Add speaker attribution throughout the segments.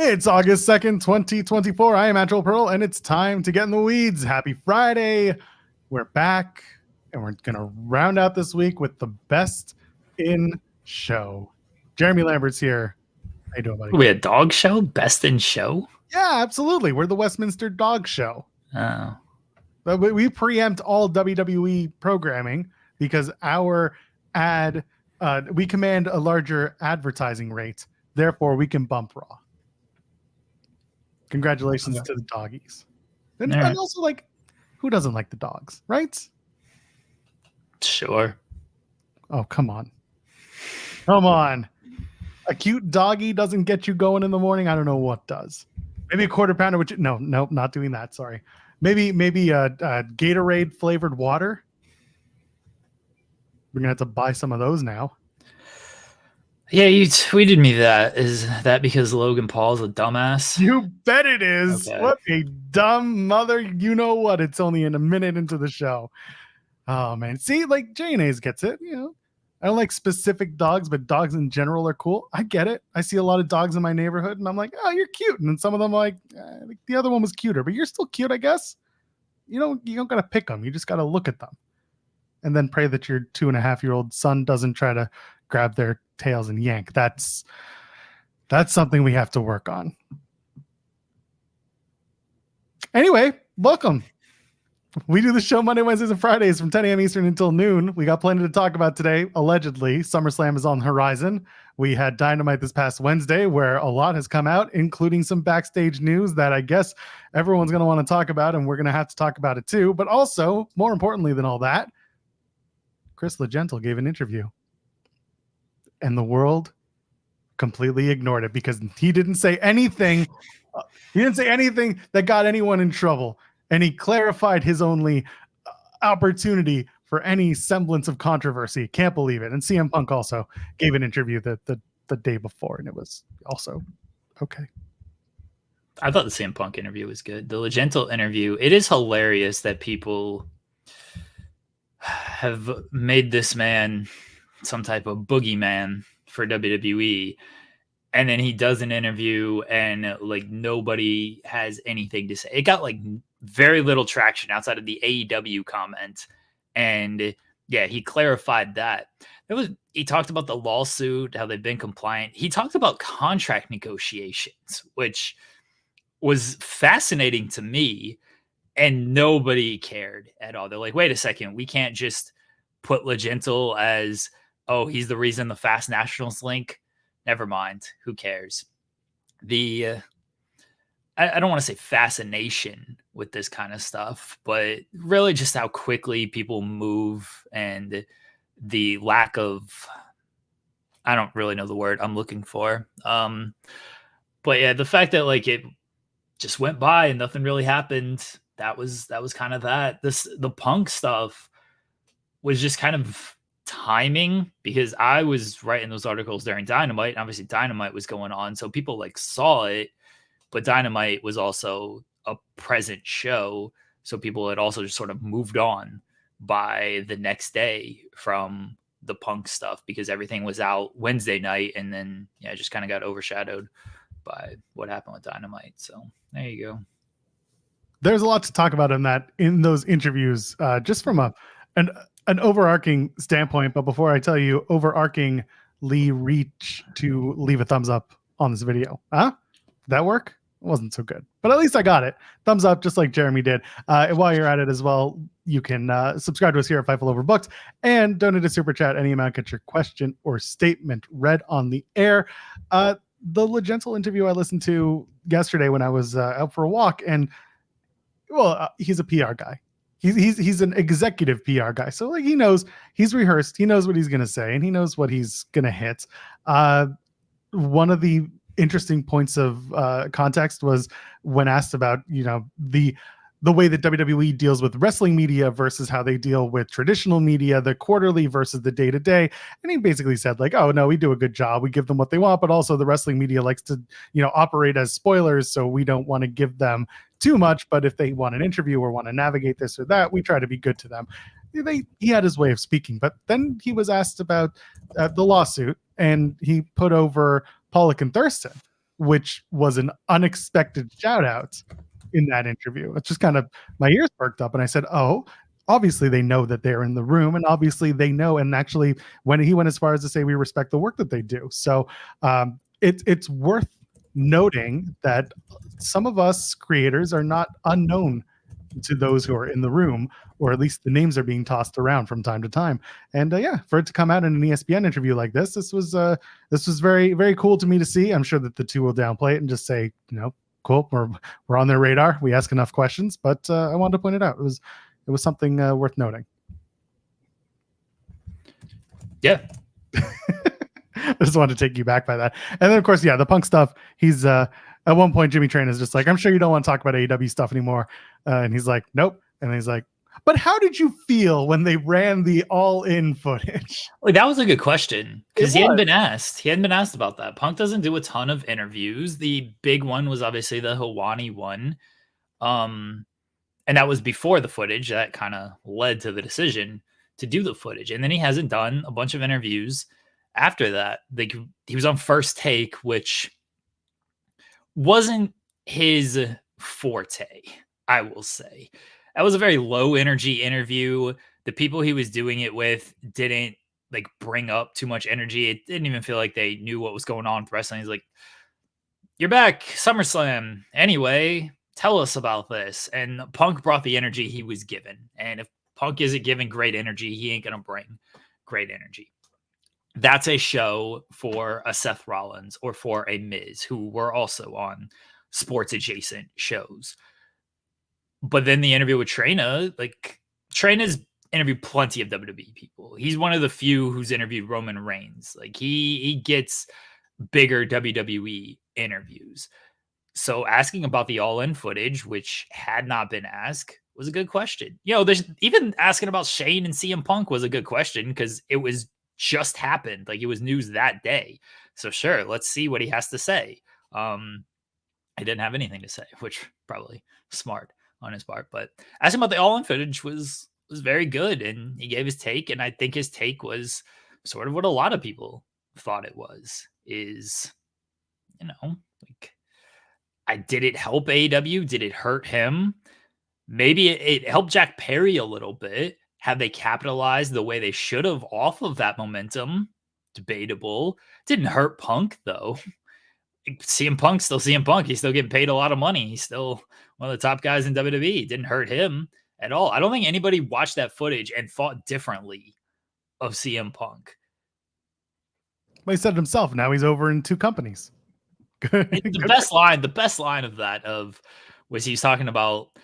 Speaker 1: It's August 2nd, 2024. I am Actual Pearl, and it's time to get in the weeds. Happy Friday. We're back, and we're going to round out this week with the best in show. Jeremy Lambert's here. How you doing, buddy?
Speaker 2: We a dog show? Best in show?
Speaker 1: Yeah, absolutely. We're the Westminster Dog Show.
Speaker 2: Oh.
Speaker 1: But we preempt all WWE programming because our ad, we command a larger advertising rate. Therefore, we can bump Raw. Congratulations to the doggies. And also, like, who doesn't like the dogs, right?
Speaker 2: Sure.
Speaker 1: Oh, come on. Come on. A cute doggy doesn't get you going in the morning. I don't know what does. Maybe a quarter pounder, which no, not doing that. Sorry. Maybe a Gatorade flavored water. We're gonna have to buy some of those now.
Speaker 2: Yeah, you tweeted me that. Is that because Logan Paul's a dumbass?
Speaker 1: You bet it is.
Speaker 2: Okay.
Speaker 1: What a dumb mother. You know what? It's only in a minute into the show. Oh, man. See, like, J&A's gets it. You know, I don't like specific dogs, but dogs in general are cool. I get it. I see a lot of dogs in my neighborhood, and I'm like, oh, you're cute. And then some of them are like, the other one was cuter, but you're still cute, I guess. You don't got to pick them. You just got to look at them. And then pray that your 2.5-year-old son doesn't try to grab their tails and yank. That's something we have to work on. Anyway, welcome. We do the show Monday, Wednesdays, and Fridays from 10 a.m. Eastern until noon. We got plenty to talk about today. Allegedly, SummerSlam is on the horizon. We had Dynamite this past Wednesday where a lot has come out, including some backstage news that I guess everyone's going to want to talk about, and we're going to have to talk about it too. But also, more importantly than all that, Chris Legentil gave an interview. And the world completely ignored it because he didn't say anything. He didn't say anything that got anyone in trouble. And he clarified his only opportunity for any semblance of controversy. Can't believe it. And CM Punk also gave an interview the day before, and it was also okay.
Speaker 2: I thought the CM Punk interview was good. The Legentil interview, it is hilarious that people have made this man some type of boogeyman for WWE, and then he does an interview and like nobody has anything to say. It got like very little traction outside of the AEW comment, and yeah, he clarified that. He talked about the lawsuit, how they've been compliant. He talked about contract negotiations, which was fascinating to me, and nobody cared at all. They're like, wait a second, we can't just put Legentil as, oh, he's the reason the Fast Nationals link. Never mind. Who cares? I don't want to say fascination with this kind of stuff, but really just how quickly people move and the lack of, I don't really know the word I'm looking for. But yeah, the fact that like it just went by and nothing really happened. That was kind of that. The Punk stuff was just kind of timing because I was writing those articles during Dynamite, and obviously Dynamite was going on, so people like saw it, but Dynamite was also a present show, so people had also just sort of moved on by the next day from the Punk stuff because everything was out Wednesday night, and then it just kind of got overshadowed by what happened with Dynamite. So there you go.
Speaker 1: There's a lot to talk about in those interviews, just from an overarching standpoint. But before I tell you, overarching reach to leave a thumbs up on this video. Did that work? It wasn't so good, but at least I got it. Thumbs up, just like Jeremy did. And while you're at it as well, you can subscribe to us here at Fightful Overbooked and donate a super chat. Any amount, get your question or statement read on the air. The Legentil interview I listened to yesterday when I was out for a walk, and he's a PR guy. He's an executive PR guy. So like he knows, he's rehearsed, he knows what he's going to say, and he knows what he's going to hit. One of the interesting points of context was when asked about, the way that WWE deals with wrestling media versus how they deal with traditional media, the quarterly versus the day-to-day. And he basically said like, oh no, we do a good job. We give them what they want, but also the wrestling media likes to, operate as spoilers. So we don't want to give them too much, but if they want an interview or want to navigate this or that, we try to be good to them. He had his way of speaking, but then he was asked about the lawsuit, and he put over Pollock and Thurston. which was an unexpected shout out in that interview. It's just kind of, my ears perked up and I said, oh, obviously they know that they're in the room, and obviously they know. And actually, when he went as far as to say we respect the work that they do. So it's worth noting that some of us creators are not unknown to those who are in the room, or at least the names are being tossed around from time to time. And for it to come out in an ESPN interview like this was very, very cool to me to see. I'm sure that the two will downplay it and just say, cool, we're on their radar. We ask enough questions, but I wanted to point it out. It was something worth noting.
Speaker 2: Yeah.
Speaker 1: I just wanted to take you back by that. And then, of course, the Punk stuff. He's at one point, Jimmy Train is just like, I'm sure you don't want to talk about AEW stuff anymore. And he's like, nope. And he's like, but how did you feel when they ran the All In footage?
Speaker 2: Like, that was a good question, because he hadn't been asked. He hadn't been asked about that. Punk doesn't do a ton of interviews. The big one was obviously the Hawani one. And that was before the footage. That kind of led to the decision to do the footage. And then he hasn't done a bunch of interviews after that. Like, he was on First Take, which wasn't his forte, I will say. That was a very low energy interview. The people he was doing it with didn't bring up too much energy. It didn't even feel like they knew what was going on with wrestling. He's like, you're back, SummerSlam. Anyway, tell us about this. And Punk brought the energy he was given. And if Punk isn't giving great energy, he ain't going to bring great energy. That's a show for a Seth Rollins or for a Miz, who were also on sports adjacent shows. But then the interview with Trina, Trina's interviewed plenty of WWE people. He's one of the few who's interviewed Roman Reigns. He gets bigger WWE interviews. So asking about the All In footage, which had not been asked, was a good question. There's even asking about Shane and CM Punk was a good question, because it was just happened. It was news that day. So sure, let's see what he has to say. I didn't have anything to say, which probably smart on his part. But asking about the All In footage was very good, and he gave his take, and I think his take was sort of what a lot of people thought it was. Did it help AEW? Did it hurt him? Maybe it helped Jack Perry a little bit. Have they capitalized the way they should have off of that momentum? Debatable. Didn't hurt Punk, though. CM Punk's still CM Punk. He's still getting paid a lot of money. He's still one of the top guys in WWE. Didn't hurt him at all. I don't think anybody watched that footage and thought differently of CM Punk.
Speaker 1: Well, he said it himself. Now he's over in two companies.
Speaker 2: The best line of that was he's talking about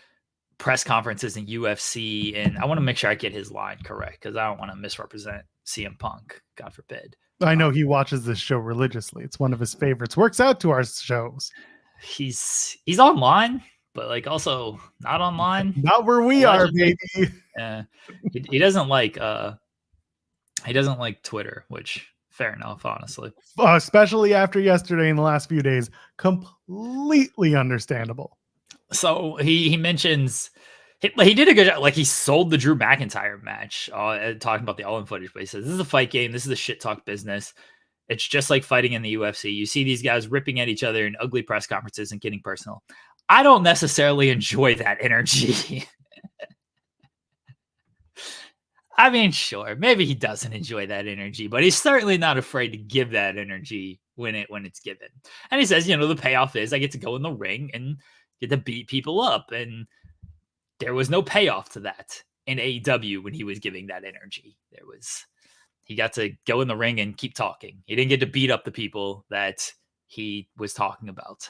Speaker 2: press conferences in UFC, and I want to make sure I get his line correct, because I don't want to misrepresent CM Punk, God forbid.
Speaker 1: I know he watches this show religiously. It's one of his favorites. Works out to our shows.
Speaker 2: He's online, but also not online.
Speaker 1: Not where we are, baby.
Speaker 2: He doesn't like Twitter, which fair enough, honestly.
Speaker 1: Especially after yesterday and the last few days, completely understandable.
Speaker 2: So he mentions he did a good job. He sold the Drew McIntyre match, talking about the All In footage. But he says, this is a fight game. This is a shit talk business. It's just like fighting in the UFC. You see these guys ripping at each other in ugly press conferences and getting personal. I don't necessarily enjoy that energy. I mean, sure, maybe he doesn't enjoy that energy, but he's certainly not afraid to give that energy when it's given. And he says, the payoff is I get to go in the ring and get to beat people up. And there was no payoff to that in AEW when he was giving that energy. He got to go in the ring and keep talking. He didn't get to beat up the people that he was talking about.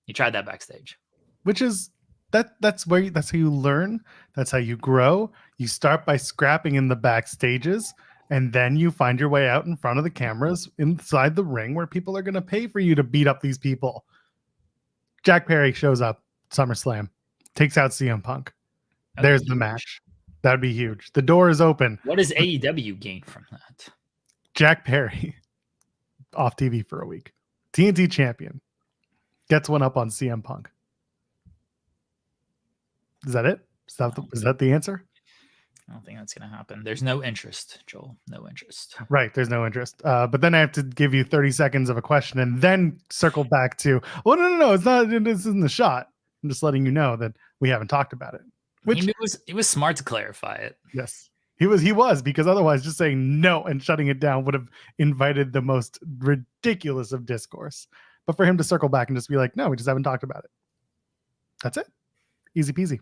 Speaker 2: He tried that backstage.
Speaker 1: Which is that's how you learn. That's how you grow. You start by scrapping in the backstages, and then you find your way out in front of the cameras inside the ring where people are going to pay for you to beat up these people. Jack Perry shows up, SummerSlam, takes out CM Punk. There's the match. That'd be huge. The door is open.
Speaker 2: What does AEW gain from that?
Speaker 1: Jack Perry off TV for a week. TNT champion gets one up on CM Punk. Is that it? Is that the answer?
Speaker 2: I don't think that's going to happen. There's no interest, Joel. No interest.
Speaker 1: Right. There's no interest. But then I have to give you 30 seconds of a question and then circle back to, well, no. It's not. This isn't the shot. I'm just letting you know that we haven't talked about it. Which
Speaker 2: he was smart to clarify it.
Speaker 1: Yes, he was because otherwise just saying no and shutting it down would have invited the most ridiculous of discourse. But for him to circle back and just be like, no, we just haven't talked about it. That's it. Easy peasy.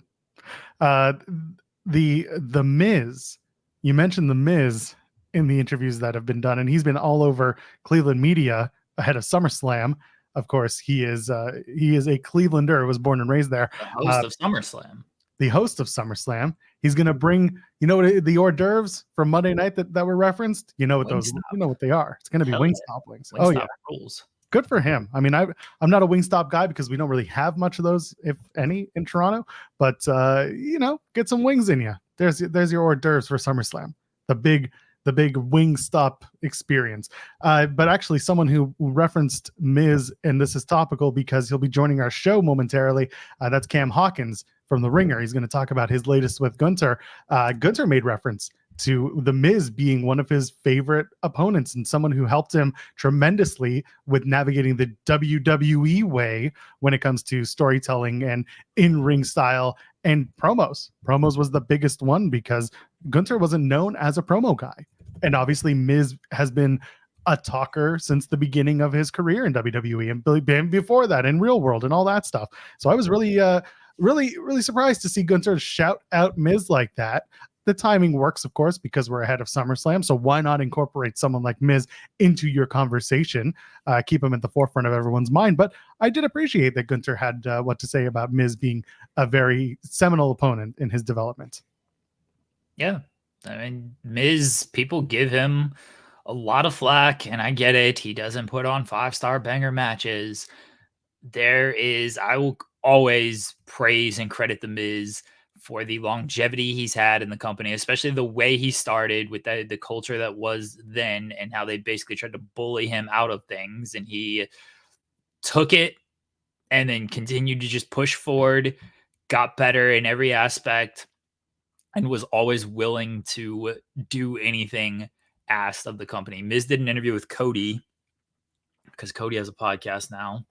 Speaker 1: The Miz, you mentioned the Miz in the interviews that have been done, and he's been all over Cleveland media ahead of SummerSlam. Of course, he is a Clevelander, was born and raised there.
Speaker 2: The host of SummerSlam.
Speaker 1: The host of SummerSlam. He's going to bring, the hors d'oeuvres from Monday night that were referenced. You know what they are. It's going to be Wingstop wings.
Speaker 2: Wingstop rules.
Speaker 1: Good for him. I mean, I'm not a Wingstop guy because we don't really have much of those, if any, in Toronto. But get some wings in you. There's your hors d'oeuvres for SummerSlam. The big Wingstop experience. But actually, someone who referenced Miz, and this is topical because he'll be joining our show momentarily. That's Cam Hawkins from The Ringer. He's going to talk about his latest with Gunther. Gunther made reference to the Miz being one of his favorite opponents and someone who helped him tremendously with navigating the WWE way when it comes to storytelling and in-ring style and promos. Promos was the biggest one because Gunther wasn't known as a promo guy. And obviously Miz has been a talker since the beginning of his career in WWE and before that in Real World and all that stuff. So I was really surprised to see Gunther shout out Miz like that. The timing works, of course, because we're ahead of SummerSlam. So why not incorporate someone like Miz into your conversation? Keep him at the forefront of everyone's mind. But I did appreciate that Gunther had what to say about Miz being a very seminal opponent in his development.
Speaker 2: Yeah. I mean, Miz, people give him a lot of flack, and I get it. He doesn't put on 5-star banger matches. I will always praise and credit the Miz for the longevity he's had in the company, especially the way he started with the culture that was then and how they basically tried to bully him out of things. And he took it and then continued to just push forward, got better in every aspect, and was always willing to do anything asked of the company. Miz did an interview with Cody because Cody has a podcast now.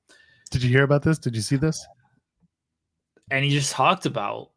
Speaker 1: Did you hear about this? Did you see this?
Speaker 2: And he just talked about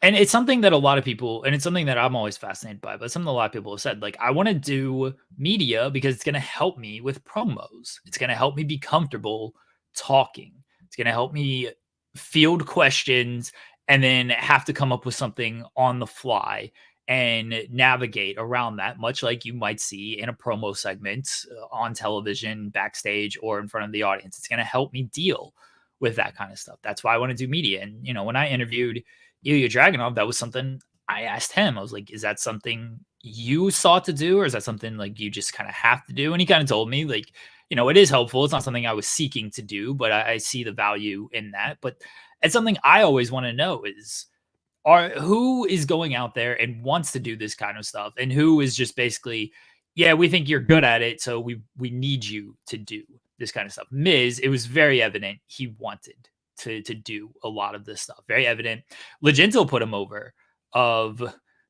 Speaker 2: and it's something that a lot of people, and it's something that I'm always fascinated by, but something a lot of people have said, like, I want to do media because it's going to help me with promos. It's going to help me be comfortable talking. It's going to help me field questions and then have to come up with something on the fly and navigate around that, much like you might see in a promo segment on television, backstage, or in front of the audience. It's going to help me deal with that kind of stuff. That's why I want to do media. And, when I interviewed Ilya Dragunov, that was something I asked him. I was like, is that something you sought to do? Or is that something like you just kind of have to do? And he kind of told me like, it is helpful. It's not something I was seeking to do, but I see the value in that. But it's something I always want to know is, who is going out there and wants to do this kind of stuff, and who is just basically, yeah, we think you're good at it, so we need you to do this kind of stuff. Miz, it was very evident he wanted to do a lot of this stuff. Very evident. Legentil put him over of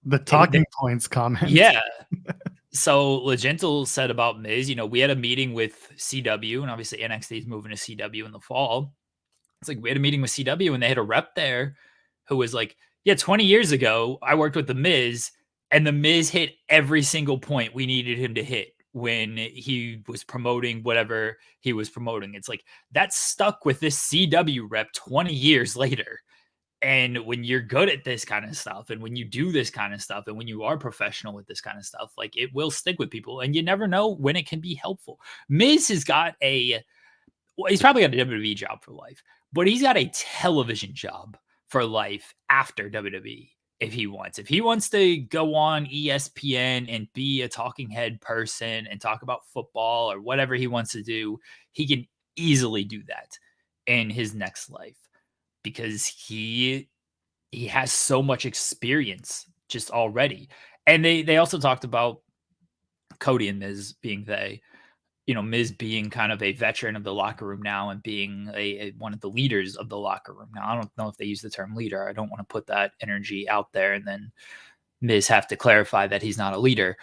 Speaker 1: the talking points comment.
Speaker 2: Yeah. So Legentil said about Miz, we had a meeting with CW, and obviously NXT is moving to CW in the fall. It's like we had a meeting with CW and they had a rep there who was like, yeah, 20 years ago, I worked with the Miz, and the Miz hit every single point we needed him to hit when he was promoting whatever he was promoting. It's like that stuck with this CW rep 20 years later. And when you're good at this kind of stuff, and when you do this kind of stuff, and when you are professional with this kind of stuff, like it will stick with people, and you never know when it can be helpful. Miz has got he's probably got a WWE job for life, but he's got a television job for life after WWE. If he wants to go on ESPN and be a talking head person and talk about football or whatever he wants to do, he can easily do that in his next life because he has so much experience just already. And they also talked about Cody and Miz being they. Miz being kind of a veteran of the locker room now and being one of the leaders of the locker room now. I don't know if they use the term leader. I don't want to put that energy out there and then Miz have to clarify that he's not a leader.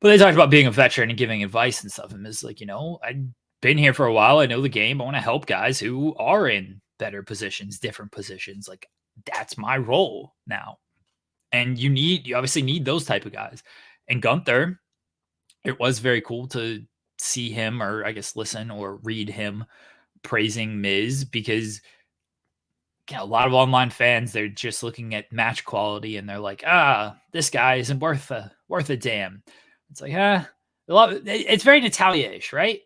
Speaker 2: But they talked about being a veteran and giving advice and stuff. And Miz like, I've been here for a while. I know the game. I want to help guys who are in better positions, different positions. Like, that's my role now. And you obviously need those type of guys. And Gunther, it was very cool to see him, or I guess listen or read him praising Miz, because a lot of online fans, they're just looking at match quality and they're like, this guy isn't worth a damn. It's like, it's very Natalya-ish, right?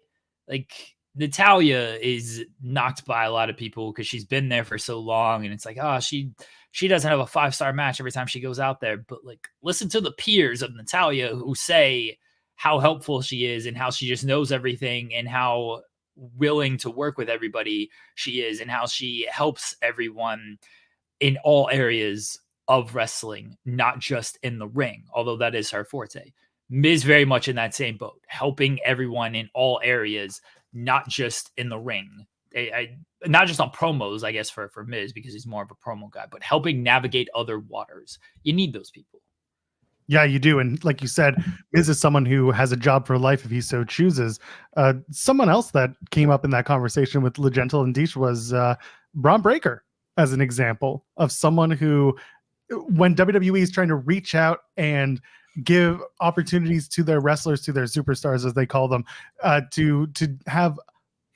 Speaker 2: Like, Natalya is knocked by a lot of people because she's been there for so long, and it's like, she doesn't have a 5-star match every time she goes out there. But like, listen to the peers of Natalya who say how helpful she is and how she just knows everything and how willing to work with everybody she is and how she helps everyone in all areas of wrestling, not just in the ring, although that is her forte. Miz very much in that same boat, helping everyone in all areas, not just in the ring. Not just on promos, I guess, for Miz, because he's more of a promo guy, but helping navigate other waters. You need those people.
Speaker 1: Yeah, you do. And like you said, Miz is someone who has a job for life if he so chooses. Someone else that came up in that conversation with Legentil and Deech was Bron Breakker, as an example of someone who, when WWE is trying to reach out and give opportunities to their wrestlers, to their superstars, as they call them, to have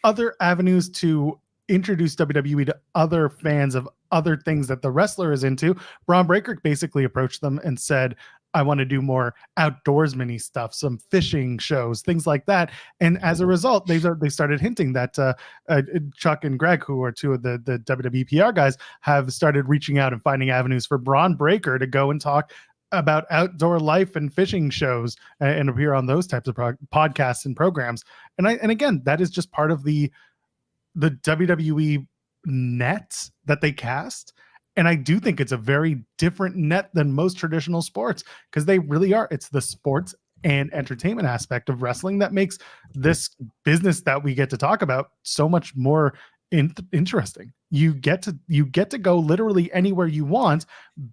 Speaker 1: other avenues to introduce WWE to other fans of other things that the wrestler is into, Bron Breakker basically approached them and said, I want to do more outdoorsman-y stuff, some fishing shows, things like that. And as a result, they started hinting that Chuck and Greg, who are two of the WWE PR guys, have started reaching out and finding avenues for Bron Breakker to go and talk about outdoor life and fishing shows and appear on those types of podcasts and programs. And again, that is just part of the WWE net that they cast. And I do think it's a very different net than most traditional sports, because they really are. It's the sports and entertainment aspect of wrestling that makes this business that we get to talk about so much more interesting. You get to go literally anywhere you want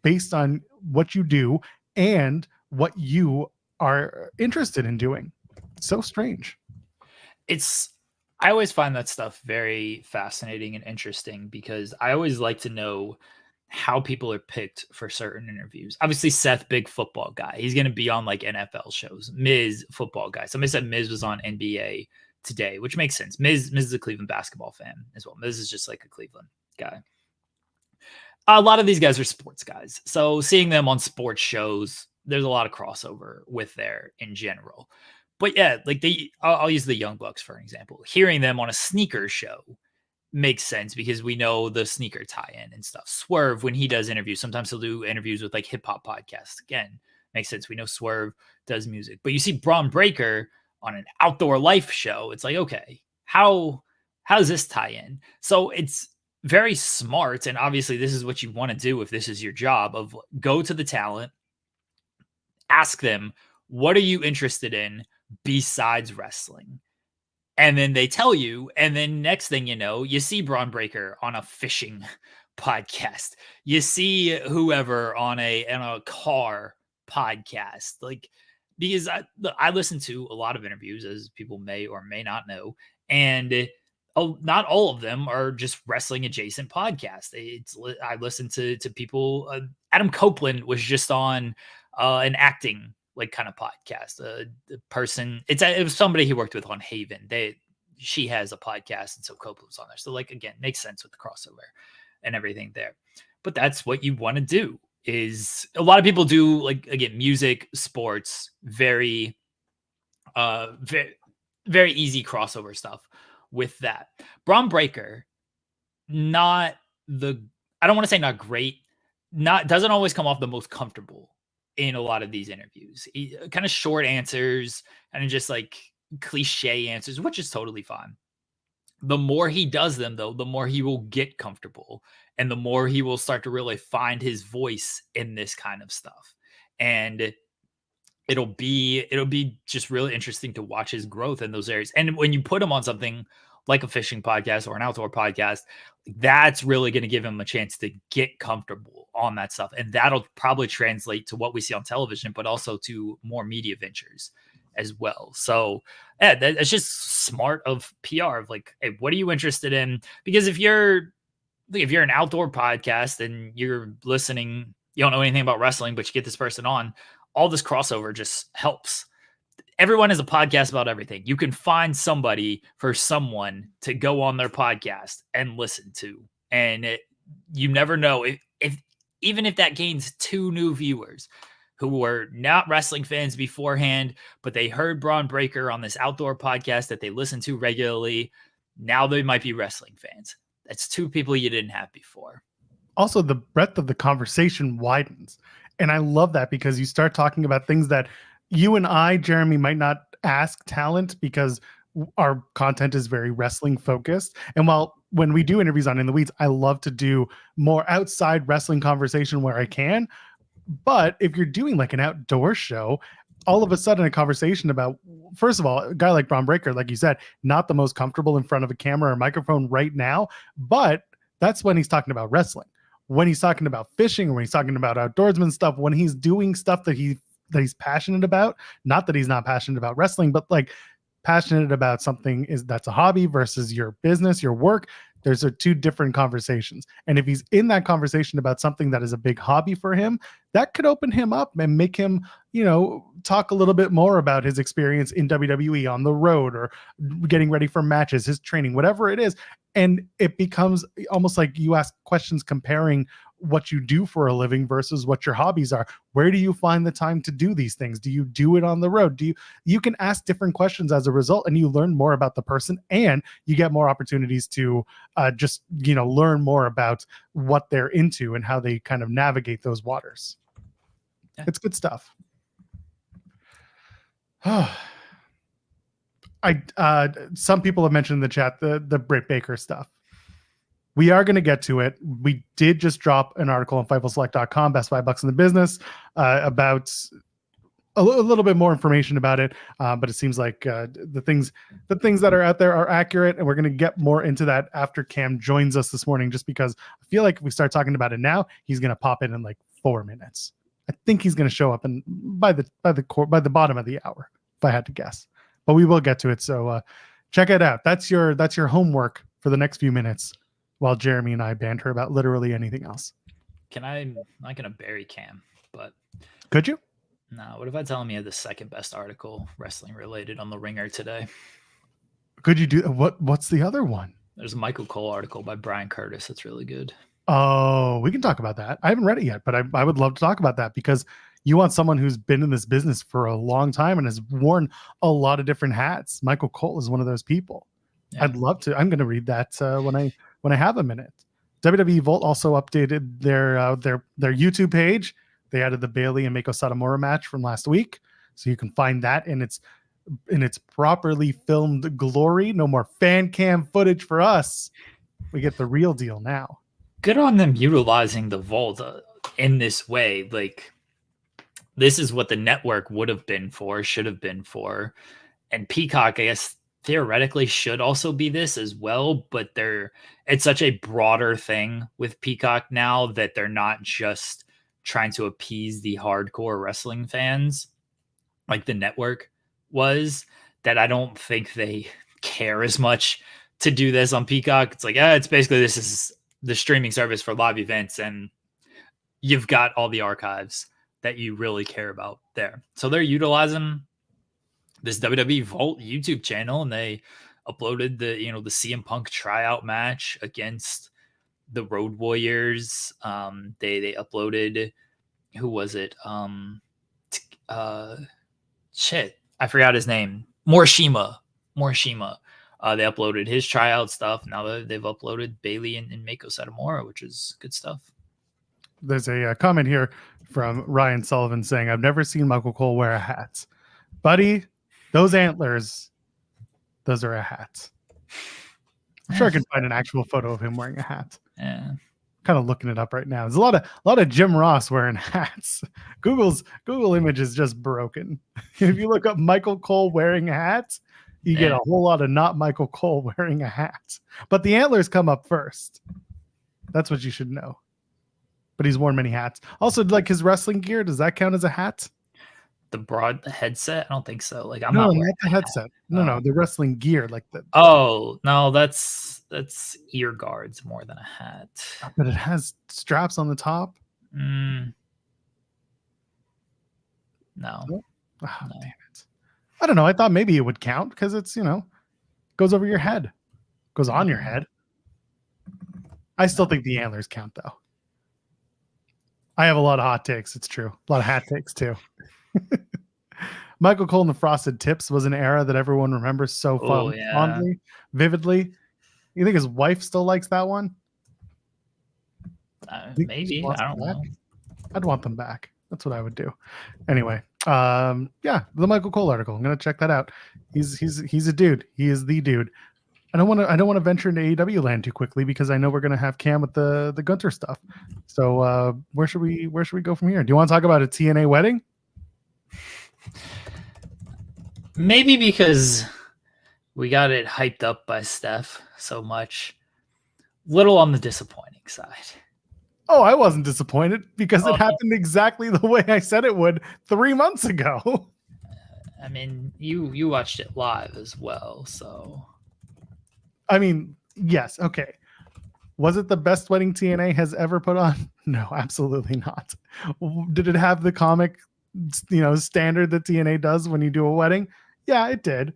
Speaker 1: based on what you do and what you are interested in doing. So strange.
Speaker 2: I always find that stuff very fascinating and interesting, because I always like to know how people are picked for certain interviews. Obviously, Seth, big football guy. He's going to be on like NFL shows. Miz, football guy. Somebody said Miz was on NBA Today, which makes sense. Miz is a Cleveland basketball fan as well. Miz is just like a Cleveland guy. A lot of these guys are sports guys. So seeing them on sports shows, there's a lot of crossover with there in general. But yeah, like I'll use the Young Bucks for an example. Hearing them on a sneaker show makes sense because we know the sneaker tie-in and stuff. Swerve, when he does interviews, sometimes he'll do interviews with like hip-hop podcasts. Again, makes sense. We know Swerve does music. But you see Bron Breakker on an outdoor life show. It's like, okay, how does this tie in? So it's very smart. And obviously this is what you want to do if this is your job, of go to the talent, ask them, what are you interested in besides wrestling? And then they tell you, and then next thing you know, you see Bron Breakker on a fishing podcast. You see whoever on a car podcast. Like, because I listen to a lot of interviews, as people may or may not know, and not all of them are just wrestling adjacent podcasts. I listen to people. Adam Copeland was just on an acting like kind of podcast. The person, it was somebody he worked with on Haven. She has a podcast, and so Copeland was on there. So like, again, makes sense with the crossover and everything there. But that's what you want to do. Is a lot of people do, like, again, music, sports, very very easy crossover stuff with that. Bron Breakker, I don't want to say not great, doesn't always come off the most comfortable in a lot of these interviews. Kind of short answers and just like cliche answers, which is totally fine. The more he does them, though, the more he will get comfortable and the more he will start to really find his voice in this kind of stuff. And it'll be just really interesting to watch his growth in those areas. And when you put him on something like a fishing podcast or an outdoor podcast, that's really going to give him a chance to get comfortable on that stuff. And that'll probably translate to what we see on television, but also to more media ventures as well. So yeah, that's just smart of PR of like, hey, what are you interested in? Because if you're an outdoor podcast and you're listening, you don't know anything about wrestling, but you get this person on, all this crossover just helps. Everyone has a podcast about everything. You can find somebody for someone to go on their podcast and listen to. And you never know if even if that gains 2 new viewers who were not wrestling fans beforehand, but they heard Bron Breakker on this outdoor podcast that they listen to regularly. Now they might be wrestling fans. That's 2 people you didn't have before.
Speaker 1: Also, the breadth of the conversation widens. And I love that because you start talking about things that you and I, Jeremy, might not ask talent because our content is very wrestling focused. And when we do interviews on In the Weeds, I love to do more outside wrestling conversation where I can. But if you're doing like an outdoor show, all of a sudden a conversation about, first of all, a guy like Bron Breakker, like you said, not the most comfortable in front of a camera or microphone right now, but that's when he's talking about wrestling. When he's talking about fishing, when he's talking about outdoorsman stuff, when he's doing stuff that he's passionate about, not that he's not passionate about wrestling, but like passionate about something that's a hobby versus your business, your work. There's 2 different conversations. And if he's in that conversation about something that is a big hobby for him, that could open him up and make him, talk a little bit more about his experience in WWE on the road or getting ready for matches, his training, whatever it is. And it becomes almost like you ask questions comparing what you do for a living versus what your hobbies are. Where do you find the time to do these things? Do you do it on the road? You can ask different questions as a result, and you learn more about the person, and you get more opportunities to just learn more about what they're into and how they kind of navigate those waters. Yeah. It's good stuff. Some people have mentioned in the chat the Britt Baker stuff. We are going to get to it. We did just drop an article on FightfulSelect.com, best $5 in the business, about a little bit more information about it. But it seems like the things that are out there are accurate, and we're going to get more into that after Cam joins us this morning. Just because I feel like if we start talking about it now, he's going to pop in like 4 minutes. I think he's going to show up and by the bottom of the hour, if I had to guess. But we will get to it. So check it out. That's your homework for the next few minutes, while Jeremy and I banter about literally anything else.
Speaker 2: I'm not going to bury Cam, but...
Speaker 1: Could you?
Speaker 2: No, what if I tell him he had the second best article wrestling related on The Ringer today?
Speaker 1: Could you do... What's the other one?
Speaker 2: There's a Michael Cole article by Brian Curtis. That's really good.
Speaker 1: Oh, we can talk about that. I haven't read it yet, but I would love to talk about that because you want someone who's been in this business for a long time and has worn a lot of different hats. Michael Cole is one of those people. Yeah. I'd love to. I'm going to read that when I have a minute. WWE Volt also updated their YouTube page. They added the Bailey and Meiko Satomura match from last week, so you can find that in its properly filmed glory. No more fan cam footage for us. We get the real deal now.
Speaker 2: Good on them utilizing the Vault in this way. Like, this is what the network should have been for. And Peacock, I guess, theoretically should also be this as well, but it's such a broader thing with Peacock now that they're not just trying to appease the hardcore wrestling fans like the network was, that I don't think they care as much to do this on Peacock. It's like, it's basically, this is the streaming service for live events, and you've got all the archives that you really care about there. So they're utilizing this WWE Vault YouTube channel, and they uploaded the CM Punk tryout match against the Road Warriors. They uploaded, who was it? I forgot his name. Morishima. They uploaded his tryout stuff. Now they've uploaded Bailey and Meiko Satomura, which is good stuff.
Speaker 1: There's a comment here from Ryan Sullivan saying, I've never seen Michael Cole wear a hat. Buddy, those antlers, those are a hat. I'm sure I can find an actual photo of him wearing a hat.
Speaker 2: Yeah.
Speaker 1: kind of looking it up right now. There's a lot of Jim Ross wearing hats. Google image is just broken. If you look up Michael Cole wearing a hat, you get a whole lot of not Michael Cole wearing a hat. But the antlers come up first. That's what you should know. But he's worn many hats. Also, like his wrestling gear, does that count as a hat?
Speaker 2: The broad headset? I don't think so. Like I'm
Speaker 1: not
Speaker 2: wearing
Speaker 1: the headset. No, the wrestling gear, like the.
Speaker 2: Oh no, that's ear guards more than a hat.
Speaker 1: But it has straps on the top.
Speaker 2: No.
Speaker 1: Oh, no. Damn it! I don't know. I thought maybe it would count because it's goes over your head, goes on your head. I still think the antlers count though. I have a lot of hot takes. It's true. A lot of hat takes too. Michael Cole and the Frosted Tips was an era that everyone remembers so fondly, vividly. You think his wife still likes that one?
Speaker 2: Maybe. I don't know.
Speaker 1: I'd want them back. That's what I would do. Anyway, the Michael Cole article. I'm gonna check that out. He's a dude. He is the dude. I don't want to venture into AEW land too quickly because I know we're gonna have Cam with the Gunther stuff. So where should we go from here? Do you want to talk about a TNA wedding?
Speaker 2: Maybe because we got it hyped up by Steph so much. Little on the disappointing side.
Speaker 1: Oh, I wasn't disappointed because it happened exactly the way I said it would 3 months ago.
Speaker 2: I mean, you watched it live as well, so.
Speaker 1: I mean, yes, okay. Was it the best wedding TNA has ever put on? No, absolutely not. Did it have the comic, standard that TNA does when you do a wedding? Yeah, it did.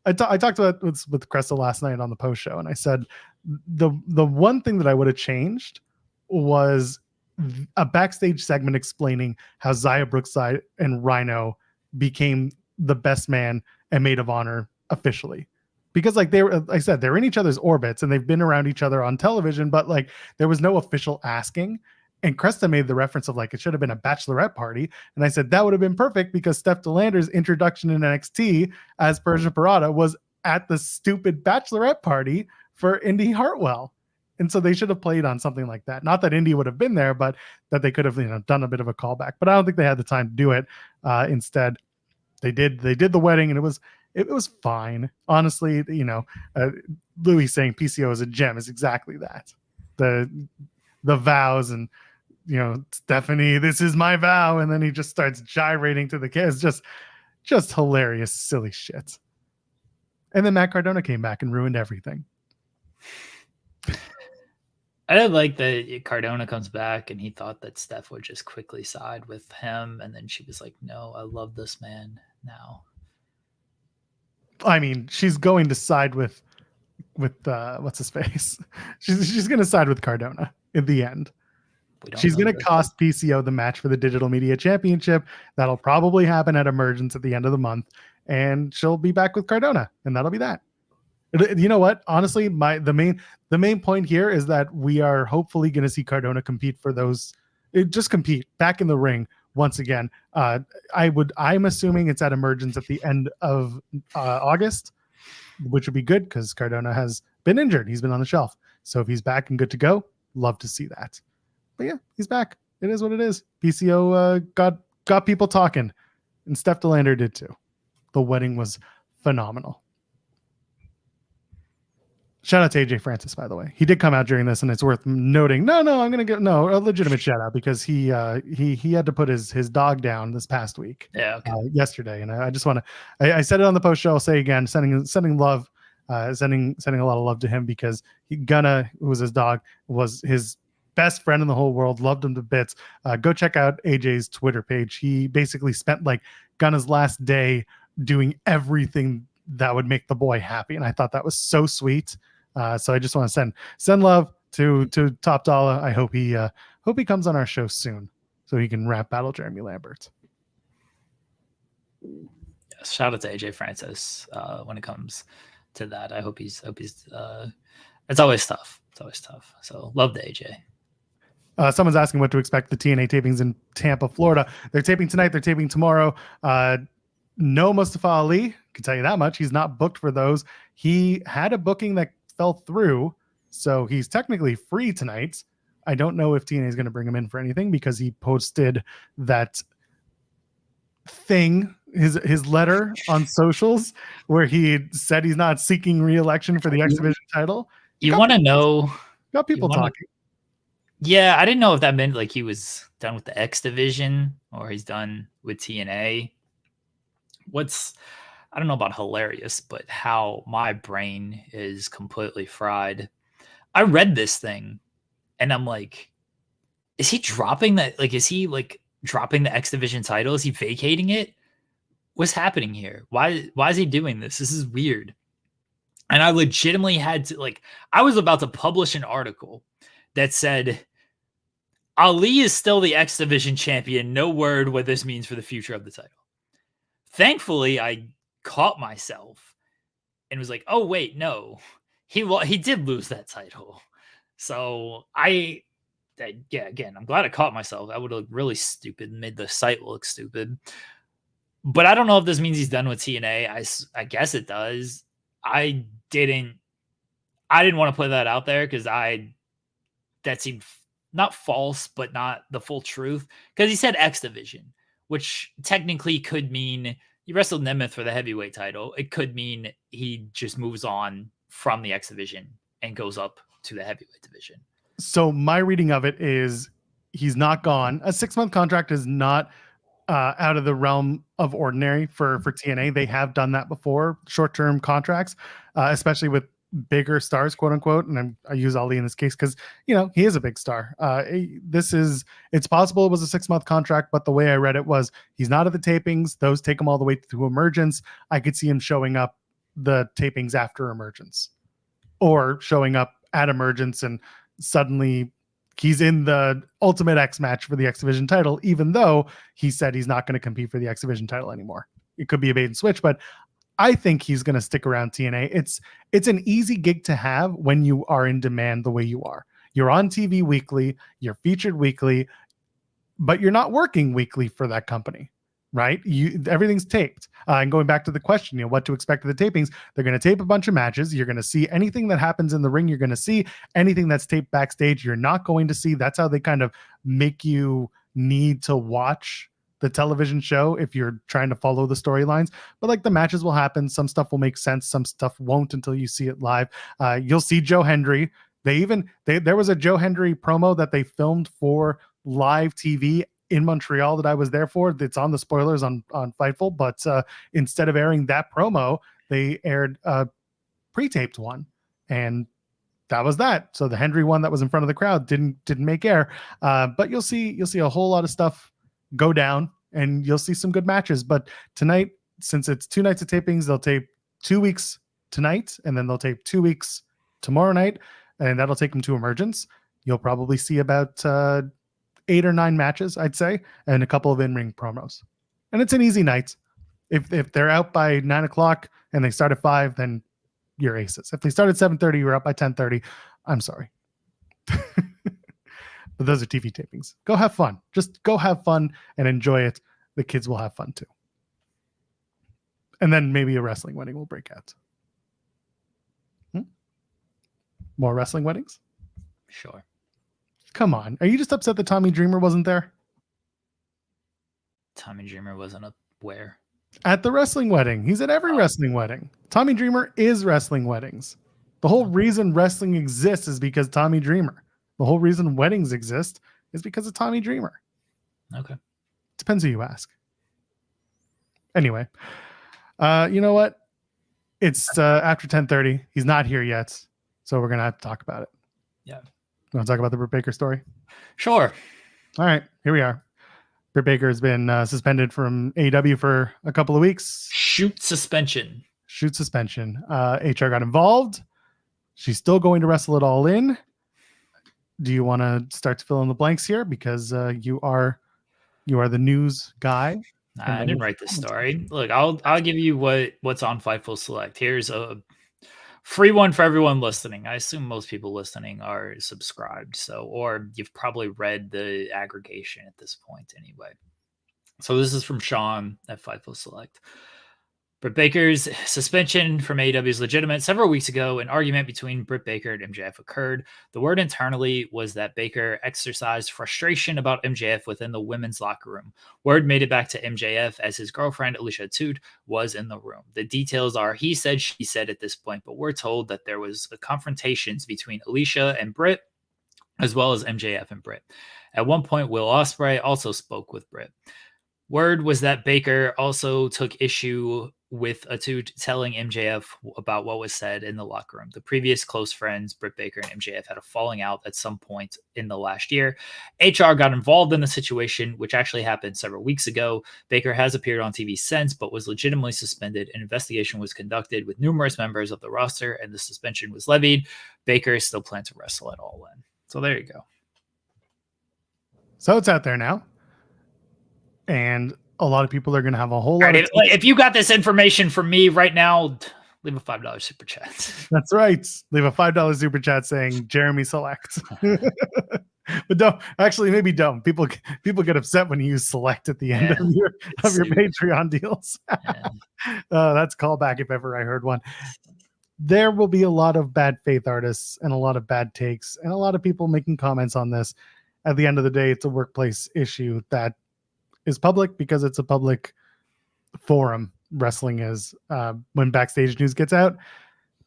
Speaker 1: I talked about with Cresta last night on the post show, and I said the one thing that I would have changed was a backstage segment explaining how Xia Brookside and Rhino became the best man and maid of honor officially. Because like they're in each other's orbits and they've been around each other on television, but like there was no official asking. And Cresta made the reference of like it should have been a bachelorette party. And I said that would have been perfect because Steph DeLander's introduction in NXT as Persia Pirotta was at the stupid bachelorette party for Indy Hartwell. And so they should have played on something like that. Not that Indy would have been there, but that they could have done a bit of a callback. But I don't think they had the time to do it. Instead, they did the wedding, and it was fine. Honestly, Louis saying PCO is a gem is exactly that. The vows and Stephanie, this is my vow, and then he just starts gyrating to the kids. Just hilarious, silly shit. And then Matt Cardona came back and ruined everything.
Speaker 2: I didn't like that Cardona comes back and he thought that Steph would just quickly side with him, and then she was like, "No, I love this man now."
Speaker 1: I mean, she's going to side with what's his face? She's going to side with Cardona in the end. She's going to cost PCO the match for the Digital Media Championship. That'll probably happen at Emergence at the end of the month, and she'll be back with Cardona, and that'll be that. You know what? Honestly, the main point here is that we are hopefully going to see Cardona compete for those. Just compete back in the ring once again. I'm assuming it's at Emergence at the end of August, which would be good because Cardona has been injured. He's been on the shelf. So if he's back and good to go, love to see that. But yeah, he's back. It is what it is. PCO got people talking, and Steph DeLander did too. The wedding was phenomenal. Shout out to AJ Francis, by the way. He did come out during this, and it's worth noting. No, I'm gonna give a legitimate shout out because he had to put his dog down this past week.
Speaker 2: Yeah, okay.
Speaker 1: Yesterday, and I just want to. I said it on the post show. I'll say again, sending love, sending a lot of love to him because Gunna, who was his dog, was his best friend in the whole world. Loved him to bits. Go check out AJ's Twitter page. He basically spent like Gunna's last day doing everything that would make the boy happy, and I thought that was so sweet. So I just want to send love to Top Dollar. I hope he comes on our show soon so he can rap battle Jeremy Lambert.
Speaker 2: Shout out to AJ Francis when it comes to that. I hope he's it's always tough. It's always tough. So love to AJ.
Speaker 1: Someone's asking what to expect the TNA tapings in Tampa, Florida. They're taping tonight. They're taping tomorrow. No Mustafa Ali. Can tell you that much. He's not booked for those. He had a booking that fell through, so he's technically free tonight. I don't know if TNA is going to bring him in for anything because he posted that thing, his letter on socials where he said he's not seeking re-election for the X Division title.
Speaker 2: You want to know?
Speaker 1: Got people talking.
Speaker 2: Yeah, I didn't know if that meant like he was done with the X Division or he's done with TNA. I don't know about hilarious, but how my brain is completely fried. I read this thing and I'm like, is he dropping that? Like, is he like dropping the X Division title? Is he vacating it? What's happening here? Why is he doing this? This is weird. And I legitimately had to, like, I was about to publish an article that said Ali is still the X Division champion. No word what this means for the future of the title. Thankfully, I caught myself and was like, oh, wait, no. He did lose that title. So again, I'm glad I caught myself. I would have looked really stupid and made the site look stupid. But I don't know if this means he's done with TNA. I guess it does. I didn't want to put that out there because that seemed not false, but not the full truth. Because he said X Division, which technically could mean he wrestled Nemeth for the heavyweight title. It could mean he just moves on from the X Division and goes up to the heavyweight division.
Speaker 1: So my reading of it is he's not gone. A 6-month contract is not out of the realm of ordinary for TNA. They have done that before, short-term contracts, especially with bigger stars, quote unquote. And I use Ali in this case because, you know, he is a big star. It's possible it was a 6-month contract, but the way I read it was he's not at the tapings. Those take him all the way to Emergence. I could see him showing up the tapings after Emergence or showing up at Emergence and suddenly he's in the Ultimate X match for the X Division title, even though he said he's not going to compete for the X Division title anymore. It could be a bait and switch, but I think he's going to stick around TNA. It's an easy gig to have when you are in demand the way you are. You're on TV weekly, you're featured weekly, but you're not working weekly for that company, right? Everything's taped. And going back to the question, what to expect of the tapings, they're going to tape a bunch of matches. You're going to see anything that happens in the ring. You're going to see anything that's taped backstage. You're not going to see. That's how they kind of make you need to watch the television show if you're trying to follow the storylines. But like the matches will happen. Some stuff will make sense. Some stuff won't until you see it live. You'll see Joe Hendry. There was a Joe Hendry promo that they filmed for live TV in Montreal that I was there for. It's on the spoilers on Fightful, but instead of airing that promo, they aired a pre-taped one, and that was that. So the Hendry one that was in front of the crowd didn't make air. But you'll see a whole lot of stuff go down, and you'll see some good matches. But tonight, since it's 2 nights of tapings, they'll tape 2 weeks tonight, and then they'll tape 2 weeks tomorrow night, and that'll take them to Emergence. You'll probably see about 8 or 9 matches, I'd say, and a couple of in-ring promos. And it's an easy night. If they're out by 9 o'clock and they start at 5, then you're aces. If they start at 7:30, you're up by 10:30. I'm sorry. But those are TV tapings. Go have fun. Just go have fun and enjoy it. The kids will have fun too. And then maybe a wrestling wedding will break out. More wrestling weddings?
Speaker 2: Sure.
Speaker 1: Come on. Are you just upset that Tommy Dreamer wasn't there?
Speaker 2: Tommy Dreamer wasn't up where?
Speaker 1: At the wrestling wedding. He's at every wrestling wedding. Tommy Dreamer is wrestling weddings. The whole reason wrestling exists is because Tommy Dreamer. The whole reason weddings exist is because of Tommy Dreamer.
Speaker 2: Okay.
Speaker 1: Depends who you ask. Anyway, you know what? It's after 10:30. He's not here yet, so we're going to have to talk about it.
Speaker 2: Yeah.
Speaker 1: You want to talk about the Britt Baker story?
Speaker 2: Sure.
Speaker 1: All right, here we are. Britt Baker has been suspended from AEW for a couple of weeks.
Speaker 2: Shoot suspension.
Speaker 1: HR got involved. She's still going to wrestle it All In. Do you want to start to fill in the blanks here? Because you are the news guy.
Speaker 2: I didn't write this story. Look, I'll give you what's on Fightful Select. Here's a free one for everyone listening. I assume most people listening are subscribed, or you've probably read the aggregation at this point anyway. So this is from Sean at Fightful Select. Britt Baker's suspension from AEW is legitimate. Several weeks ago, an argument between Britt Baker and MJF occurred. The word internally was that Baker exercised frustration about MJF within the women's locker room. Word made it back to MJF as his girlfriend, Alicia Toot, was in the room. The details are he said, she said at this point, but we're told that there was confrontations between Alicia and Britt, as well as MJF and Britt. At one point, Will Ospreay also spoke with Britt. Word was that Baker also took issue with Toot telling MJF about what was said in the locker room. The previous close friends, Britt Baker and MJF, had a falling out at some point in the last year. HR got involved in the situation, which actually happened several weeks ago. Baker has appeared on TV since, but was legitimately suspended. An investigation was conducted with numerous members of the roster, and the suspension was levied. Baker still plans to wrestle at All In. So there you go.
Speaker 1: So it's out there now. And a lot of people are going to have a whole lot of...
Speaker 2: If you got this information from me right now, leave a $5 super chat.
Speaker 1: That's right. Leave a $5 super chat saying Jeremy select. But don't maybe don't. People get upset when you use select at the end of your Patreon deals. That's callback if ever I heard one. There will be a lot of bad faith artists and a lot of bad takes and a lot of people making comments on this. At the end of the day, it's a workplace issue that is public because it's a public forum. Wrestling is. When backstage news gets out,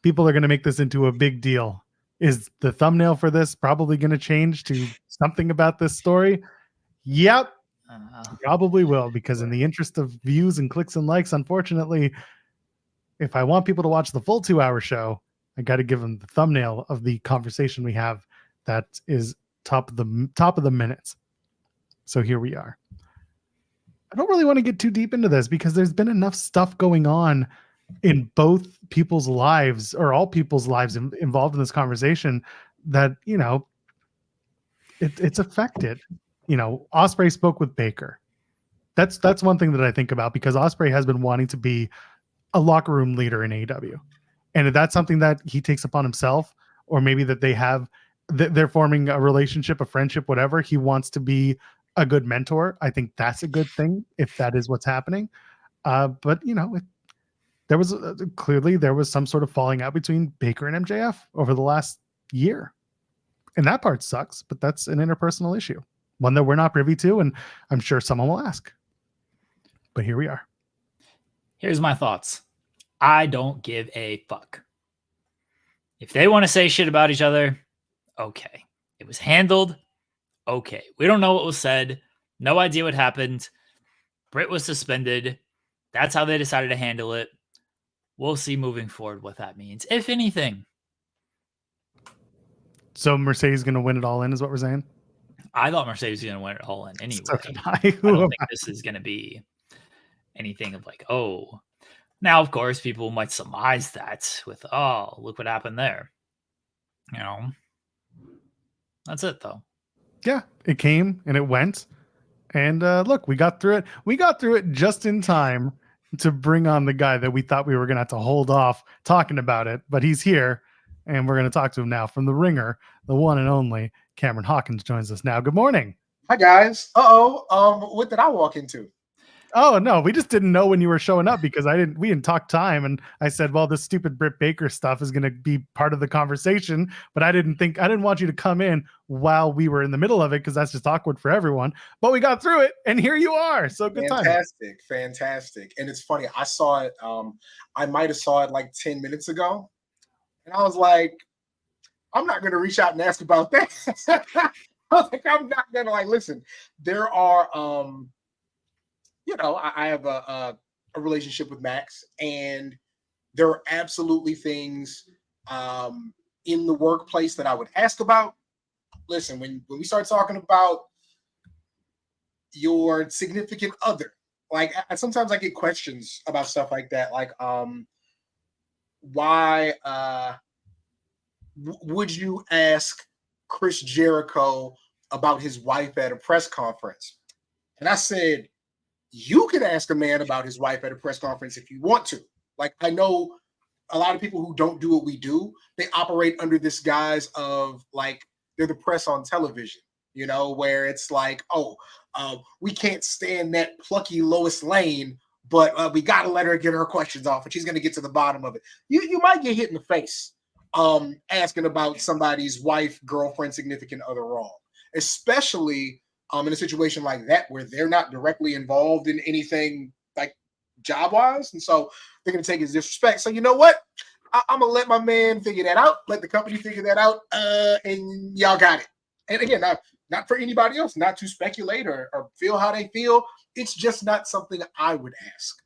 Speaker 1: people are going to make this into a big deal. Is the thumbnail for this probably going to change to something about this story? Yep, probably will, because in the interest of views and clicks and likes, unfortunately, if I want people to watch the full 2-hour show, I got to give them the thumbnail of the conversation we have that is top of the minutes. So here we are. I don't really want to get too deep into this because there's been enough stuff going on in both people's lives, or all people's lives involved in this conversation, that, you know, it's affected. You know, Ospreay spoke with Baker. That's one thing that I think about, because Ospreay has been wanting to be a locker room leader in AEW. And if that's something that he takes upon himself, or maybe that they're forming a relationship, a friendship, whatever, he wants to be a good mentor. I think that's a good thing if that is what's happening. But you know, there was clearly some sort of falling out between Baker and MJF over the last year, and that part sucks. But that's an interpersonal issue, one that we're not privy to, and I'm sure someone will ask. But here we are.
Speaker 2: Here's my thoughts. I don't give a fuck. If they want to say shit about each other, okay. It was handled. Okay. We don't know what was said. No idea what happened. Britt was suspended. That's how they decided to handle it. We'll see moving forward what that means, if anything.
Speaker 1: So Mercedes is going to win it all in, is what we're saying?
Speaker 2: I thought Mercedes was going to win it all in anyway.
Speaker 1: So
Speaker 2: I don't think this is going to be anything of like, oh. Now, of course, people might surmise that with, oh, look what happened there. You know, that's it, though.
Speaker 1: Yeah, it came and it went. And look, we got through it. We got through it just in time to bring on the guy that we thought we were going to have to hold off talking about it. But he's here, and we're going to talk to him now. From the Ringer, the one and only Cameron Hawkins joins us now. Good morning.
Speaker 3: Hi, guys. What did I walk into?
Speaker 1: Oh, no, we just didn't know when you were showing up because we didn't talk time. And I said, well, this stupid Britt Baker stuff is going to be part of the conversation. But I didn't want you to come in while we were in the middle of it, because that's just awkward for everyone. But we got through it, and here you are. So good time.
Speaker 3: Fantastic. And it's funny. I saw it. I might have saw it like 10 minutes ago. And I was like, I'm not going to reach out and ask about that. I was like, I'm not going to listen. There are, I have a relationship with Max, and there are absolutely things in the workplace that I would ask about. Listen, when we start talking about your significant other, sometimes I get questions about stuff like that, why would you ask Chris Jericho about his wife at a press conference? And I said, you can ask a man about his wife at a press conference if you want to. I know a lot of people who don't do what we do, they operate under this guise of they're the press on television, where it's we can't stand that plucky Lois Lane, but we got to let her get her questions off, and she's going to get to the bottom of it. You might get hit in the face asking about somebody's wife, girlfriend, significant other wrong, especially in a situation like that where they're not directly involved in anything like job-wise, and so they're going to take his disrespect. So you know what? I'm going to let my man figure that out, let the company figure that out, and y'all got it. And again, not for anybody else, not to speculate or feel how they feel. It's just not something I would ask.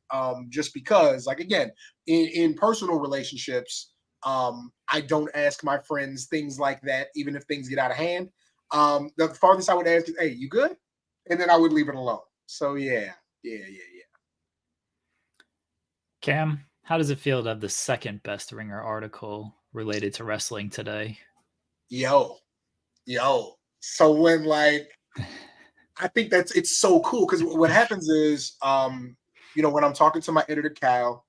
Speaker 3: Just because, like, again, in personal relationships, I don't ask my friends things like that, even if things get out of hand. The farthest I would ask is, hey, you good? And then I would leave it alone. So yeah.
Speaker 2: Cam, how does it feel to have the second best Ringer article related to wrestling today?
Speaker 3: Yo. So when, like, I think it's so cool because what happens is, when I'm talking to my editor, Cal,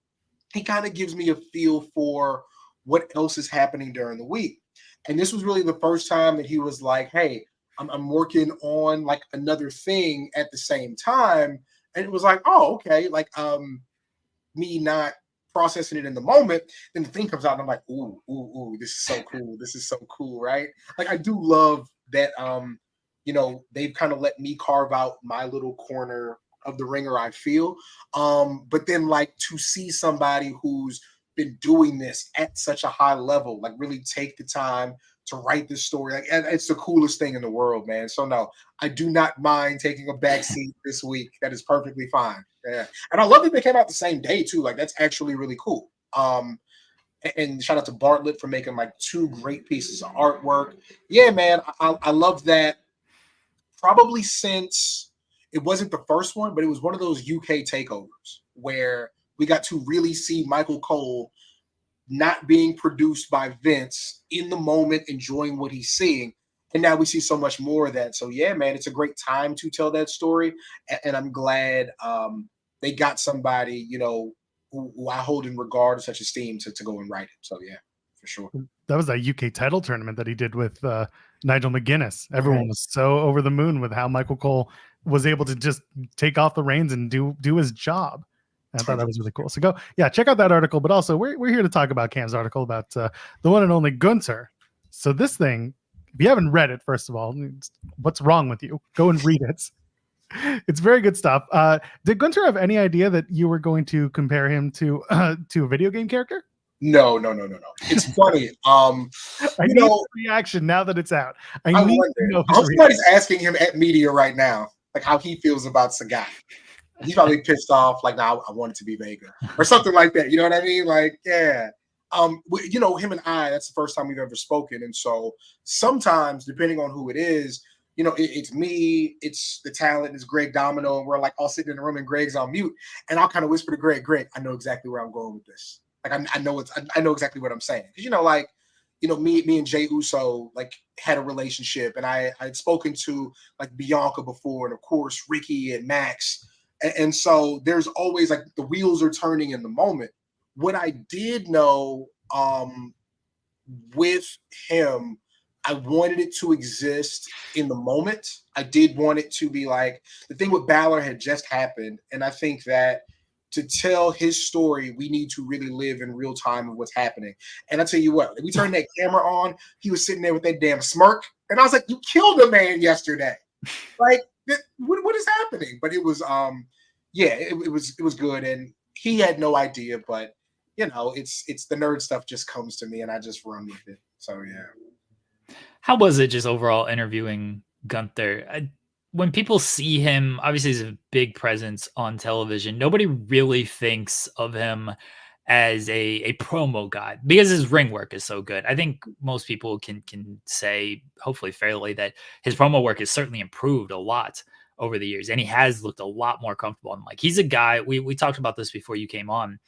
Speaker 3: he kind of gives me a feel for what else is happening during the week. And this was really the first time that he was like, hey, I'm working on like another thing at the same time. And it was like, oh, okay. Like, me not processing it in the moment, then the thing comes out and I'm like, ooh, this is so cool. This is so cool, right? Like, I do love that, they've kind of let me carve out my little corner of the Ringer, I feel. But then, like, to see somebody who's been doing this at such a high level, like really take the time to write this story, like, it's the coolest thing in the world, man. So no, I do not mind taking a back seat this week. That is perfectly fine. Yeah. And I love that they came out the same day too. Like, that's actually really cool. And shout out to Bartlett for making like 2 great pieces of artwork. Yeah, man, I love that. Probably since it wasn't the first one, but it was one of those UK takeovers where we got to really see Michael Cole not being produced by Vince, in the moment, enjoying what he's seeing. And now we see so much more of that. So yeah, man, it's a great time to tell that story. And I'm glad they got somebody, who I hold in regard and such esteem to go and write it. So yeah, for sure.
Speaker 1: That was that UK title tournament that he did with Nigel McGuinness. Everyone was so over the moon with how Michael Cole was able to just take off the reins and do his job. I thought that was really cool. So check out that article. But also, we're here to talk about Cam's article about the one and only Gunther. So this thing, if you haven't read it, first of all, what's wrong with you? Go and read it. It's very good stuff. Did Gunther have any idea that you were going to compare him to a video game character?
Speaker 3: No. It's funny.
Speaker 1: I need a reaction now that it's out. I need to know.
Speaker 3: Somebody's asking him at media right now, like, how he feels about Sagat. He's probably pissed off, like, nah, I want it to be Vega or something like that. You know what I mean? Like, yeah. Him and I, that's the first time we've ever spoken. And so sometimes, depending on who it is, it's me, it's the talent, it's Greg Domino, and we're like all sitting in the room and Greg's on mute. And I'll kind of whisper to Greg, I know exactly where I'm going with this. Like, I know exactly what I'm saying. Because, me and Jay Uso, like, had a relationship, and I had spoken to, like, Bianca before, and of course, Ricky and Max. And so there's always, like, the wheels are turning in the moment. What I did know with him, I wanted it to exist in the moment. I did want it to be like, the thing with Balor had just happened. And I think that to tell his story, we need to really live in real time of what's happening. And I tell you what, we turned that camera on, he was sitting there with that damn smirk. And I was like, you killed a man yesterday. Like, what is happening? But it was, it was good. And he had no idea, but it's the nerd stuff just comes to me and I just run with it. So yeah.
Speaker 2: How was it just overall interviewing Gunther? When people see him, obviously he's a big presence on television. Nobody really thinks of him as a promo guy because his ring work is so good. I think most people can say, hopefully fairly, that his promo work has certainly improved a lot over the years, and he has looked a lot more comfortable. And like, he's a guy, we talked about this before you came on,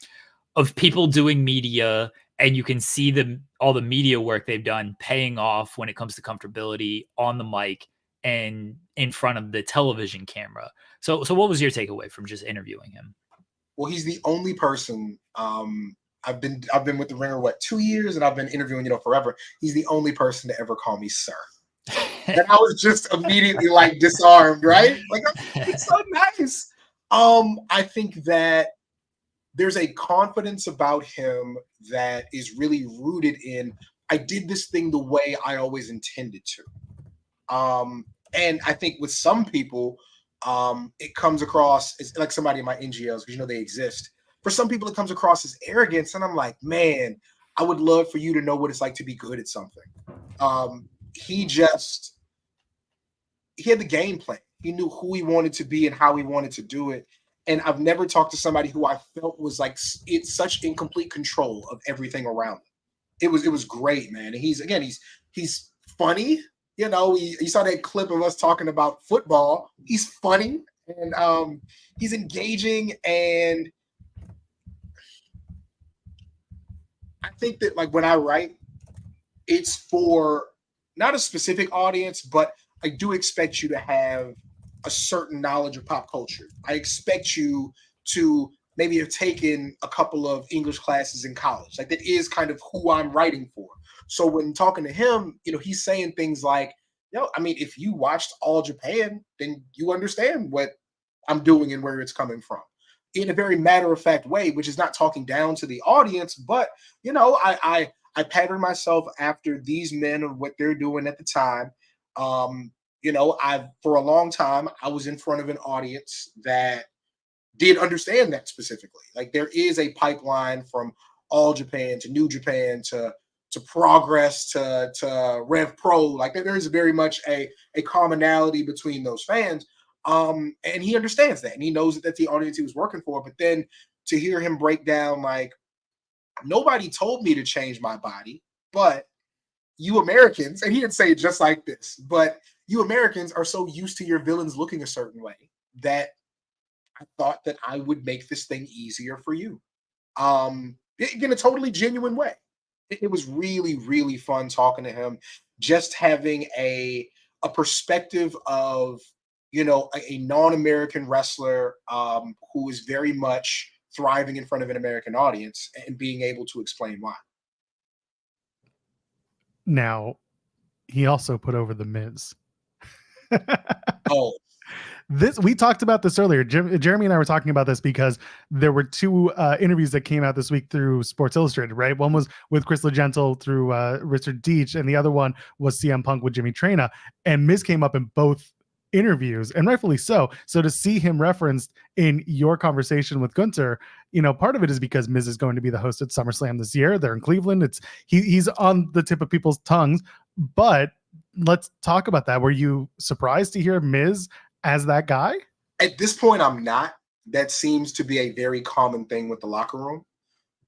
Speaker 2: of people doing media, and you can see all the media work they've done paying off when it comes to comfortability on the mic and in front of the television camera. So what was your takeaway from just interviewing him?
Speaker 3: Well, he's the only person. I've been with the Ringer 2 years, and I've been interviewing forever. He's the only person to ever call me sir. And I was just immediately like disarmed, right? Like, it's so nice. I think that there's a confidence about him that is really rooted in, I did this thing the way I always intended to. And I think with some people, it comes across as like somebody in my NGLs, because you know they exist. For some people, it comes across as arrogance, and I'm like, man, I would love for you to know what it's like to be good at something. He had the game plan. He knew who he wanted to be and how he wanted to do it. And I've never talked to somebody who I felt was like it's such incomplete control of everything around him. It was great, man. And he's funny. You know, you saw that clip of us talking about football. He's funny and he's engaging. And I think that like when I write, it's for not a specific audience, but I do expect you to have a certain knowledge of pop culture. I expect you to maybe have taken a couple of English classes in college. Like that is kind of who I'm writing for. So when talking to him, you know, he's saying things like, I mean, if you watched All Japan, then you understand what I'm doing and where it's coming from in a very matter-of-fact way, which is not talking down to the audience, but, you know, I pattern myself after these men of what they're doing at the time. You know, for a long time, I was in front of an audience that did understand that specifically. Like there is a pipeline from All Japan to New Japan to Progress to Rev Pro. Like there is very much a commonality between those fans. And he understands that, and he knows that that's the audience he was working for. But then to hear him break down, like, nobody told me to change my body, but you Americans, and he didn't say it just like this, but you Americans are so used to your villains looking a certain way that I thought that I would make this thing easier for you. In a totally genuine way. It was really, really fun talking to him, just having a perspective of, you know, a non-American wrestler who is very much thriving in front of an American audience and being able to explain why.
Speaker 1: Now, he also put over The Miz.
Speaker 3: Oh,
Speaker 1: We talked about this earlier. Jeremy and I were talking about this because there were two interviews that came out this week through Sports Illustrated, right? One was with Chris Legentil through Richard Deitch, and the other one was CM Punk with Jimmy Trina. And Miz came up in both interviews, and rightfully so. So to see him referenced in your conversation with Gunther, you know, part of it is because Miz is going to be the host at SummerSlam this year. They're in Cleveland. He's on the tip of people's tongues. But let's talk about that. Were you surprised to hear Miz as that guy?
Speaker 3: At this point, I'm not. That seems to be a very common thing with the locker room.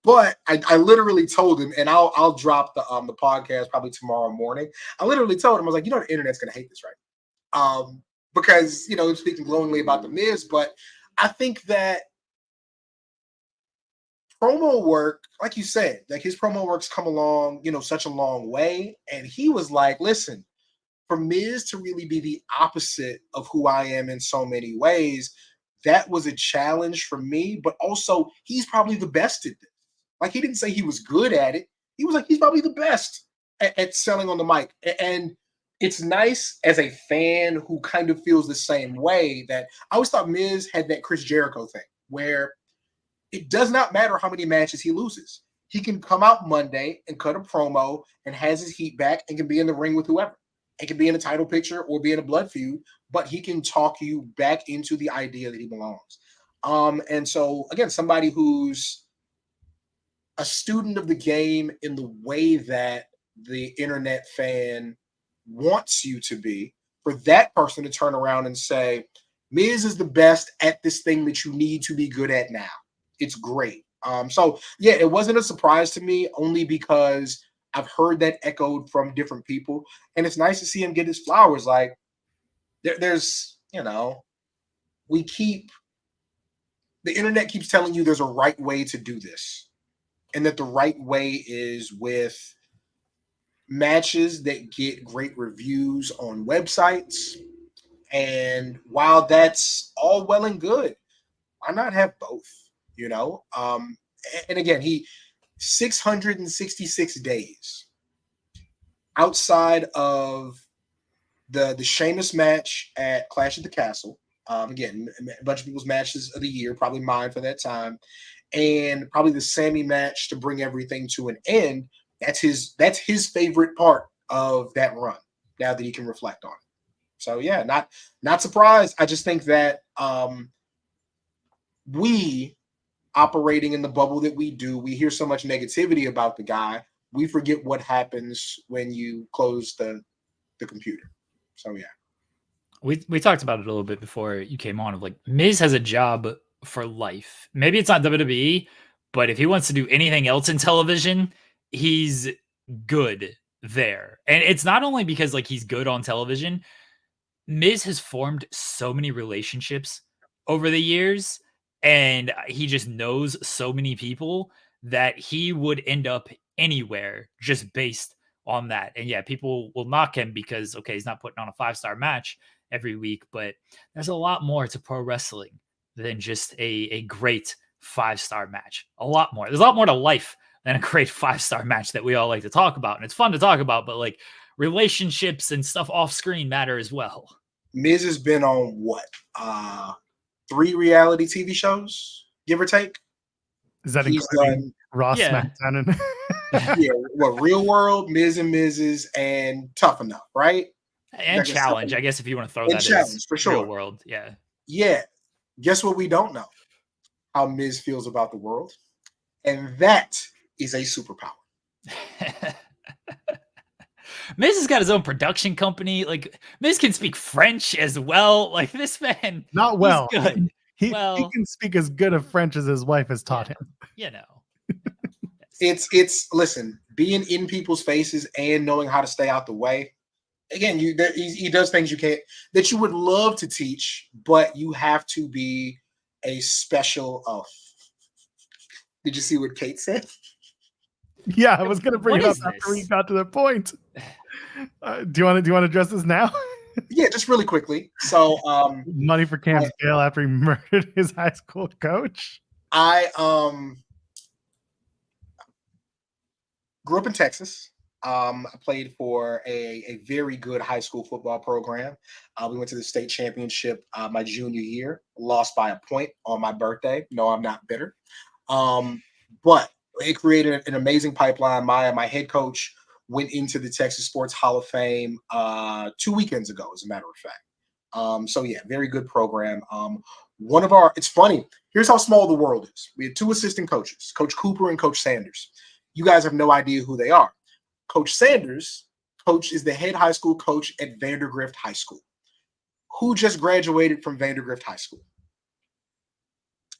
Speaker 3: But I literally told him, and I'll drop the podcast probably tomorrow morning. I literally told him, I was like, you know, the internet's gonna hate this, right? Because, you know, speaking glowingly about the Miz, but I think that promo work, like you said, like his promo work's come along, you know, such a long way. And he was like, listen, for Miz to really be the opposite of who I am in so many ways, that was a challenge for me, but also he's probably the best at this. Like he didn't say he was good at it. He was like, he's probably the best at selling on the mic. And it's nice as a fan who kind of feels the same way that I always thought Miz had that Chris Jericho thing where it does not matter how many matches he loses. He can come out Monday and cut a promo and has his heat back and can be in the ring with whoever. It can be in a title picture or be in a blood feud, but he can talk you back into the idea that he belongs. And so, again, somebody who's a student of the game in the way that the internet fan wants you to be, for that person to turn around and say, Miz is the best at this thing that you need to be good at now. It's great. So, yeah, it wasn't a surprise to me only because I've heard that echoed from different people. And it's nice to see him get his flowers. Like, there's, you know, the internet keeps telling you there's a right way to do this. And that the right way is with matches that get great reviews on websites. And while that's all well and good, why not have both? You know? And again, 666 days outside of the Sheamus match at Clash at the Castle Again, a bunch of people's matches of the year, probably mine for that time, and probably the Sammy match to bring everything to an end. That's his favorite part of that run. Now that he can reflect on it. So yeah, not surprised. I just think that we operating in the bubble that we do, we hear so much negativity about the guy, we forget what happens when you close the computer. So yeah.
Speaker 2: We talked about it a little bit before you came on, of like Miz has a job for life. Maybe it's not WWE, but if he wants to do anything else in television, he's good there. And it's not only because like he's good on television. Miz has formed so many relationships over the years, and he just knows so many people that he would end up anywhere just based on that. And yeah, people will knock him because, okay, he's not putting on a 5-star match every week, but there's a lot more to pro wrestling than just a great 5-star match. A lot more. There's a lot more to life than a great 5-star match that we all like to talk about. And it's fun to talk about, but like relationships and stuff off screen matter as well.
Speaker 3: Miz has been on what? 3 reality TV shows, give or take.
Speaker 1: Is that including Raw,
Speaker 2: yeah.
Speaker 1: SmackDown, and
Speaker 3: yeah, what, Real World, Miz and Mrs. and Tough Enough, right?
Speaker 2: And Challenge, I guess, if you want to throw that
Speaker 3: Challenge, for sure.
Speaker 2: Real World, yeah.
Speaker 3: Yeah. Guess what we don't know? How Miz feels about the world. And that is a superpower.
Speaker 2: Miz has got his own production company. Like, Miz can speak French as well. Like, this man,
Speaker 1: not well.
Speaker 2: He's good.
Speaker 1: He can speak as good of French as his wife has taught him.
Speaker 2: You know.
Speaker 3: It's listen, being in people's faces and knowing how to stay out the way. Again, he does things that you would love to teach, but you have to be a special. Oh, did you see what Kate said?
Speaker 1: Yeah, I was going to bring it up after we got to the point. Do you want to address this now?
Speaker 3: Yeah, just really quickly. So,
Speaker 1: money for Cam's bail after he murdered his high school coach.
Speaker 3: I grew up in Texas. I played for a very good high school football program. We went to the state championship my junior year, lost by a point on my birthday. No, I'm not bitter. But it created an amazing pipeline. My head coach went into the Texas Sports Hall of Fame 2 weekends ago, as a matter of fact. So yeah, very good program. It's funny. Here's how small the world is. We had 2 assistant coaches, Coach Cooper and Coach Sanders. You guys have no idea who they are. Coach Sanders, is the head high school coach at Vandergrift High School. Who just graduated from Vandergrift High School?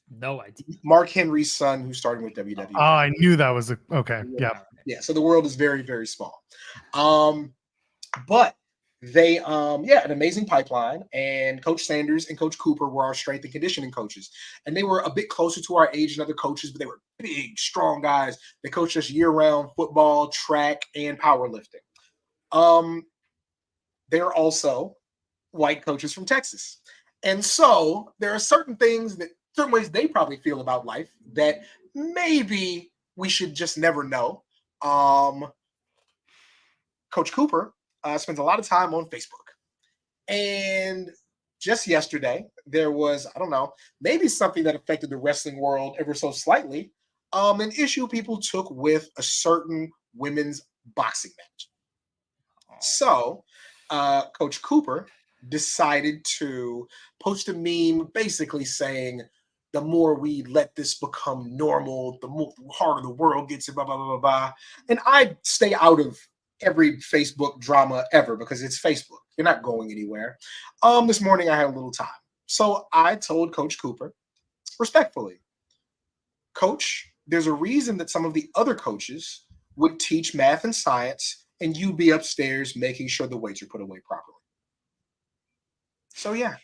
Speaker 2: No idea.
Speaker 3: Mark Henry's son, who's starting with WWE.
Speaker 1: Oh, I knew that was okay. Yeah.
Speaker 3: Yeah. So the world is very, very small. But they, an amazing pipeline. And Coach Sanders and Coach Cooper were our strength and conditioning coaches. And they were a bit closer to our age than other coaches, but they were big, strong guys. They coached us year-round football, track, and powerlifting. They're also white coaches from Texas. And so there are certain ways they probably feel about life that maybe we should just never know. Coach Cooper spends a lot of time on Facebook. And just yesterday, there was, I don't know, maybe something that affected the wrestling world ever so slightly, an issue people took with a certain women's boxing match. So Coach Cooper decided to post a meme basically saying, the more we let this become normal, the harder the world gets, blah, blah, blah, blah, blah. And I stay out of every Facebook drama ever because it's Facebook. You're not going anywhere. This morning I had a little time. So I told Coach Cooper, respectfully, Coach, there's a reason that some of the other coaches would teach math and science and you be upstairs making sure the weights are put away properly. So yeah.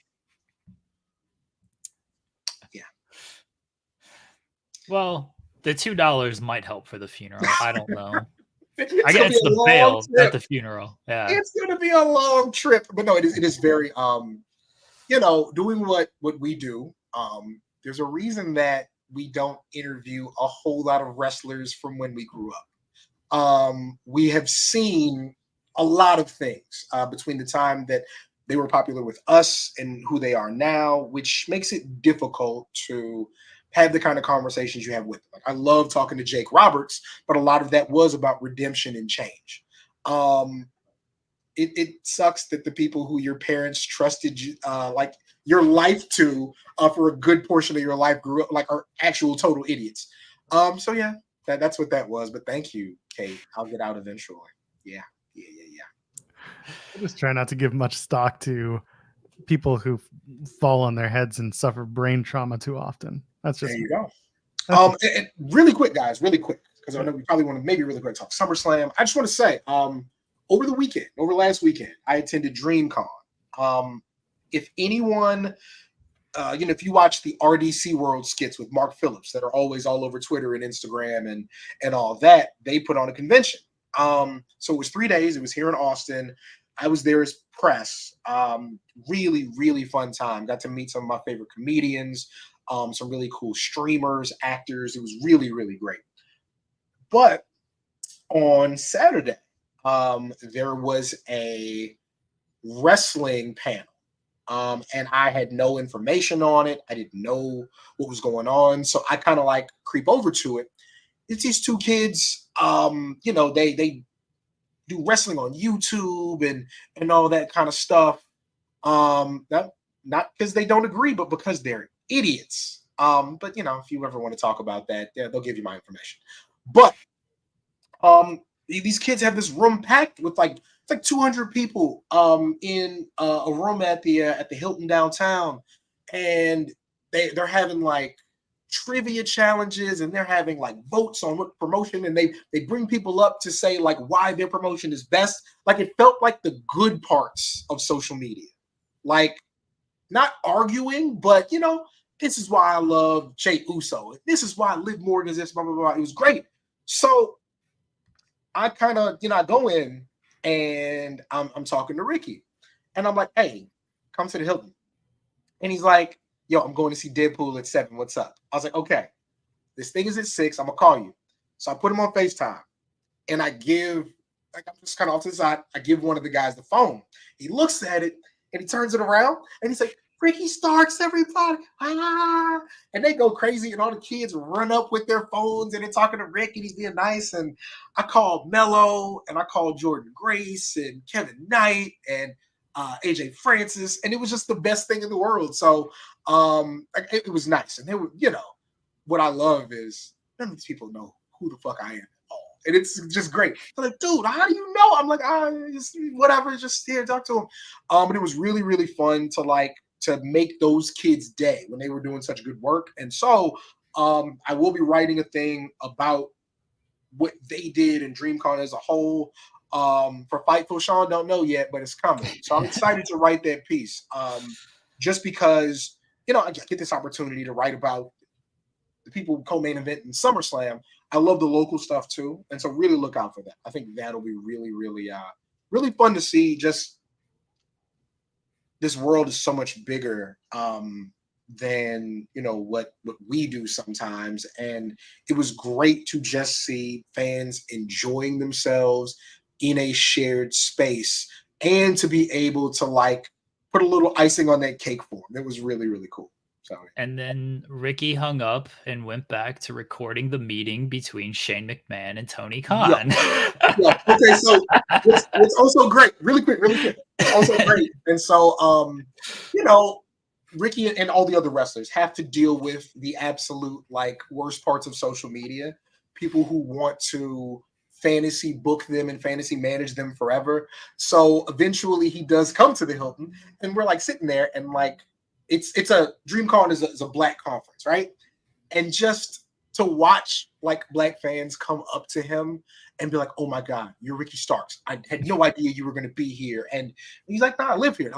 Speaker 2: Well, the $2 might help for the funeral. I don't know. I guess it's the bail at the funeral. Yeah,
Speaker 3: it's going to be a long trip, but no, it is very doing what we do. There's a reason that we don't interview a whole lot of wrestlers from when we grew up. We have seen a lot of things between the time that they were popular with us and who they are now, which makes it difficult to have the kind of conversations you have with them. Like, I love talking to Jake Roberts, but a lot of that was about redemption and change. It sucks that the people who your parents trusted you, like your life to, for a good portion of your life, grew up like are actual total idiots. So yeah, that's what that was. But thank you, Kate. I'll get out eventually. Yeah.
Speaker 1: I just try not to give much stock to people who fall on their heads and suffer brain trauma too often. That's just
Speaker 3: there you go. And really quick, guys, really quick, because I know we probably want to maybe really quick talk SummerSlam. I just want to say, over last weekend, I attended DreamCon. If anyone, if you watch the RDC World skits with Mark Phillips that are always all over Twitter and Instagram and all that, they put on a convention. So it was 3 days. It was here in Austin. I was there as press. Really, really fun time. Got to meet some of my favorite comedians, some really cool streamers, actors. It was really, really great. But on Saturday, there was a wrestling panel. And I had no information on it. I didn't know what was going on. So I kind of like creep over to it. It's these two kids, they do wrestling on YouTube and all that kind of stuff. Not because they don't agree, but because they're idiots. But if you ever want to talk about that, they'll give you my information. But these kids have this room packed with it's like 200 people in a room at the Hilton downtown, and they're having like trivia challenges, and they're having like votes on what promotion, and they bring people up to say like why their promotion is best. Like, it felt like the good parts of social media, like not arguing, but this is why I love Jey Uso. This is why Liv Morgan is this, blah, blah, blah. It was great. So I kind of, I go in and I'm talking to Ricky, and I'm like, hey, come to the Hilton. And he's like, yo, I'm going to see Deadpool at 7. What's up? I was like, okay, this thing is at 6. I'm going to call you. So I put him on FaceTime, and I'm just kind of off to the side. I give one of the guys the phone. He looks at it, and he turns it around, and he's like, Ricky Starks, everybody. Ah. And they go crazy, and all the kids run up with their phones, and they're talking to Rick, and he's being nice. And I called Mello, and I called Jordan Grace, and Kevin Knight, and AJ Francis, and it was just the best thing in the world. So it was nice. And they were, what I love is none of these people know who the fuck I am at all. And it's just great. They're like, dude, how do you know? I'm like, just whatever, just here, talk to them. But it was really, really fun to make those kids' day when they were doing such good work. And so I will be writing a thing about what they did in DreamCon as a whole. For Fightful, Sean, don't know yet, but it's coming. So I'm excited to write that piece. Just because, I get this opportunity to write about the people who co-main event in SummerSlam. I love the local stuff too. And so really look out for that. I think that'll be really, really, really fun to see. Just this world is so much bigger than what we do sometimes. And it was great to just see fans enjoying themselves in a shared space, and to be able to put a little icing on that cake for them. It was really, really cool. So,
Speaker 2: and then Ricky hung up and went back to recording the meeting between Shane McMahon and Tony Khan.
Speaker 3: Yeah. Okay, so it's also great. Really quick. It's also great. And so, Ricky and all the other wrestlers have to deal with the absolute worst parts of social media. People who want to fantasy book them and fantasy manage them forever. So eventually he does come to the Hilton, and we're sitting there, and it's a DreamCon is a black conference, right? And just to watch black fans come up to him and be like, oh my God, you're Ricky Starks. I had no idea you were going to be here. And he's like, nah, I live here.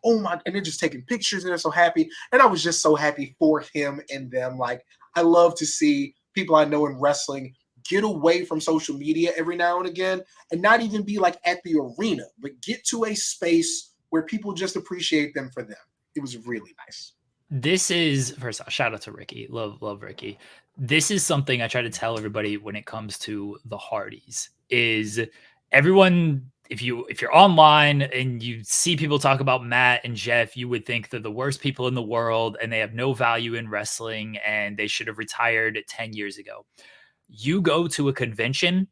Speaker 3: Oh my, and they're just taking pictures, and they're so happy. And I was just so happy for him and them. I love to see people I know in wrestling get away from social media every now and again, and not even be at the arena, but get to a space where people just appreciate them for them. It was really nice.
Speaker 2: This is, first off, shout out to Ricky. Love Ricky. This is something I try to tell everybody when it comes to the Hardys, is everyone if you're online and you see people talk about Matt and Jeff, you would think they're the worst people in the world and they have no value in wrestling and they should have retired 10 years ago. You go to a convention,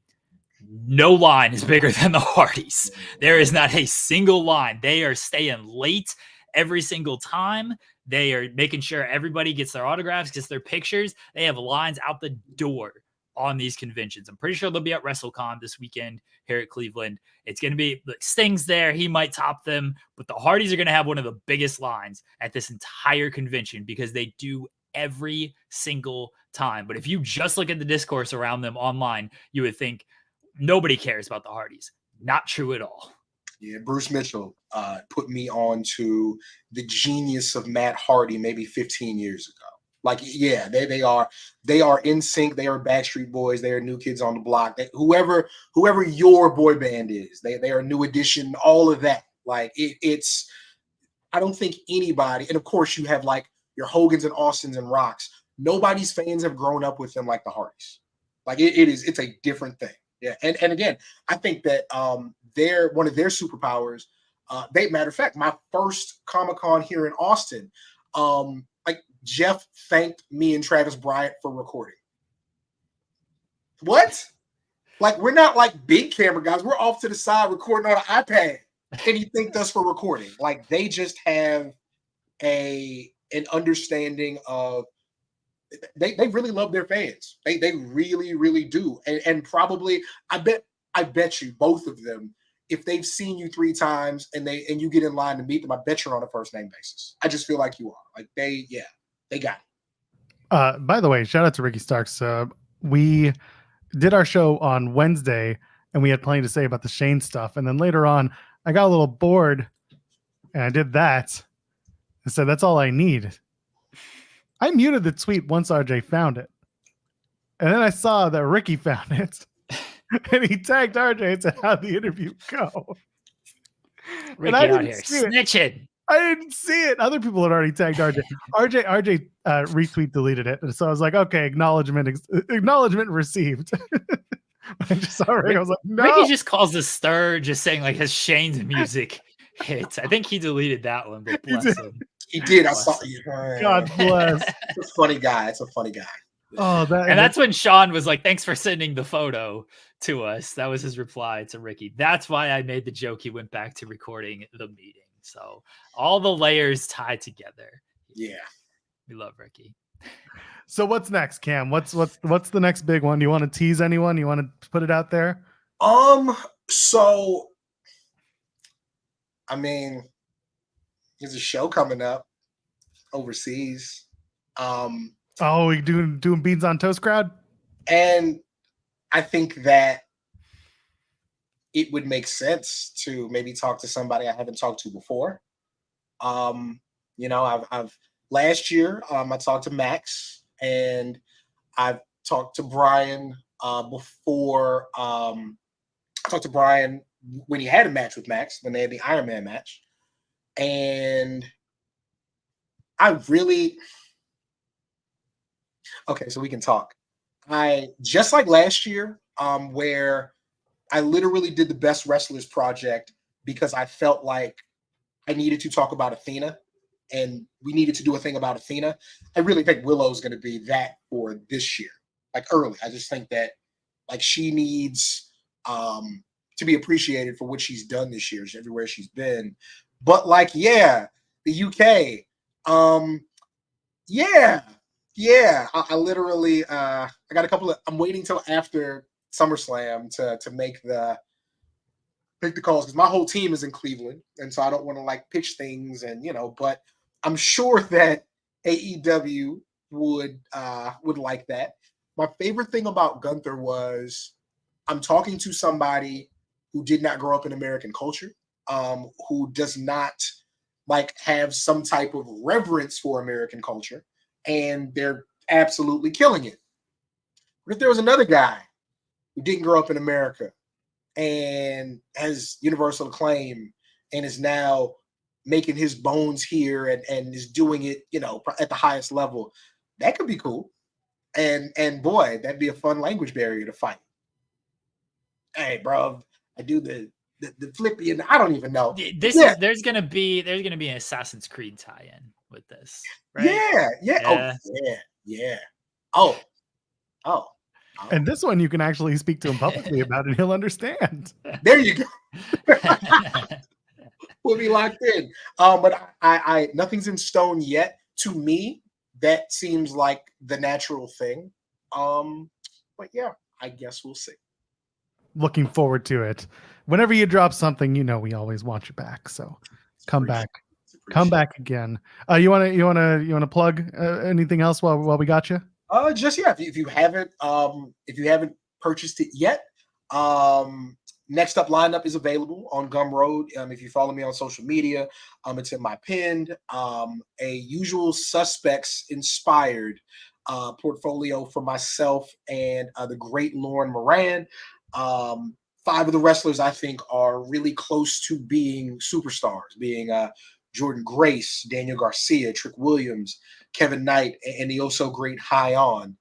Speaker 2: no line is bigger than the Hardys. There is not a single line. They are staying late every single time. They are making sure everybody gets their autographs, gets their pictures. They have lines out the door on these conventions. I'm pretty sure they'll be at WrestleCon this weekend here at Cleveland. It's going to be like Sting's there. He might top them, but the Hardys are going to have one of the biggest lines at this entire convention because they do every single time. But if you just look at the discourse around them online, you would think nobody cares about the Hardys. Not true at all.
Speaker 3: Yeah, Bruce Mitchell put me on to the genius of Matt Hardy maybe 15 years ago. Like, yeah, they are in sync. They are Backstreet Boys. They are New Kids on the Block. Whoever your boy band is, they are New Edition. All of that. Like it's. I don't think anybody, and of course you have like your Hogans and Austins and Rocks. Nobody's fans have grown up with them like the Hardys. Like it's a different thing. Yeah, and again, I think that they're one of their superpowers. Matter of fact, my first Comic-Con here in Austin, like Jeff thanked me and Travis Bryant for recording. What? Like we're not like big camera guys. We're off to the side recording on an iPad, and he thanked us for recording. Like they just have an understanding of. They really love their fans. They really, really do. And probably I bet you both of them, if they've seen you 3 times and you get in line to meet them, I bet you're on a first name basis. I just feel like you are. Like they got it.
Speaker 1: By the way, shout out to Ricky Starks. We did our show on Wednesday and we had plenty to say about the Shane stuff. And then later on, I got a little bored and I did that. I said, that's all I need. I muted the tweet once RJ found it. And then I saw that Ricky found it. And he tagged RJ and said, how'd the interview go?
Speaker 2: Ricky out here snitching.
Speaker 1: I didn't see it. Other people had already tagged RJ. RJ retweet deleted it. And so I was like, okay, acknowledgement received. I just saw Ricky. I was like, no.
Speaker 2: Ricky just calls the stir, just saying like, has Shane's music hit? I think he deleted that one, but bless him.
Speaker 3: He did. I saw you.
Speaker 1: God bless.
Speaker 3: It's a funny guy. It's a funny guy.
Speaker 1: Oh,
Speaker 2: that's when Sean was like, thanks for sending the photo to us. That was his reply to Ricky. That's why I made the joke. He went back to recording the meeting. So all the layers tied together.
Speaker 3: Yeah.
Speaker 2: We love Ricky.
Speaker 1: So what's next, Cam? What's the next big one? Do you want to tease anyone? You want to put it out there?
Speaker 3: So I mean, there's a show coming up overseas.
Speaker 1: We doing Beans on Toast crowd? And
Speaker 3: I think that it would make sense to maybe talk to somebody I haven't talked to before. I've last year I talked to Max and I've talked to Brian before. I talked to Brian when he had a match with Max, when they had the Iron Man match. And I really, okay, so we can talk. I just like last year, where I literally did the Best Wrestlers Project because I felt like I needed to talk about Athena and we needed to do a thing about Athena. I really think Willow's going to be that for this year, like early. I just think that like she needs to be appreciated for what she's done this year, everywhere she's been. But like, yeah, the UK, I literally, I got a couple of, I'm waiting till after SummerSlam to make the calls because my whole team is in Cleveland. And so I don't want to like pitch things and, but I'm sure that AEW would like that. My favorite thing about Gunther was I'm talking to somebody who did not grow up in American culture, who does not like have some type of reverence for American culture, and they're absolutely killing it. But if there was another guy who didn't grow up in America and has universal acclaim and is now making his bones here and is doing it, at the highest level, that could be cool. And boy, that'd be a fun language barrier to fight. Hey, bro, I do the the flippy, and I don't even know.
Speaker 2: There's gonna be an Assassin's Creed tie-in with this, right?
Speaker 3: Yeah. Oh.
Speaker 1: And this one you can actually speak to him publicly about, and he'll understand.
Speaker 3: There you go. We'll be locked in. But I nothing's in stone yet. To me, that seems like the natural thing. But yeah, I guess we'll see.
Speaker 1: Looking forward to it. Whenever you drop something, we always want you back. So come back again. You wanna plug anything else while we got you?
Speaker 3: If you haven't purchased it yet, next up lineup is available on Gumroad. If you follow me on social media, it's in my pinned. A Usual Suspects inspired portfolio for myself and the great Lauren Moran. 5 of the wrestlers I think are really close to being superstars, being Jordan Grace, Daniel Garcia, Trick Williams, Kevin Knight, and the also great High On.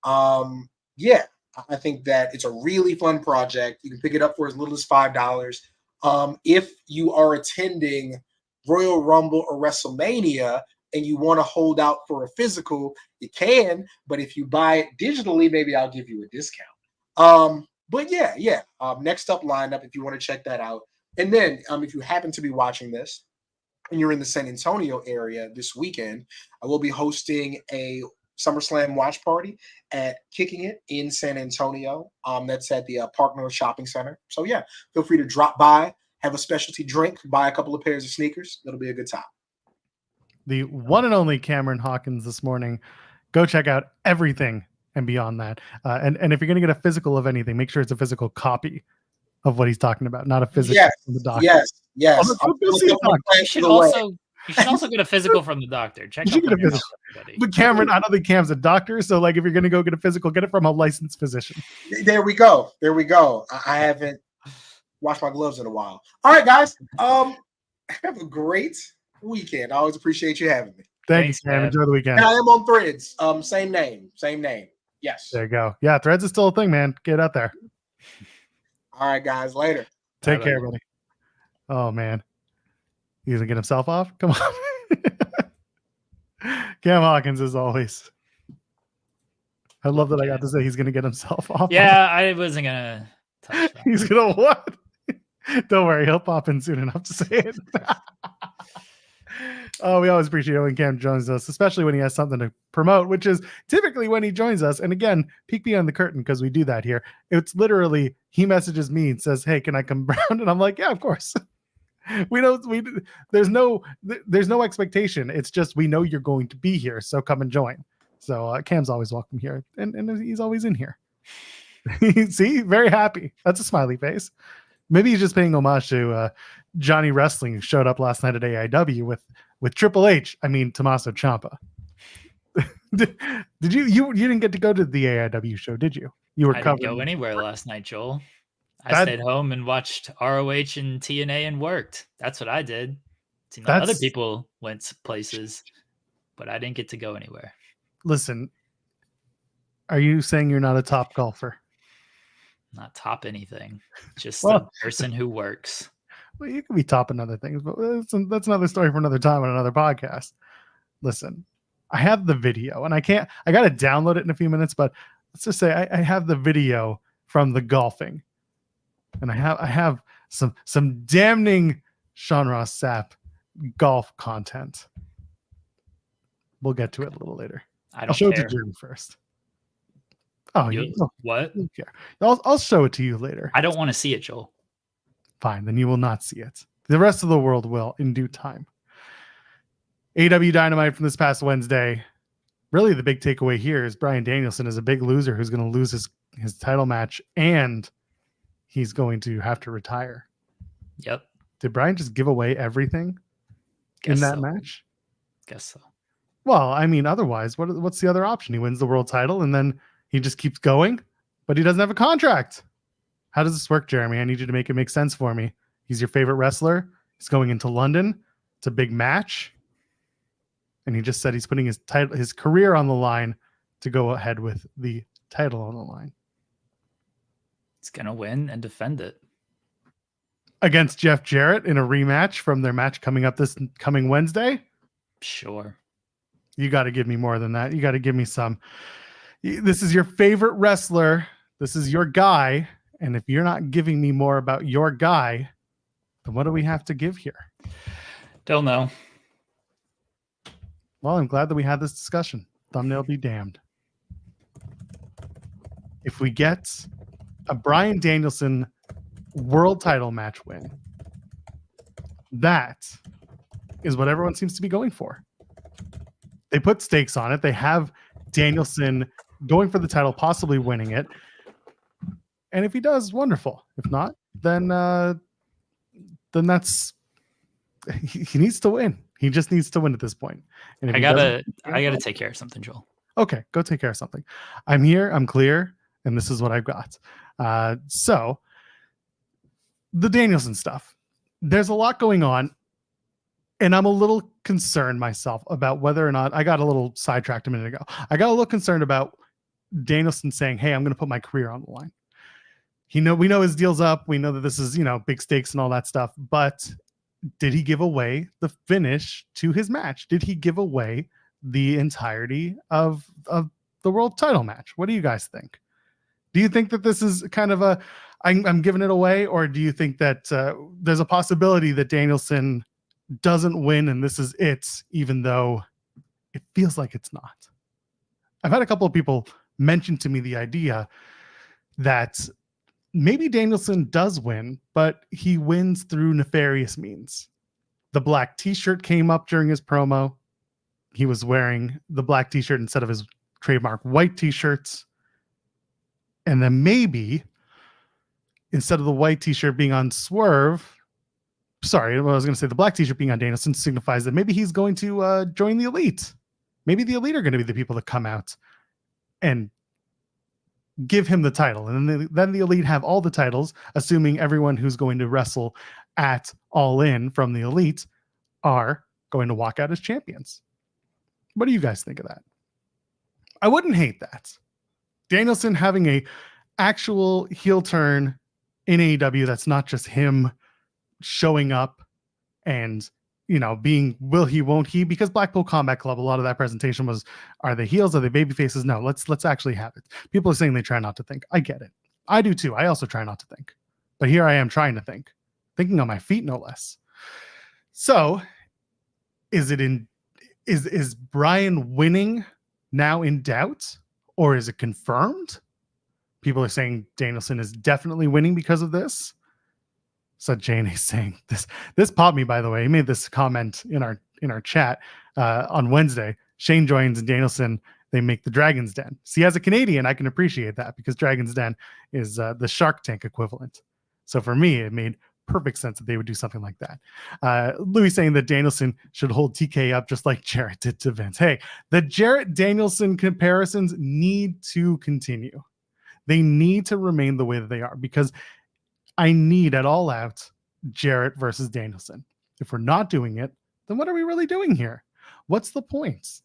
Speaker 3: I think that it's a really fun project. You can pick it up for as little as $5. If you are attending Royal Rumble or WrestleMania and you want to hold out for a physical, you can. But if you buy it digitally, maybe I'll give you a discount. Next up lineup, if you want to check that out. And then if you happen to be watching this and you're in the San Antonio area this weekend, I will be hosting a SummerSlam watch party at Kicking It in San Antonio. That's at the Park North Shopping Center. So yeah, feel free to drop by, have a specialty drink, buy a couple of pairs of sneakers. It'll be a good time.
Speaker 1: The one and only Cameron Hawkins this morning. Go check out everything and beyond that. And if you're going to get a physical of anything, make sure it's a physical copy of what he's talking about, not a physical from the doctor.
Speaker 3: Yes.
Speaker 2: You should also get a physical from the doctor. Check out your health, everybody.
Speaker 1: But Cameron, I don't think Cam's a doctor, so like if you're going to go get a physical, get it from a licensed physician.
Speaker 3: There we go. I haven't washed my gloves in a while. All right, guys. Have a great weekend. I always appreciate you having me.
Speaker 1: Thanks, Cam. Enjoy the weekend.
Speaker 3: And I am on Threads. Same name. Yes.
Speaker 1: There you go. Yeah, Threads is still a thing, man. Get out there.
Speaker 3: All right, guys. Later.
Speaker 1: Take care, buddy. Oh, man. He's going to get himself off? Come on. Cam Hawkins, as always. I love that I got to say he's going to get himself off.
Speaker 2: Yeah, I wasn't going to touch that.
Speaker 1: He's going to what? Don't worry. He'll pop in soon enough to say it. Oh, we always appreciate it when Cam joins us, especially when he has something to promote, which is typically when he joins us. And again, peek behind the curtain because we do that here. It's literally he messages me and says, "Hey, can I come around?" And I'm like, "Yeah, of course." There's no expectation. It's just we know you're going to be here, so come and join. So Cam's always welcome here, and he's always in here. See, very happy. That's a smiley face. Maybe he's just paying homage to Johnny Wrestling, who showed up last night at AEW with Triple H. I mean, Tommaso Ciampa. Did you didn't get to go to the AEW show, did you?
Speaker 2: I didn't go anywhere last night, Joel. I stayed home and watched ROH and TNA and worked. That's what I did. Seemed like other people went places, but I didn't get to go anywhere.
Speaker 1: Listen, are you saying you're not a top golfer?
Speaker 2: Not top anything. Just the person who works.
Speaker 1: Well, you can be topping other things, but that's another story for another time on another podcast. Listen, I have the video, and I got to download it in a few minutes, but let's just say I have the video from the golfing. And I have some damning Sean Ross Sapp golf content. We'll get to it a little later.
Speaker 2: I'll show
Speaker 1: it to Jeremy first. Oh,
Speaker 2: what?
Speaker 1: You care. I'll show it to you later.
Speaker 2: I don't want to see it, Joel.
Speaker 1: Fine, then you will not see it. The rest of the world will in due time. AEW Dynamite from this past Wednesday. Really, the big takeaway here is Bryan Danielson is a big loser who's going to lose his title match, and he's going to have to retire.
Speaker 2: Yep.
Speaker 1: Did Bryan just give away everything in that match?
Speaker 2: Guess so.
Speaker 1: Well, I mean, otherwise, what's the other option? He wins the world title, and then he just keeps going, but he doesn't have a contract. How does this work, Jeremy? I need you to make it make sense for me. He's your favorite wrestler. He's going into London. It's a big match. And he just said he's putting his career on the line to go ahead with the title on the line.
Speaker 2: He's going to win and defend it.
Speaker 1: against Jeff Jarrett in a rematch from their match coming up this coming Wednesday.
Speaker 2: Sure.
Speaker 1: You got to give me more than that. You got to give me some. This is your favorite wrestler. This is your guy. And if you're not giving me more about your guy, then what do we have to give here?
Speaker 2: Don't know.
Speaker 1: Well, I'm glad that we had this discussion. Thumbnail be damned. If we get a Bryan Danielson world title match win, that is what everyone seems to be going for. They put stakes on it. They have Danielson going for the title, possibly winning it. And if he does, wonderful. If not, then that's he needs to win. He just needs to win at this point. And if
Speaker 2: I gotta take care of something, Joel.
Speaker 1: Okay, go take care of something. I'm here. I'm clear, and this is what I've got. So the Danielson stuff. There's a lot going on. And I'm a little concerned myself about whether or not I got a little sidetracked a minute ago. I got a little concerned about Danielson saying, "Hey, I'm going to put my career on the line." We know his deal's up. We know that this is, big stakes and all that stuff. But did he give away the finish to his match? Did he give away the entirety of the world title match? What do you guys think? Do you think that this is kind of I'm giving it away, or do you think that there's a possibility that Danielson doesn't win and this is it, even though it feels like it's not? I've had a couple of people mention to me the idea that maybe Danielson does win, but he wins through nefarious means. The black t-shirt came up during his promo. He was wearing the black t-shirt instead of his trademark white t-shirts. And then maybe instead of the white t-shirt being on Swerve, I was going to say the black t-shirt being on Danielson signifies that maybe he's going to join the Elite. Maybe the Elite are going to be the people that come out and give him the title. And then the Elite have all the titles, assuming everyone who's going to wrestle at All In from the Elite are going to walk out as champions. What do you guys think of that? I wouldn't hate that. Danielson having a actual heel turn in AEW that's not just him showing up and being will he won't he, because Blackpool Combat Club, a lot of that presentation was, are they heels, are they baby faces? No, let's actually have it. People are saying they try not to think. I get it. I do too. I also try not to think, but here I am trying to thinking on my feet, no less. So is Bryan winning now in doubt, or is it confirmed? People are saying Danielson is definitely winning because of this. So Jane is saying this popped me, by the way. He made this comment in our chat on Wednesday. Shane joins and Danielson, they make the Dragon's Den. See, as a Canadian, I can appreciate that because Dragon's Den is the Shark Tank equivalent. So for me, it made perfect sense that they would do something like that. Louis saying that Danielson should hold TK up just like Jarrett did to Vince. Hey, the Jarrett-Danielson comparisons need to continue. They need to remain the way that they are, because I need at All Out Jarrett versus Danielson. If we're not doing it, then what are we really doing here? What's the point?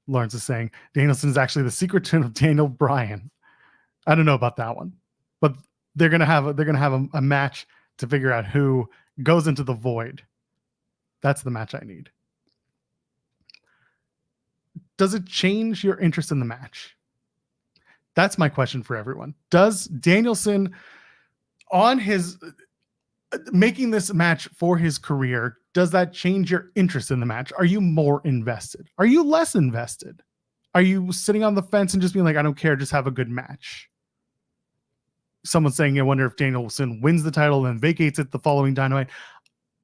Speaker 1: Lawrence is saying Danielson is actually the secret twin of Daniel Bryan. I don't know about that one, but they're gonna have a match to figure out who goes into the void. That's the match I need. Does it change your interest in the match? That's my question for everyone. Does Danielson, on his making this match for his career, does that change your interest in the match? Are you more invested? Are you less invested? Are you sitting on the fence and just being like, I don't care, just have a good match? Someone's saying, I wonder if Danielson wins the title and vacates it the following Dynamite.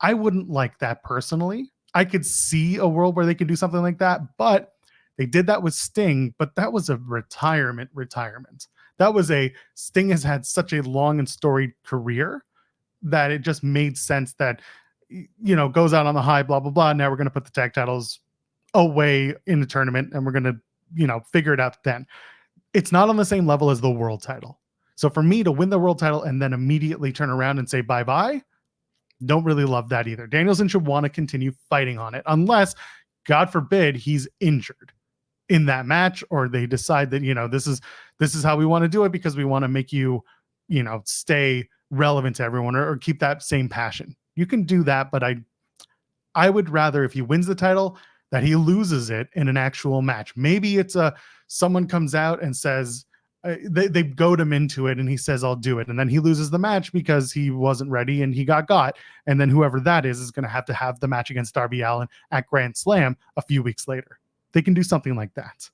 Speaker 1: I wouldn't like that personally. I could see a world where they could do something like that, but they did that with Sting, but that was a retirement. That was Sting has had such a long and storied career that it just made sense that, goes out on the high, blah, blah, blah. Now we're going to put the tag titles away in the tournament and we're going to, figure it out then. It's not on the same level as the world title. So for me to win the world title and then immediately turn around and say bye-bye, don't really love that either. Danielson should want to continue fighting on it unless, God forbid, he's injured in that match, or they decide that, this is how we want to do it because we want to make you, stay relevant to everyone or keep that same passion. You can do that, but I would rather, if he wins the title, that he loses it in an actual match. Maybe it's someone comes out and says, they goad him into it and he says, I'll do it. And then he loses the match because he wasn't ready and he got. And then whoever that is going to have the match against Darby Allin at Grand Slam a few weeks later. They can do something like that.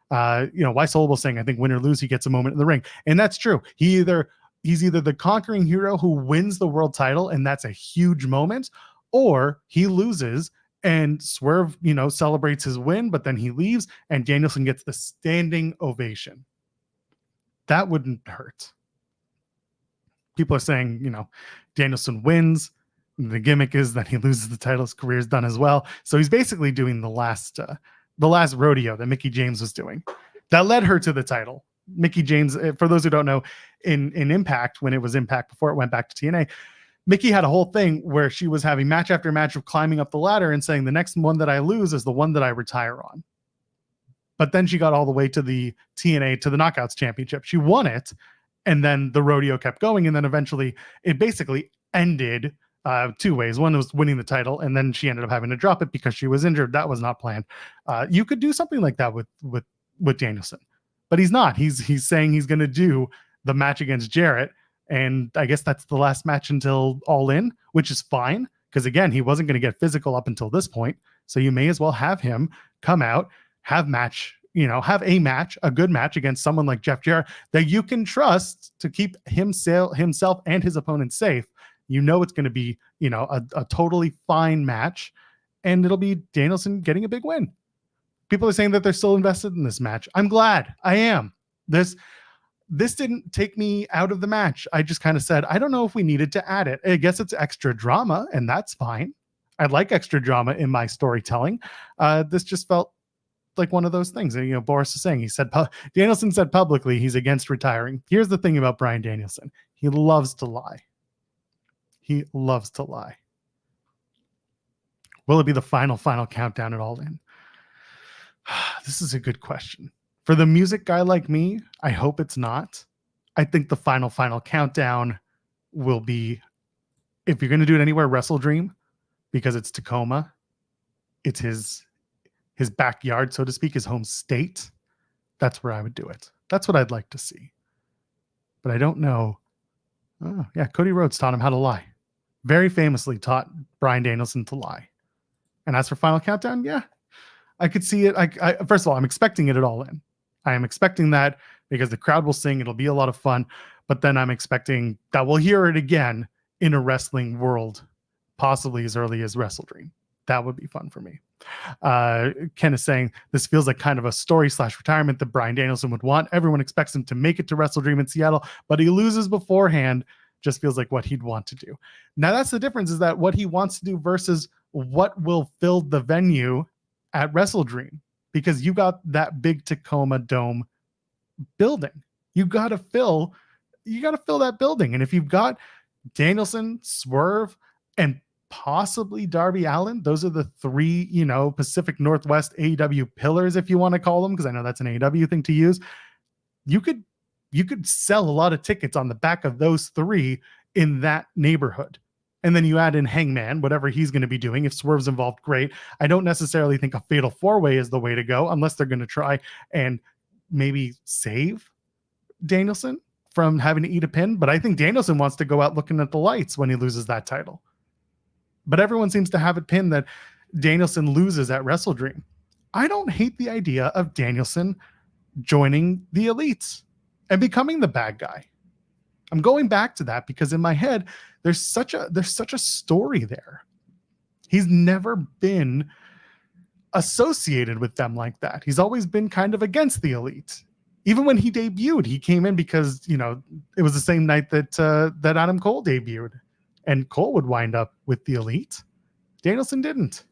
Speaker 1: Why Soul saying, I think win or lose, he gets a moment in the ring. And that's true. He's either the conquering hero who wins the world title, and that's a huge moment, or he loses and Swerve, celebrates his win, but then he leaves and Danielson gets the standing ovation. That wouldn't hurt. People are saying, Danielson wins. The gimmick is that he loses the title. His career is done as well. So he's basically doing the last rodeo that Mickie James was doing. That led her to the title. Mickie James, for those who don't know, in Impact, when it was Impact before it went back to TNA, Mickie had a whole thing where she was having match after match of climbing up the ladder and saying the next one that I lose is the one that I retire on. But then she got all the way to the TNA, to the Knockouts Championship. She won it, and then the rodeo kept going, and then eventually it basically ended two ways. One was winning the title, and then she ended up having to drop it because she was injured. That was not planned. You could do something like that with Danielson, but he's not. He's saying he's going to do the match against Jarrett, and I guess that's the last match until All In, which is fine because again, he wasn't going to get physical up until this point. So you may as well have him come out, have a match, a good match against someone like Jeff Jarrett that you can trust to keep himself and his opponent safe. It's going to be, a totally fine match, and it'll be Danielson getting a big win. People are saying that they're still invested in this match. I'm glad. I am. This didn't take me out of the match. I just kind of said, I don't know if we needed to add it. I guess it's extra drama, and that's fine. I like extra drama in my storytelling. This just felt like one of those things. Boris is saying, Danielson said publicly he's against retiring. Here's the thing about Bryan Danielson. He loves to lie. He loves to lie. Will it be the final countdown at All In? This is a good question. For the music guy like me, I hope it's not. I think the final countdown will be, if you're going to do it anywhere, Wrestle Dream, because it's Tacoma. It's his backyard, so to speak, his home state. That's where I would do it. That's what I'd like to see. But I don't know. Oh, yeah, Cody Rhodes taught him how to lie. Very famously taught Bryan Danielson to lie. And as for final countdown, yeah, I could see it. First of all, I'm expecting it at All In. I am expecting that because the crowd will sing. It'll be a lot of fun. But then I'm expecting that we'll hear it again in a wrestling world, possibly as early as Wrestle Dream. That would be fun for me. Ken is saying this feels like kind of a story/retirement that Bryan Danielson would want. Everyone expects him to make it to Wrestle Dream in Seattle, but he loses beforehand. Just feels like what he'd want to do. Now that's the difference, is that what he wants to do versus what will fill the venue at Wrestle Dream, because you got that big Tacoma Dome building. You got to fill that building. And if you've got Danielson, Swerve, and possibly Darby Allin, those are the three, Pacific Northwest AEW pillars, if you want to call them, because I know that's an AEW thing to use. You could sell a lot of tickets on the back of those three in that neighborhood. And then you add in Hangman, whatever he's going to be doing. If Swerve's involved, great. I don't necessarily think a fatal four-way is the way to go, unless they're going to try and maybe save Danielson from having to eat a pin. But I think Danielson wants to go out looking at the lights when he loses that title. But everyone seems to have it pinned that Danielson loses at Wrestle Dream. I don't hate the idea of Danielson joining the Elites and becoming the bad guy. I'm going back to that because in my head, there's such a story there. He's never been associated with them like that. He's always been kind of against the Elite. Even when he debuted, he came in because, it was the same night that Adam Cole debuted, and Cole would wind up with the Elite. Danielson didn't.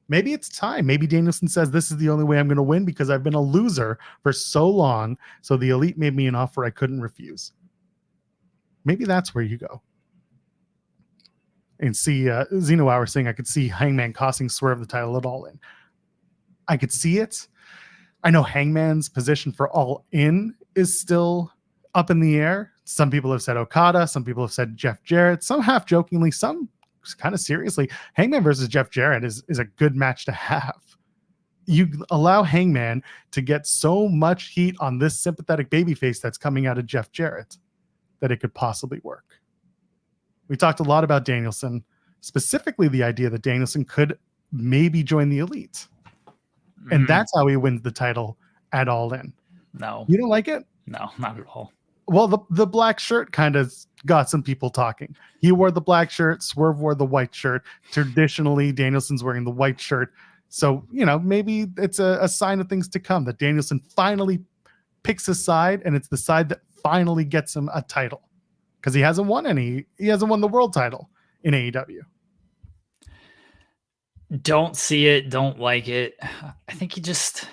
Speaker 1: Maybe it's time. Maybe Danielson says, this is the only way I'm going to win because I've been a loser for so long. So the Elite made me an offer I couldn't refuse. Maybe that's where you go. And see, Zeno Hour saying, I could see Hangman costing Swerve the title at All In. I could see it. I know Hangman's position for All In is still up in the air. Some people have said Okada. Some people have said Jeff Jarrett. Some half jokingly, some kind of seriously. Hangman versus Jeff Jarrett is a good match to have. You allow Hangman to get so much heat on this sympathetic babyface that's coming out of Jeff Jarrett that it could possibly work. We talked a lot about Danielson, specifically the idea that Danielson could maybe join the Elite. And that's how he wins the title at All In.
Speaker 2: No.
Speaker 1: You don't like it?
Speaker 2: No, not at all.
Speaker 1: Well, the black shirt kind of got some people talking. He wore the black shirt. Swerve wore the white shirt. Traditionally, Danielson's wearing the white shirt. So, maybe it's a sign of things to come that Danielson finally picks a side, and it's the side that finally gets him a title. Because he hasn't won the world title in AEW.
Speaker 2: Don't see it. Don't like it. I think he just...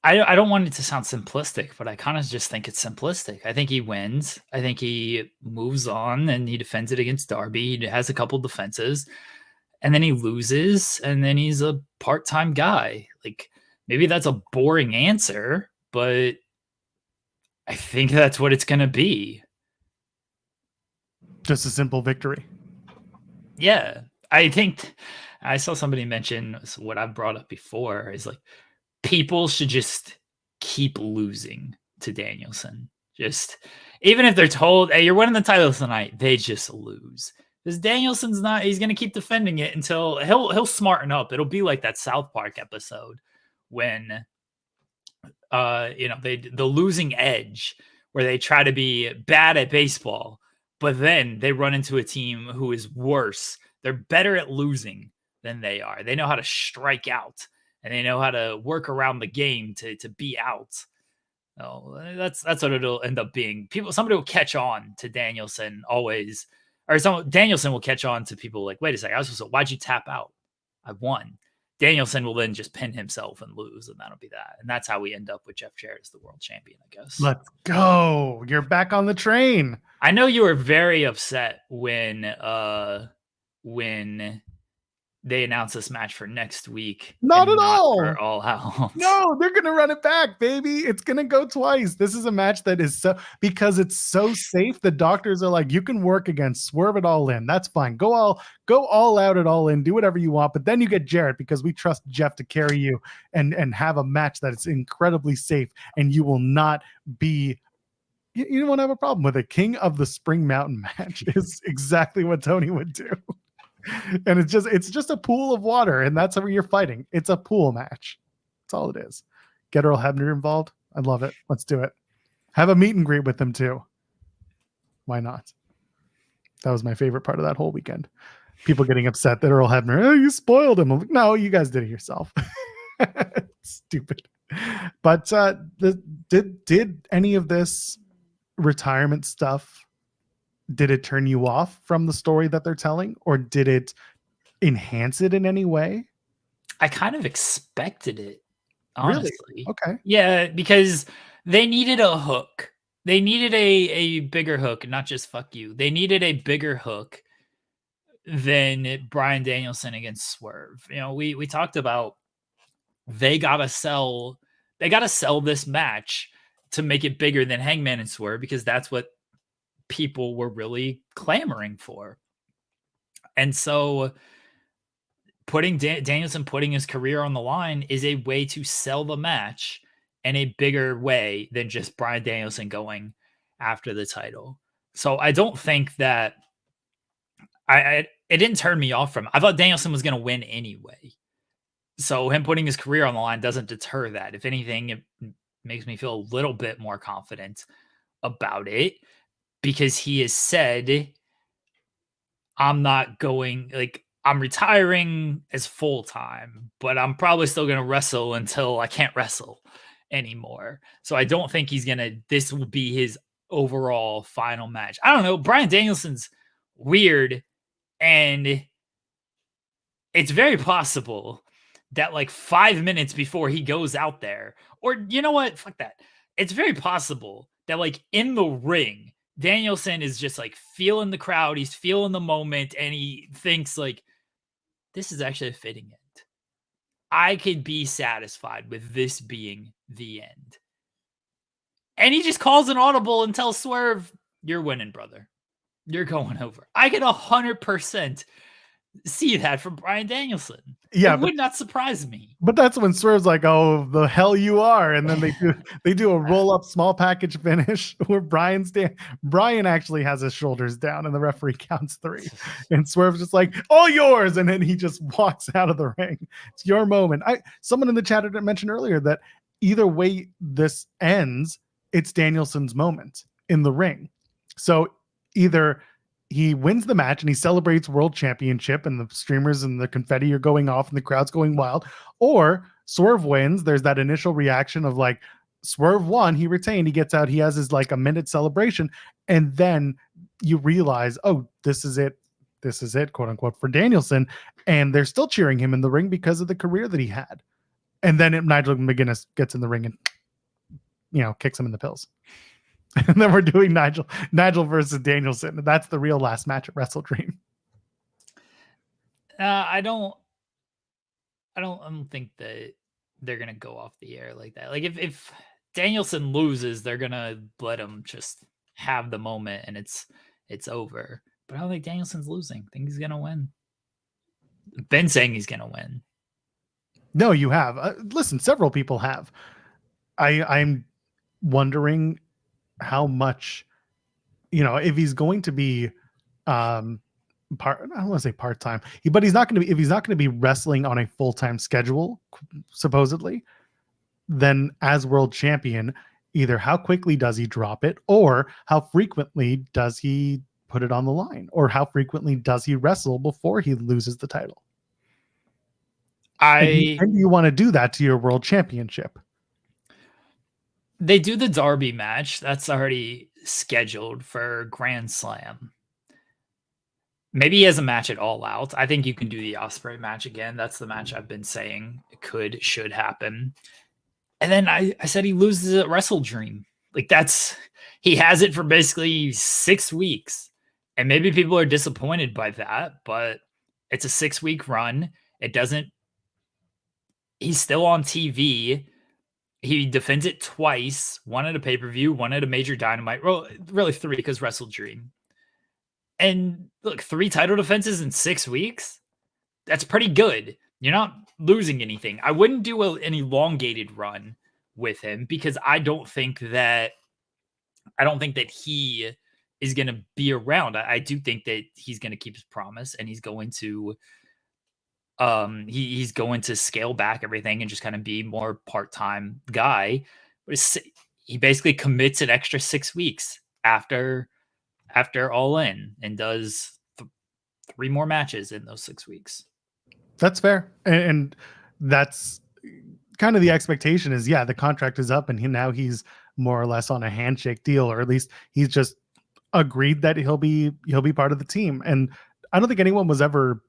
Speaker 2: I don't want it to sound simplistic, but I kind of just think it's simplistic. I think he wins. I think he moves on and he defends it against Darby. He has a couple defenses and then he loses and then he's a part-time guy. Like, maybe that's a boring answer, but I think that's what it's going to be.
Speaker 1: Just a simple victory.
Speaker 2: Yeah. I think I saw somebody mention what I've brought up before is like, people should just keep losing to Danielson. Just even if they're told, hey, you're winning the title tonight, they just lose. Because Danielson's not, he's going to keep defending it until he'll smarten up. It'll be like that South Park episode when, the losing edge where they try to be bad at baseball, but then they run into a team who is worse. They're better at losing than they are. They know how to strike out. And they know how to work around the game to be out. Oh, that's what it'll end up being. Somebody will catch on to Danielson always, or Danielson will catch on to people like, wait a second, why'd you tap out? I won. Danielson will then just pin himself and lose, and that'll be that. And that's how we end up with Jeff Jarrett as the world champion, I guess.
Speaker 1: Let's go. You're back on the train.
Speaker 2: I know you were very upset when they announced this match for next week.
Speaker 1: Not at all.
Speaker 2: For All Out.
Speaker 1: No, they're going to run it back, baby. It's going to go twice. This is a match that is because it's so safe. The doctors are like, you can work against Swerve at All In. That's fine. Go all out at All In. Do whatever you want. But then you get Jarrett because we trust Jeff to carry you and have a match that is incredibly safe. And you will not be... You won't have a problem with it. King of the Spring Mountain match is exactly what Tony would do. And it's just a pool of water, and that's how you're fighting. It's a pool match. That's all it is. Get Earl Hebner involved. I love it. Let's do it. Have a meet and greet with them too. Why not? That was my favorite part of that whole weekend. People getting upset that Earl Hebner, oh, you spoiled him. I'm like, no, you guys did it yourself. Stupid. But did any of this retirement stuff, did it turn you off from the story that they're telling, or did it enhance it in any way?
Speaker 2: I kind of expected it, honestly.
Speaker 1: Really? Okay.
Speaker 2: Yeah, because they needed a hook. They needed a bigger hook, not just fuck you. They needed a bigger hook than Bryan Danielson against Swerve. We talked about they gotta sell this match to make it bigger than Hangman and Swerve, because that's what people were really clamoring for. And so Danielson putting his career on the line is a way to sell the match in a bigger way than just Bryan Danielson going after the title. So I don't think that it didn't turn me off from it. I thought Danielson was going to win anyway. So him putting his career on the line doesn't deter that. If anything, it makes me feel a little bit more confident about it, because he has said, I'm retiring as full-time, but I'm probably still going to wrestle until I can't wrestle anymore. So I don't think this will be his overall final match. I don't know. Bryan Danielson's weird, and it's very possible that 5 minutes before he goes out there, or you know what? Fuck that. It's very possible that in the ring, Danielson is just feeling the crowd. He's feeling the moment, and he thinks this is actually a fitting end. I could be satisfied with this being the end. And he just calls an audible and tells Swerve, "You're winning, brother. You're going over." I can 100% see that from Bryan Danielson.
Speaker 1: Yeah,
Speaker 2: it would not surprise me.
Speaker 1: But that's when Swerve's like, "Oh, the hell you are!" And then they do a roll up small package finish where Bryan actually has his shoulders down, and the referee counts 3, and Swerve's just like, "All yours!" And then he just walks out of the ring. It's your moment. Someone in the chat had mentioned earlier that either way this ends, it's Danielson's moment in the ring. So either he wins the match and he celebrates world championship and the streamers and the confetti are going off and the crowd's going wild, or Swerve wins. There's that initial reaction of like, Swerve won, he retained, he gets out, he has his like a minute celebration, and then you realize, oh, this is it, quote unquote, for Danielson, and they're still cheering him in the ring because of the career that he had. And then Nigel McGuinness gets in the ring and, kicks him in the pills. And then we're doing Nigel versus Danielson. That's the real last match at Wrestle Dream.
Speaker 2: I don't think that they're gonna go off the air like that. Like if Danielson loses, they're gonna let him just have the moment and it's over. But I don't think Danielson's losing. I think he's gonna win. Ben saying he's gonna win.
Speaker 1: No, you have. Listen, several people have. I'm wondering how much, if he's going to be I don't want to say part-time, but he's not going to be, if he's not going to be wrestling on a full-time schedule, supposedly, then as world champion, either how quickly does he drop it, or how frequently does he put it on the line, or how frequently does he wrestle before he loses the title? And you want to do that to your world championship?
Speaker 2: They do the Darby match. That's already scheduled for Grand Slam. Maybe he has a match at All Out. I think you can do the Ospreay match again. That's the match I've been saying should happen. And then I said he loses at Wrestle Dream. Like he has it for basically 6 weeks. And maybe people are disappointed by that, but it's a 6-week run. He's still on TV. He defends it twice, one at a pay-per-view, one at a major Dynamite. Well, really 3 because Wrestle Dream. And look, 3 title defenses in 6 weeks? That's pretty good. You're not losing anything. I wouldn't do an elongated run with him because I don't think that he is going to be around. I do think that he's going to keep his promise and he's going to he's going to scale back everything and just kind of be more part-time guy. But he basically commits an extra 6 weeks after All In and does 3 more matches in those 6 weeks.
Speaker 1: That's fair. And that's kind of the expectation is, the contract is up and now he's more or less on a handshake deal, or at least he's just agreed that he'll be part of the team. And I don't think anyone was ever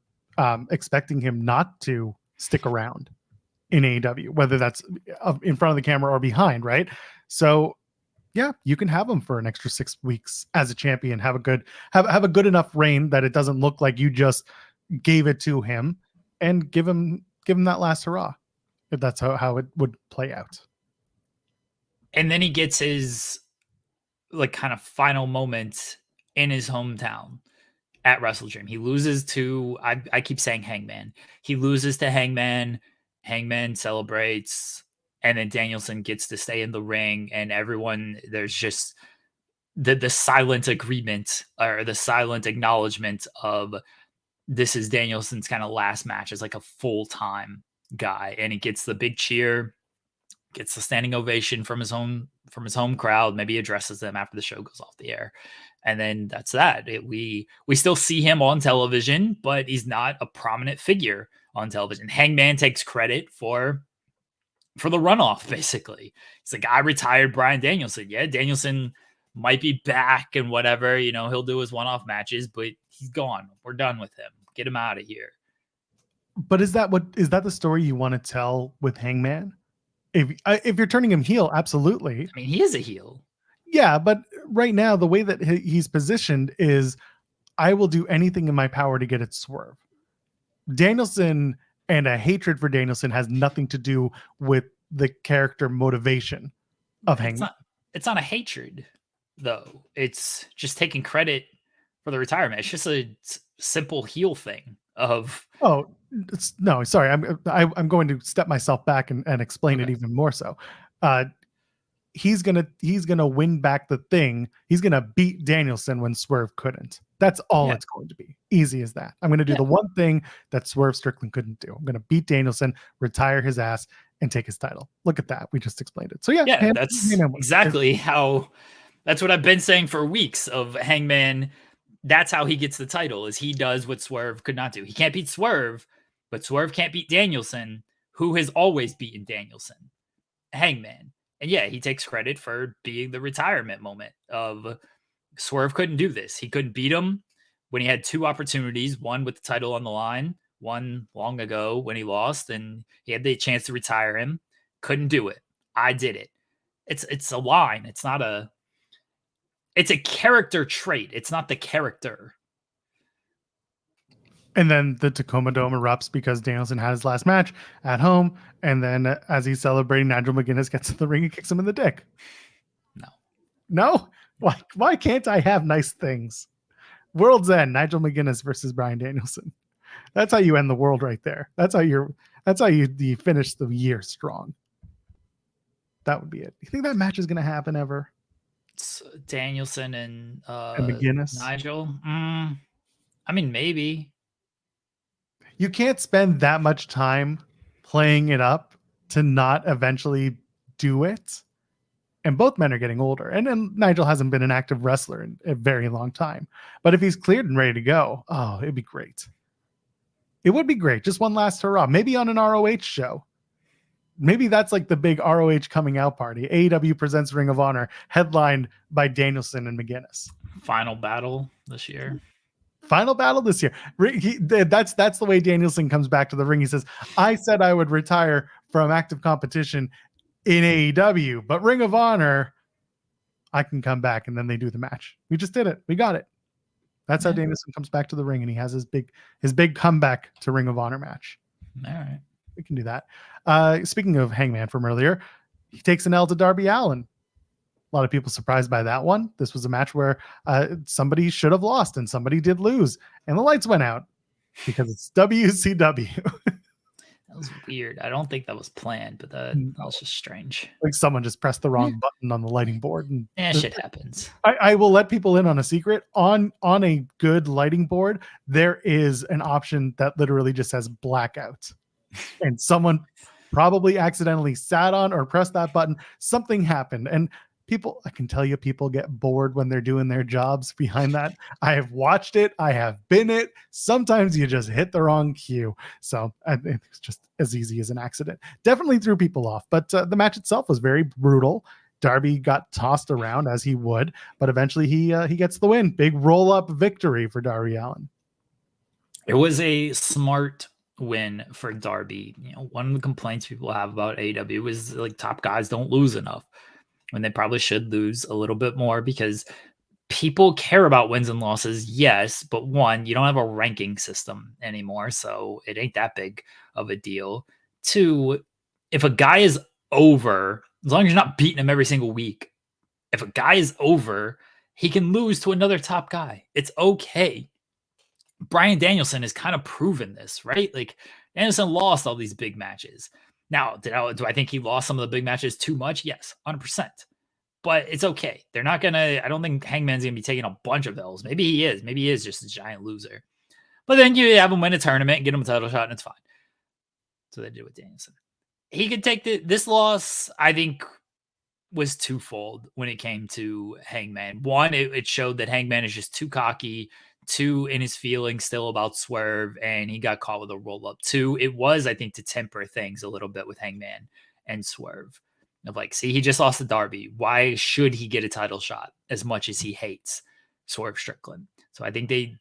Speaker 1: expecting him not to stick around in AEW, whether that's in front of the camera or behind, right? So you can have him for an extra 6 weeks as a champion, have a good enough reign that it doesn't look like you just gave it to him, and give him that last hurrah, if that's how it would play out.
Speaker 2: And then he gets his like kind of final moment in his hometown at Wrestle Dream. He loses to, I keep saying Hangman. He loses to Hangman. Hangman celebrates, and then Danielson gets to stay in the ring, and everyone, there's just the silent agreement or the silent acknowledgement of this is Danielson's kind of last match as like a full-time guy, and he gets the big cheer, gets the standing ovation from his home crowd. Maybe addresses them after the show goes off the air. And then that's that. We still see him on television, but he's not a prominent figure on television. Hangman takes credit for the runoff, basically. He's like, I retired Bryan Danielson. Yeah, Danielson might be back and whatever. He'll do his one-off matches, but he's gone. We're done with him. Get him out of here.
Speaker 1: But is that the story you want to tell with Hangman? If you're turning him heel, absolutely.
Speaker 2: I mean, he is a heel.
Speaker 1: Yeah, but right now, the way that he's positioned is, I will do anything in my power to get it Swerve. Danielson and a hatred for Danielson has nothing to do with the character motivation of Hangman.
Speaker 2: it's not a hatred, though. It's just taking credit for the retirement. It's just a simple heel thing of.
Speaker 1: Oh, no, sorry. I'm going to step myself back and explain it even more so. He's gonna win back the thing. He's gonna beat Danielson when Swerve couldn't. That's all it's going to be. Easy as that. I'm gonna do the one thing that Swerve Strickland couldn't do. I'm gonna beat Danielson, retire his ass, and take his title. Look at that. We just explained it. So yeah,
Speaker 2: that's exactly how. That's what I've been saying for weeks of Hangman. That's how he gets the title, is he does what Swerve could not do. He can't beat Swerve, but Swerve can't beat Danielson, who has always beaten Danielson. Hangman. And yeah, he takes credit for being the retirement moment of Swerve couldn't do this. He couldn't beat him when he had two opportunities, one with the title on the line, one long ago when he lost, and he had the chance to retire him. Couldn't do it. I did it. It's a line. It's a character trait. It's not the character.
Speaker 1: And then the Tacoma Dome erupts because Danielson had his last match at home. And then as he's celebrating, Nigel McGuinness gets in the ring and kicks him in the dick. No? Why can't I have nice things? World's End, Nigel McGuinness versus Bryan Danielson. That's how you end the world right there. That's how you finish the year strong. That would be it. You think that match is going to happen ever?
Speaker 2: It's Danielson and
Speaker 1: McGuinness?
Speaker 2: Nigel? I mean, maybe.
Speaker 1: You can't spend that much time playing it up to not eventually do it. And both men are getting older. And Nigel hasn't been an active wrestler in a very long time. But if he's cleared and ready to go, oh, it'd be great. It would be great. Just one last hurrah. Maybe on an ROH show. Maybe that's like the big ROH coming out party. AEW presents Ring of Honor, headlined by Danielson and McGuinness.
Speaker 2: Final battle this year.
Speaker 1: Final battle this year. That's the way Danielson comes back to the ring. He says, I said I would retire from active competition in AEW, but Ring of Honor, I can come back. And then they do the match. We just did it. We got it. That's how Danielson comes back to the ring, and he has his big comeback to Ring of Honor match.
Speaker 2: All right.
Speaker 1: We can do that. Speaking of Hangman from earlier, he takes an L to Darby Allin. A lot of people surprised by that one. This was a match where somebody should have lost and somebody did lose, and the lights went out because it's WCW.
Speaker 2: That was weird. I don't think that was planned, but that was just strange.
Speaker 1: Like someone just pressed the wrong button on the lighting board. And
Speaker 2: shit happens.
Speaker 1: I will let people in on a secret. On a good lighting board, there is an option that literally just says blackout. And someone probably accidentally sat on or pressed that button. Something happened. And people, I can tell you, people get bored when they're doing their jobs behind that. I have watched it. I have been it. Sometimes you just hit the wrong cue. So it's just as easy as an accident. Definitely threw people off. But the match itself was very brutal. Darby got tossed around as he would, but eventually he gets the win. Big roll-up victory for Darby Allin.
Speaker 2: It was a smart win for Darby. One of the complaints people have about AEW is like top guys don't lose enough, when they probably should lose a little bit more, because people care about wins and losses. Yes, but one, you don't have a ranking system anymore, so it ain't that big of a deal. Two, if a guy is over, as long as you're not beating him every single week, if a guy is over, he can lose to another top guy. It's okay. Bryan Danielson has kind of proven this, right? Like, Danielson lost all these big matches. Now, do I think he lost some of the big matches too much? Yes, 100%. But it's okay. They're not going to, I don't think Hangman's going to be taking a bunch of L's. Maybe he is. Maybe he is just a giant loser. But then you have him win a tournament and get him a title shot, and it's fine. So they did with Danielson. He could take this loss, I think, was twofold when it came to Hangman. One, it showed that Hangman is just too cocky, too in his feelings still about Swerve, and he got caught with a roll-up. Two, it was, I think, to temper things a little bit with Hangman and Swerve. Of like, see, he just lost to Darby. Why should he get a title shot as much as he hates Swerve Strickland? So I think they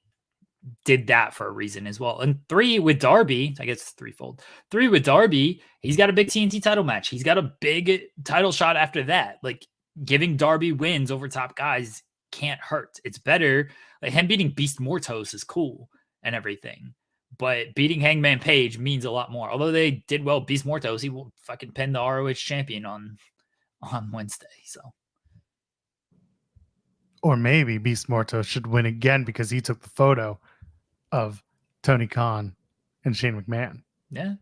Speaker 2: did that for a reason as well. And three, with Darby, I guess threefold. Three, with Darby, he's got a big TNT title match. He's got a big title shot after that. Like, giving Darby wins over top guys can't hurt. It's better. Like, him beating Beast Mortos is cool and everything, but beating Hangman Page means a lot more. Although they did well, Beast Mortos, he will fucking pin the ROH champion on Wednesday. So
Speaker 1: Or maybe Beast Morto should win again because he took the photo of Tony Khan and Shane McMahon.
Speaker 2: Yeah.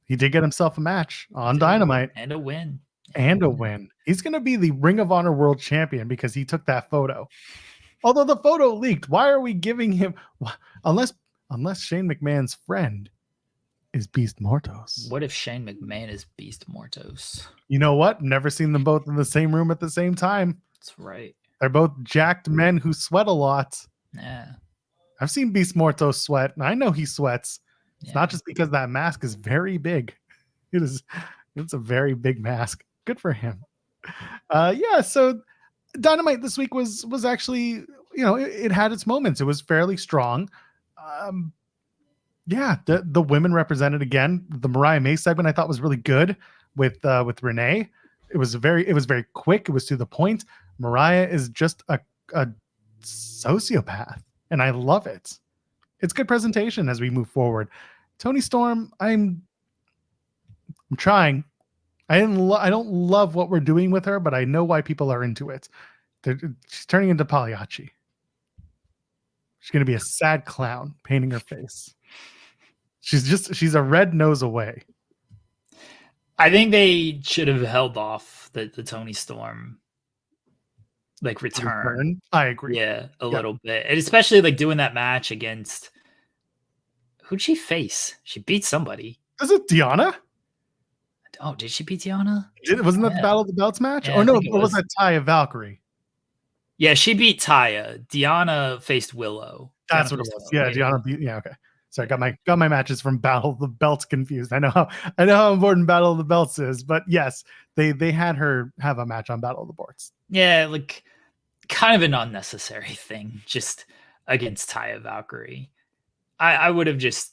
Speaker 1: He did get himself a match on Dynamite
Speaker 2: and a win.
Speaker 1: and a win. He's going to be the Ring of Honor World Champion because he took that photo. Although the photo leaked, why are we giving him unless Shane McMahon's friend is Beast Mortos?
Speaker 2: What if Shane McMahon is Beast Mortos?
Speaker 1: You know what? Never seen them both in the same room at the same time.
Speaker 2: That's right.
Speaker 1: They're both jacked men who sweat a lot.
Speaker 2: Yeah.
Speaker 1: I've seen Beast Mortos sweat, and I know he sweats. It's not just because that mask is very big. It's a very big mask. Good for him. So Dynamite this week was actually, it had its moments. It was fairly strong. The women represented again. The Mariah May segment I thought was really good with Renee. It was very quick. It was to the point. Mariah is just a sociopath, and I love it. It's good presentation as we move forward. Toni Storm, I'm trying. I don't love what we're doing with her, but I know why people are into it. She's turning into Pagliacci. She's going to be a sad clown painting her face. She's a red nose away.
Speaker 2: I think they should have held off the Toni Storm return.
Speaker 1: I agree.
Speaker 2: Yeah, a little bit. And especially doing that match against who'd she face? She beat somebody.
Speaker 1: Was it Deonna?
Speaker 2: Oh, did she beat Deonna?
Speaker 1: Wasn't that the Battle of the Belts match?
Speaker 2: Yeah,
Speaker 1: or no, was that Taya Valkyrie?
Speaker 2: Yeah, she beat Taya. Deonna faced Willow.
Speaker 1: That's what it was. Yeah, Deonna beat. Yeah, okay. Sorry, got my matches from Battle of the Belts confused. I know how important Battle of the Belts is, but yes, they had her have a match on Battle of the Belts.
Speaker 2: Yeah, kind of an unnecessary thing, just against Taya Valkyrie. I would have just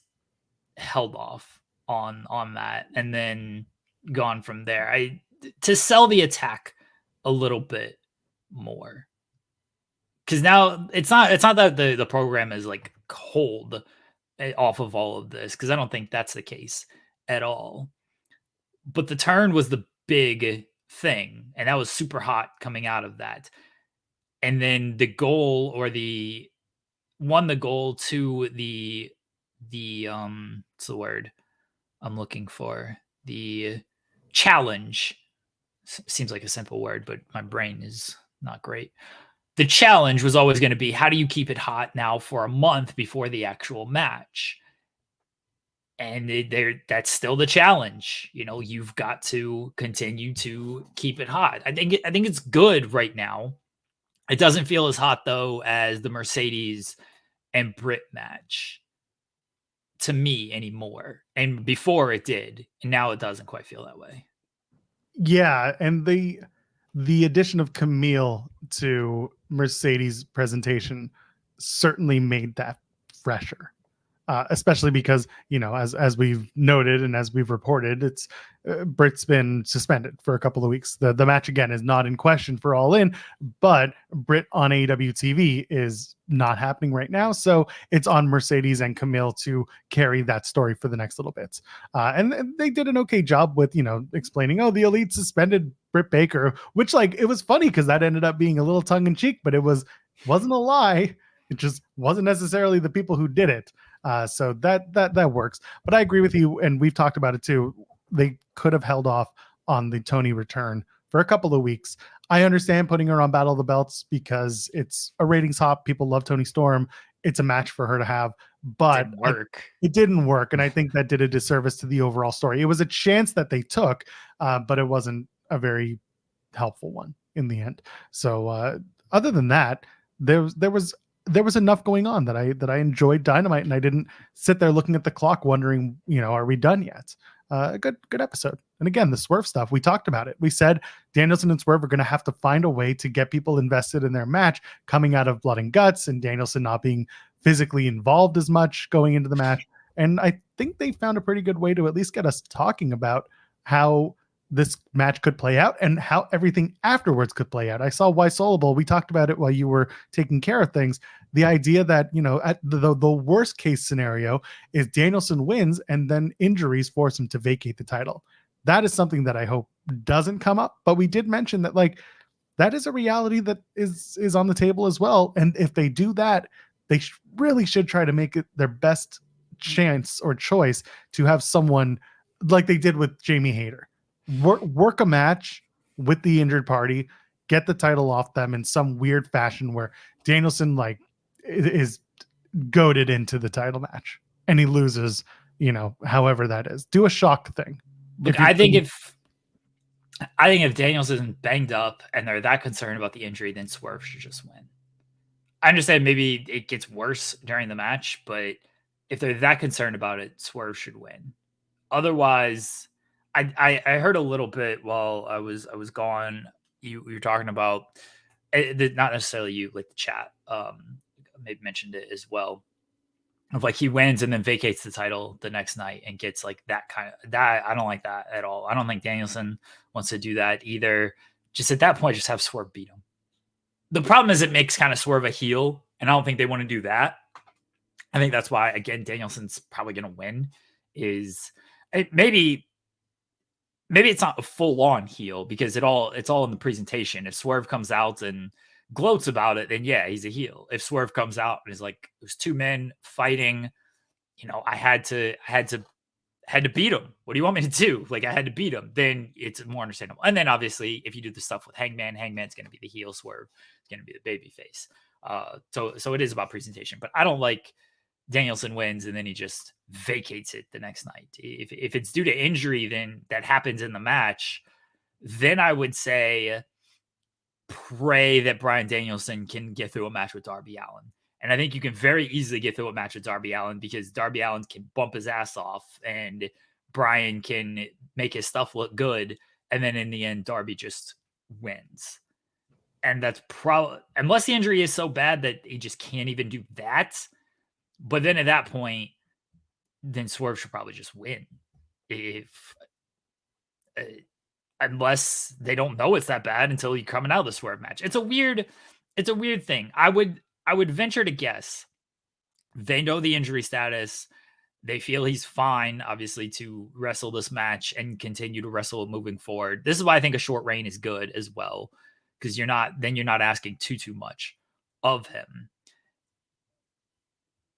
Speaker 2: held off on that and then gone from there. To sell the attack a little bit more, because now it's not that the program is cold off of all of this, because I don't think that's the case at all. But the turn was the big thing, and that was super hot coming out of that. And then the goal to the what's the word I'm looking for? The challenge. Seems like a simple word, but my brain is not great. The challenge was always going to be, how do you keep it hot now for a month before the actual match? And that's still the challenge. You've got to continue to keep it hot. I think it's good right now. It doesn't feel as hot though as the Mercedes and Britt match to me anymore. And before it did, and now it doesn't quite feel that way.
Speaker 1: Yeah, and the addition of Camille to Mercedes' presentation certainly made that fresher. Especially because, as we've noted and as we've reported, it's Britt's been suspended for a couple of weeks. The match, again, is not in question for All In, but Britt on AEW TV is not happening right now. So it's on Mercedes and Camille to carry that story for the next little bits. And they did an okay job with, explaining, the Elite suspended Britt Baker, which it was funny because that ended up being a little tongue in cheek, but wasn't a lie. It just wasn't necessarily the people who did it. So that works. But I agree with you, and we've talked about it too. They could have held off on the Toni return for a couple of weeks. I understand putting her on Battle of the Belts because it's a ratings hop. People love Toni Storm. It's a match for her to have, but it didn't work. And I think that did a disservice to the overall story. It was a chance that they took, but it wasn't a very helpful one in the end. So other than that, there was enough going on that I enjoyed Dynamite, and I didn't sit there looking at the clock wondering, are we done yet? A good episode. And again, the Swerve stuff, we talked about it. We said Danielson and Swerve are going to have to find a way to get people invested in their match coming out of Blood and Guts, and Danielson not being physically involved as much going into the match. And I think they found a pretty good way to at least get us talking about how this match could play out and how everything afterwards could play out. I saw Why Solable. We talked about it while you were taking care of things. The idea that, at the worst case scenario is Danielson wins and then injuries force him to vacate the title. That is something that I hope doesn't come up. But we did mention that that is a reality that is on the table as well. And if they do that, they really should try to make it their best chance or choice to have someone like they did with Jamie Hayter. Work a match with the injured party, get the title off them in some weird fashion where Danielson like is goaded into the title match and he loses, however that is. Do a shock thing.
Speaker 2: Look, I think if Danielson's banged up and they're that concerned about the injury, then Swerve should just win. I understand maybe it gets worse during the match, but if they're that concerned about it, Swerve should win. Otherwise, I heard a little bit while I was gone. You were talking about not necessarily you, like the chat, maybe mentioned it as well. Of like he wins and then vacates the title the next night and gets like that I don't like that at all. I don't think Danielson wants to do that either. Just at that point, just have Swerve beat him. The problem is it makes kind of Swerve a heel, and I don't think they want to do that. I think that's why, again, Danielson's probably going to win. Maybe it's not a full-on heel because it's all in the presentation. If Swerve comes out and gloats about it, then yeah, he's a heel. If Swerve comes out and is like, there's two men fighting, I had to beat him. What do you want me to do? Like, I had to beat him. Then it's more understandable. And then obviously, if you do the stuff with Hangman's going to be the heel. Swerve is going to be the baby face. So it is about presentation. But I don't like Danielson wins and then he just vacates it the next night. If it's due to injury, then that happens in the match. Then I would say pray that Bryan Danielson can get through a match with Darby Allin. And I think you can very easily get through a match with Darby Allin because Darby Allin can bump his ass off and Bryan can make his stuff look good. And then in the end, Darby just wins. And that's probably, unless the injury is so bad that he just can't even do that. But then at that point, then Swerve should probably just win. Unless they don't know it's that bad until you're coming out of the Swerve match. It's a weird thing. I would venture to guess they know the injury status. They feel he's fine, obviously, to wrestle this match and continue to wrestle moving forward. This is why I think a short reign is good as well, because you're not asking too much of him.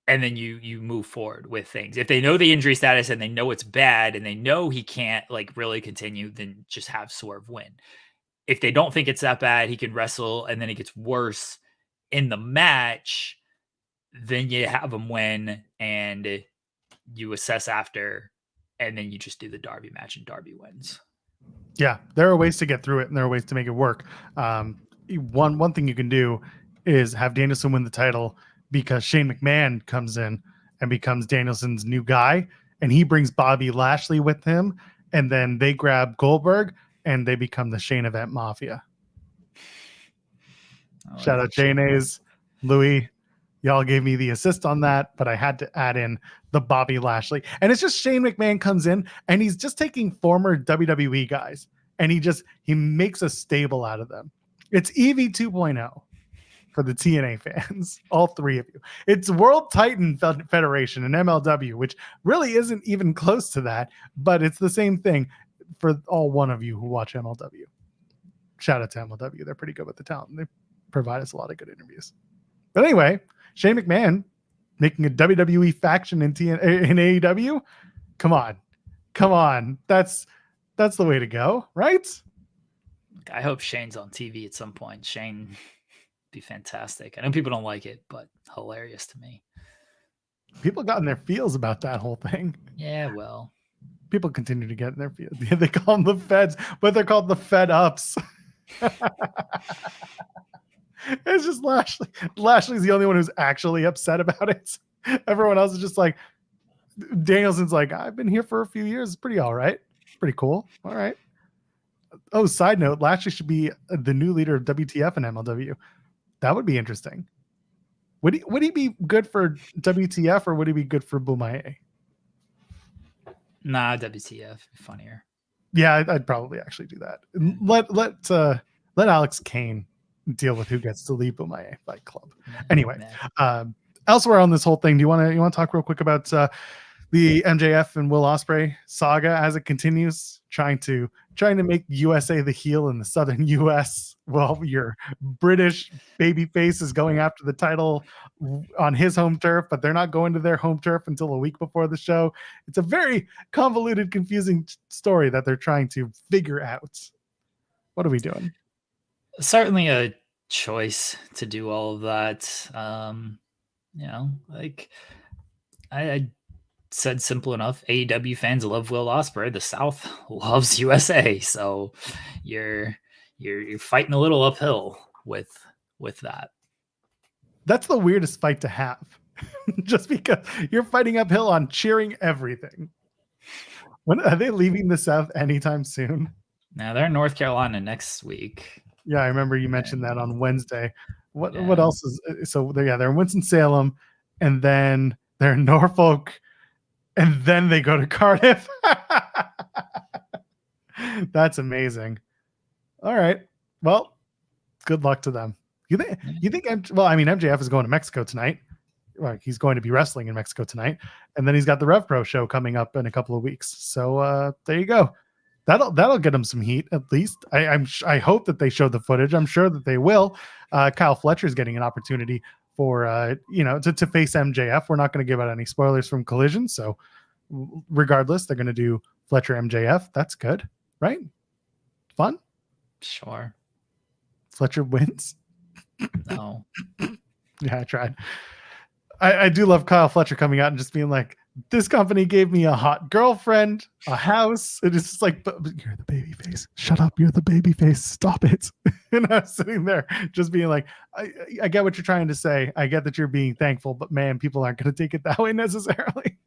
Speaker 2: And then you move forward with things. If they know the injury status and they know it's bad and they know he can't like really continue, then just have Swerve win. If they don't think it's that bad, he can wrestle and then it gets worse in the match, then you have him win and you assess after, and then you just do the Darby match and Darby wins.
Speaker 1: Yeah, there are ways to get through it and there are ways to make it work. One thing you can do is have Danielson win the title because Shane McMahon comes in and becomes Danielson's new guy, and he brings Bobby Lashley with him, and then they grab Goldberg and they become the Shane Event Mafia. Shout out Shane A's, Louis. Y'all gave me the assist on that, but I had to add in the Bobby Lashley. And it's just Shane McMahon comes in and he's just taking former WWE guys and he makes a stable out of them. It's EV 2.0 for the TNA fans, all three of you. It's World Titan Federation and MLW, which really isn't even close to that, but it's the same thing for all one of you who watch MLW. Shout out to MLW. They're pretty good with the talent. They provide us a lot of good interviews. But anyway, Shane McMahon making a WWE faction in AEW. Come on. That's the way to go, right?
Speaker 2: I hope Shane's on TV at some point. Shane be fantastic. I know people don't like it, but hilarious to me.
Speaker 1: People got in their feels about that whole thing.
Speaker 2: Yeah, well,
Speaker 1: people continue to get in their feels. They call them the feds, but they're called the fed ups. It's just Lashley. Lashley's the only one who's actually upset about it. Everyone else is just like, Danielson's like, I've been here for a few years. It's pretty all right. Pretty cool. All right. Oh, side note, Lashley should be the new leader of WTF and MLW. That would be interesting. Would he be good for WTF or would he be good for Bumaye?
Speaker 2: Nah, WTF. Funnier.
Speaker 1: Yeah, I'd probably actually do that. Let Alex Kane deal with who gets to lead Bumaye Fight Club. Anyway, elsewhere on this whole thing, do you want to talk real quick about the MJF and Will Ospreay saga as it continues, trying to make USA the heel in the Southern US. Well, your British babyface is going after the title on his home turf, but they're not going to their home turf until a week before the show. It's a very convoluted, confusing story that they're trying to figure out. What are we doing?
Speaker 2: Certainly a choice to do all of that. Like I said, simple enough. AEW fans love Will Ospreay. The South loves USA. So you're fighting a little uphill with that.
Speaker 1: That's the weirdest fight to have. Just because you're fighting uphill on cheering everything. When are they leaving the South anytime soon?
Speaker 2: Now they're in North Carolina next week.
Speaker 1: Yeah, I remember you mentioned that on Wednesday. What else is so? They're in Winston-Salem, and then they're in Norfolk, and then they go to Cardiff. That's amazing. All right. Well, good luck to them. You think MJF is going to Mexico tonight. Well, he's going to be wrestling in Mexico tonight, and then he's got the Rev Pro show coming up in a couple of weeks. So there you go. That'll get him some heat at least. I hope that they show the footage. I'm sure that they will. Kyle Fletcher's getting an opportunity for to face MJF. We're not going to give out any spoilers from Collision, so regardless, they're going to do Fletcher MJF. That's good, right? Fun.
Speaker 2: Sure.
Speaker 1: Fletcher wins.
Speaker 2: No.
Speaker 1: Yeah, I tried. I do love Kyle Fletcher coming out and just being like, this company gave me a hot girlfriend, a house. It is just like, but you're the baby face. Shut up. You're the baby face. Stop it. And I was sitting there just being like, I get what you're trying to say. I get that you're being thankful, but man, people aren't going to take it that way necessarily.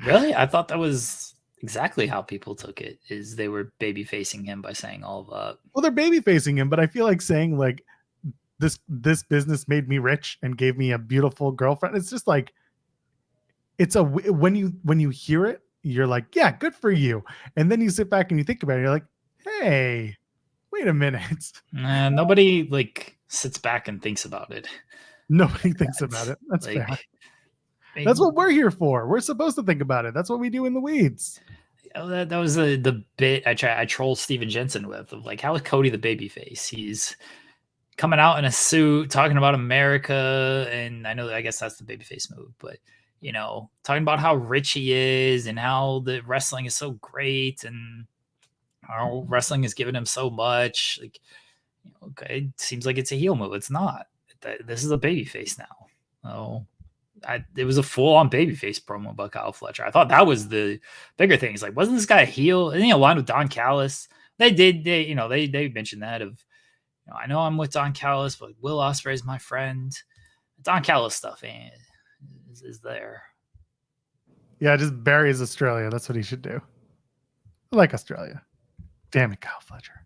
Speaker 2: Really? I thought that was exactly how people took it, is they were baby facing him by saying all of that.
Speaker 1: Well, they're baby facing him, but I feel like saying like, this business made me rich and gave me a beautiful girlfriend. It's just like, when you hear it, you're like, yeah, good for you. And then you sit back and you think about it. You're like, hey, wait a minute.
Speaker 2: Nobody like sits back and thinks about it.
Speaker 1: Nobody thinks about it. That's like, fair. That's what we're here for. We're supposed to think about it. That's what we do in the weeds.
Speaker 2: That was the bit I troll Steven Jensen with, of like, how is Cody the babyface? He's coming out in a suit talking about America, and I guess that's the babyface move, but talking about how rich he is and how the wrestling is so great and how wrestling has given him so much. Like, okay, it seems like it's a heel move. It's not. This is a babyface now. Oh, it was a full-on babyface promo by Kyle Fletcher. I thought that was the bigger thing. It's like, wasn't this guy a heel? And he aligned with Don Callis. They mentioned that of, I know I'm with Don Callis, but Will Ospreay is my friend. Don Callis stuff is there.
Speaker 1: Yeah, just buries Australia. That's what he should do. I like Australia. Damn it, Kyle Fletcher.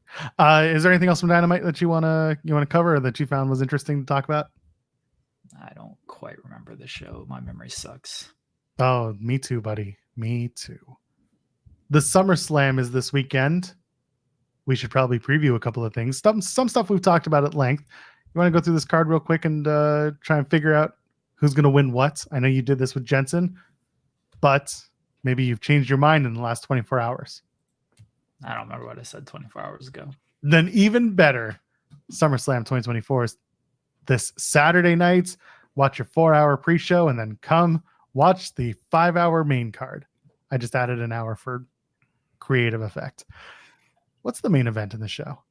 Speaker 1: Is there anything else from Dynamite that you wanna cover or that you found was interesting to talk about?
Speaker 2: I don't quite remember the show. My memory sucks.
Speaker 1: Oh, me too, buddy. Me too. The SummerSlam is this weekend. We should probably preview a couple of things. Some stuff we've talked about at length. You want to go through this card real quick and try and figure out who's going to win what? I know you did this with Jensen, but maybe you've changed your mind in the last 24 hours.
Speaker 2: I don't remember what I said 24 hours ago.
Speaker 1: Then even better, SummerSlam 2024 is this Saturday night. Watch your 4-hour pre-show and then come watch the 5-hour main card. I just added an hour for creative effect. What's the main event in the show?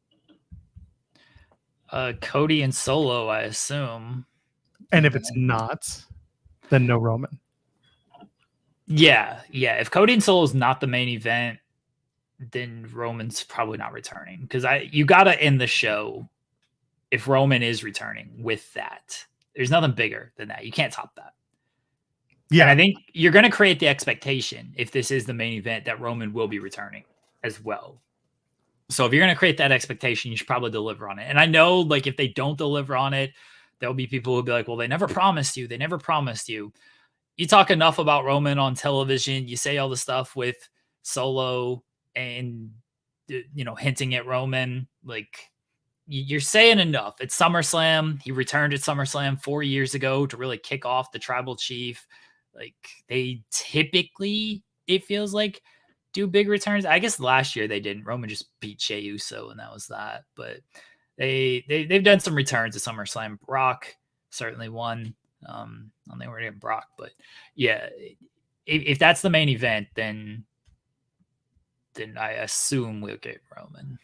Speaker 2: Cody and Solo, I assume.
Speaker 1: And if it's not, then no Roman.
Speaker 2: Yeah. If Cody and Solo is not the main event, then Roman's probably not returning. Because you gotta end the show if Roman is returning with that. There's nothing bigger than that. You can't top that. Yeah, and I think you're gonna create the expectation, if this is the main event, that Roman will be returning as well. So if you're going to create that expectation, you should probably deliver on it. And I know, like, if they don't deliver on it, there'll be people who'll be like, well, they never promised you. They never promised you. You talk enough about Roman on television. You say all the stuff with Solo and, hinting at Roman. Like, you're saying enough. It's SummerSlam. He returned at SummerSlam 4 years ago to really kick off the Tribal Chief. Like they typically, it feels like, do big returns. I guess last year they didn't. Roman just beat Jey Uso and that was that. But they've done some returns to SummerSlam. Brock certainly won. I don't think we're gonna get Brock, but yeah, if that's the main event, then I assume we'll get Roman.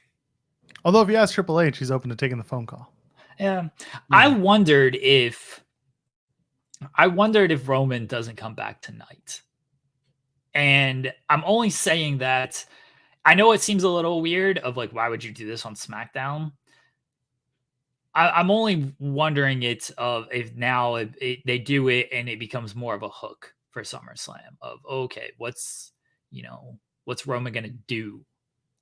Speaker 1: Although if you ask Triple H, he's open to taking the phone call.
Speaker 2: Yeah. I wondered if Roman doesn't come back tonight. And I'm only saying that, I know it seems a little weird of like, why would you do this on SmackDown? I'm only wondering if they do it and it becomes more of a hook for SummerSlam of, okay, what's Roman going to do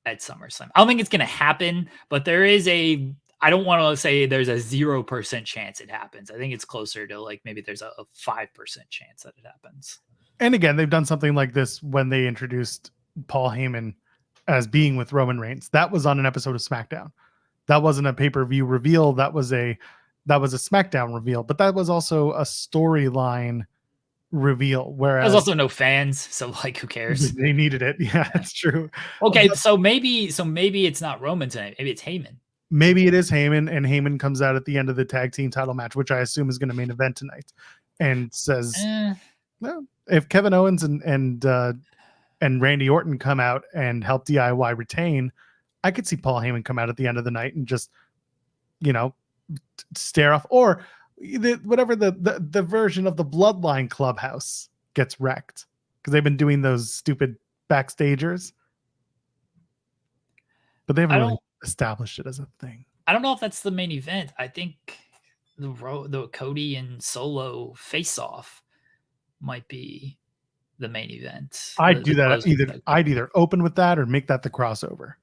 Speaker 2: at SummerSlam? I don't think it's going to happen, but there is I don't want to say there's a 0% chance it happens. I think it's closer to like, maybe there's a 5% chance that it happens.
Speaker 1: And again, they've done something like this when they introduced Paul Heyman as being with Roman Reigns. That was on an episode of SmackDown. That wasn't a pay-per-view reveal. That was a SmackDown reveal, but that was also a storyline reveal. Whereas
Speaker 2: there's also no fans, so like, who cares?
Speaker 1: They needed it. Yeah, that's true.
Speaker 2: Okay, so maybe it's not Roman tonight. Maybe it's Heyman.
Speaker 1: Maybe it is Heyman, and Heyman comes out at the end of the tag team title match, which I assume is going to main event tonight, and says, "Well, if Kevin Owens and Randy Orton come out and help DIY retain, I could see Paul Heyman come out at the end of the night and just, stare off, or whatever the version of the Bloodline Clubhouse gets wrecked because they've been doing those stupid backstagers, but they haven't really established it as a thing.
Speaker 2: I don't know if that's the main event. I think the Cody and Solo face-off might be the main event.
Speaker 1: I'd do that. I'd either open with that or make that the crossover.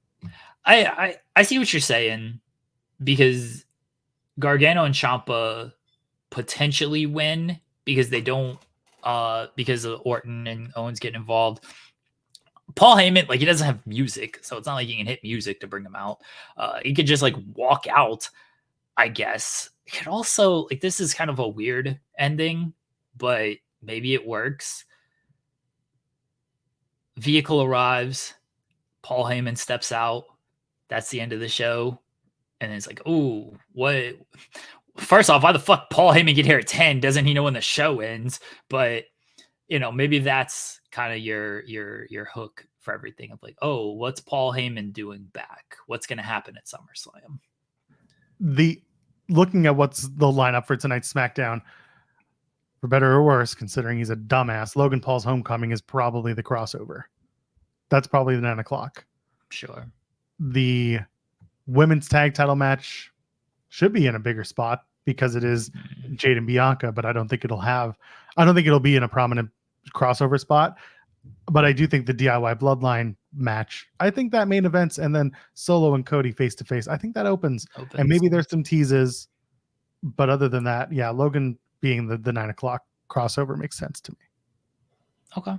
Speaker 2: I see what you're saying, because Gargano and Ciampa potentially win because they don't because of Orton and Owens getting involved. Paul Heyman, like, he doesn't have music, so it's not like he can hit music to bring him out. He could just like walk out, I guess. It could also, like, this is kind of a weird ending, but maybe it works. Vehicle arrives, Paul Heyman steps out. That's the end of the show. And it's like, ooh, what? First off, why the fuck Paul Heyman get here at 10? Doesn't he know when the show ends? But, maybe that's kind of your hook for everything of like, oh, what's Paul Heyman doing back? What's going to happen at SummerSlam?
Speaker 1: Looking at what's the lineup for tonight's SmackDown, for better or worse, considering he's a dumbass, Logan Paul's homecoming is probably the crossover. That's probably the 9 o'clock.
Speaker 2: Sure.
Speaker 1: The women's tag title match should be in a bigger spot because it is Jade and Bianca, but I don't think it'll be in a prominent crossover spot. But I do think the DIY Bloodline match, I think that main events, and then Solo and Cody face to face, I think that opens. And maybe there's some teases, but other than that, yeah, Logan being the 9 o'clock crossover makes sense to me.
Speaker 2: Okay.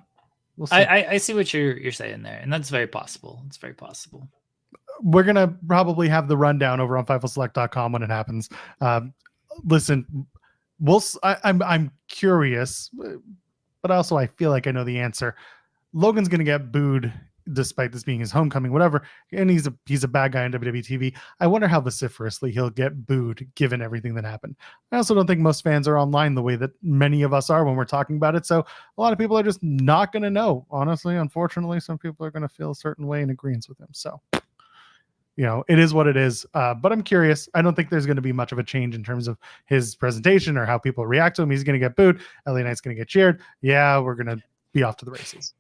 Speaker 2: We'll see. I see what you're saying there, and that's very possible. It's very possible.
Speaker 1: We're going to probably have the rundown over on FightfulSelect.com when it happens. Listen, I'm curious, but also I feel like I know the answer. Logan's going to get booed despite this being his homecoming, whatever. And he's a bad guy on WWE TV. I wonder how vociferously he'll get booed given everything that happened. I also don't think most fans are online the way that many of us are when we're talking about it. So a lot of people are just not going to know. Honestly, unfortunately, some people are going to feel a certain way in agreement with him. So, it is what it is. But I'm curious. I don't think there's going to be much of a change in terms of his presentation or how people react to him. He's going to get booed. LA Knight's going to get cheered. Yeah, we're going to be off to the races.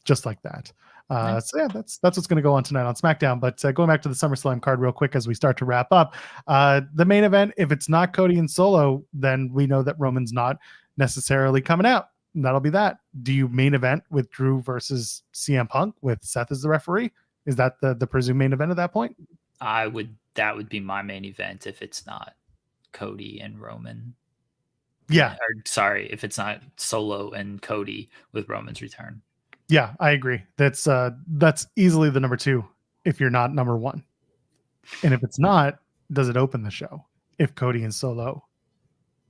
Speaker 1: Just like that. So yeah, that's what's going to go on tonight on SmackDown. But going back to the SummerSlam card real quick as we start to wrap up, the main event, if it's not Cody and Solo, then we know that Roman's not necessarily coming out. And that'll be that. Do you main event with Drew versus CM Punk with Seth as the referee? Is that the presumed main event at that point?
Speaker 2: That would be my main event if it's not Cody and Roman.
Speaker 1: Yeah.
Speaker 2: If it's not Solo and Cody with Roman's return.
Speaker 1: Yeah, I agree. That's easily the number 2 if you're not number 1. And if it's not, does it open the show if Cody and Solo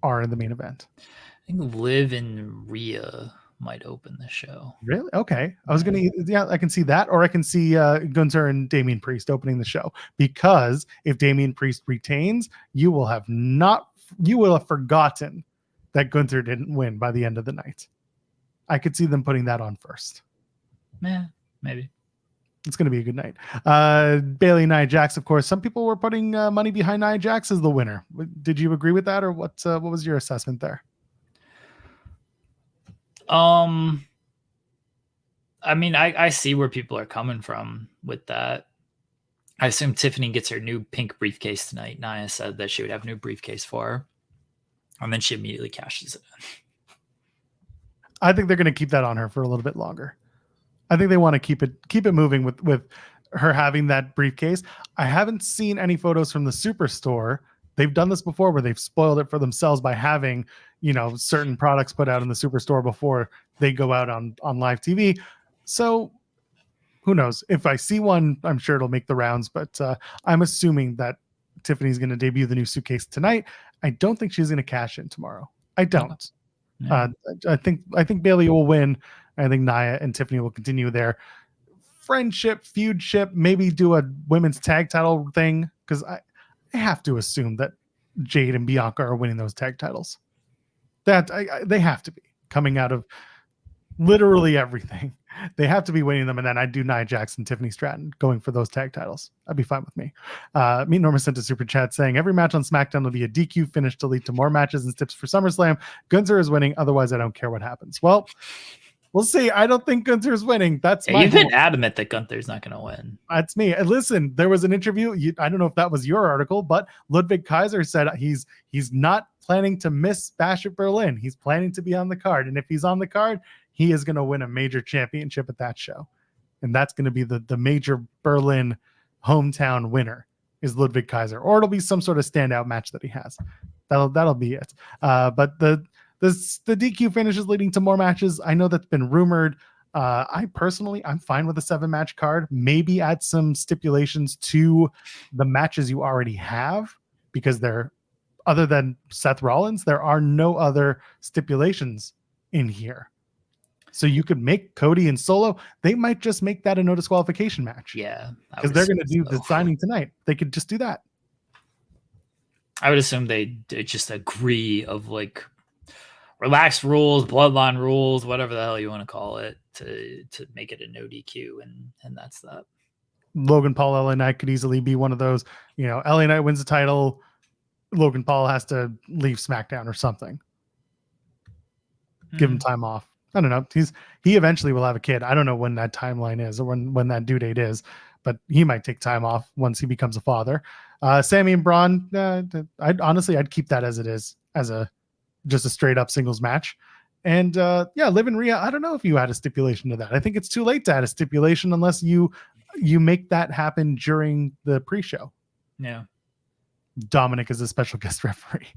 Speaker 1: are in the main event?
Speaker 2: think Liv and Rhea might open the show.
Speaker 1: Really? Okay. I was I can see that, or I can see Gunther and Damian Priest opening the show, because if Damian Priest retains, you will have forgotten that Gunther didn't win by the end of the night. I could see them putting that on first.
Speaker 2: Yeah, maybe.
Speaker 1: It's going to be a good night. Bayley, Nia Jax, of course. Some people were putting money behind Nia Jax as the winner. Did you agree with that, or what was your assessment there?
Speaker 2: I mean, I see where people are coming from with that. I assume Tiffany gets her new pink briefcase tonight. Nia said that she would have a new briefcase for her, and then she immediately cashes it in.
Speaker 1: I think they're going to keep that on her for a little bit longer. I think they want to keep it moving with her having that briefcase. I haven't seen any photos from the Superstore. They've done this before where they've spoiled it for themselves by having, certain products put out in the Superstore before they go out on live TV. So who knows? If I see one, I'm sure it'll make the rounds, but I'm assuming that Tiffany's going to debut the new suitcase tonight. I don't think she's going to cash in tomorrow. I don't. Yeah. I think Bayley will win. I think Nia and Tiffany will continue their friendship, feudship, maybe do a women's tag title thing, because I have to assume that Jade and Bianca are winning those tag titles. That they have to be coming out of literally everything. They have to be winning them, and then I'd do Nia Jax and Tiffany Stratton going for those tag titles. That'd be fine with me. Meet Norma sent a super chat saying, every match on SmackDown will be a DQ finish to lead to more matches and tips for SummerSlam. Gunther is winning. Otherwise, I don't care what happens. Well, we'll see. I don't think Gunther is winning. That's
Speaker 2: you've been adamant that Gunther's not going to win.
Speaker 1: That's me. And listen, there was an interview. I don't know if that was your article, but Ludwig Kaiser said he's not planning to miss Bash at Berlin. He's planning to be on the card. And if he's on the card, he is going to win a major championship at that show. And that's going to be the major Berlin hometown winner is Ludwig Kaiser. Or it'll be some sort of standout match that he has. That'll be it. But the DQ finish is leading to more matches. I know that's been rumored. I'm fine with a 7-match card. Maybe add some stipulations to the matches you already have, because other than Seth Rollins, there are no other stipulations in here. So you could make Cody and Solo. They might just make that a no disqualification match.
Speaker 2: Yeah.
Speaker 1: Because they're going to do the signing tonight. They could just do that.
Speaker 2: I would assume they just agree of like relaxed rules, bloodline rules, whatever the hell you want to call it, to make it a no DQ, and that's that.
Speaker 1: Logan Paul, LA Knight could easily be one of those. LA Knight wins the title, Logan Paul has to leave SmackDown or something. Give him time off. I don't know. He eventually will have a kid. I don't know when that timeline is or when that due date is, but he might take time off once he becomes a father. Sammy and Braun, I'd keep that as it is, as just a straight up singles match. And Liv and Rhea, I don't know if you add a stipulation to that. I think it's too late to add a stipulation unless you make that happen during the pre-show.
Speaker 2: Yeah. Dominic
Speaker 1: is a special guest referee.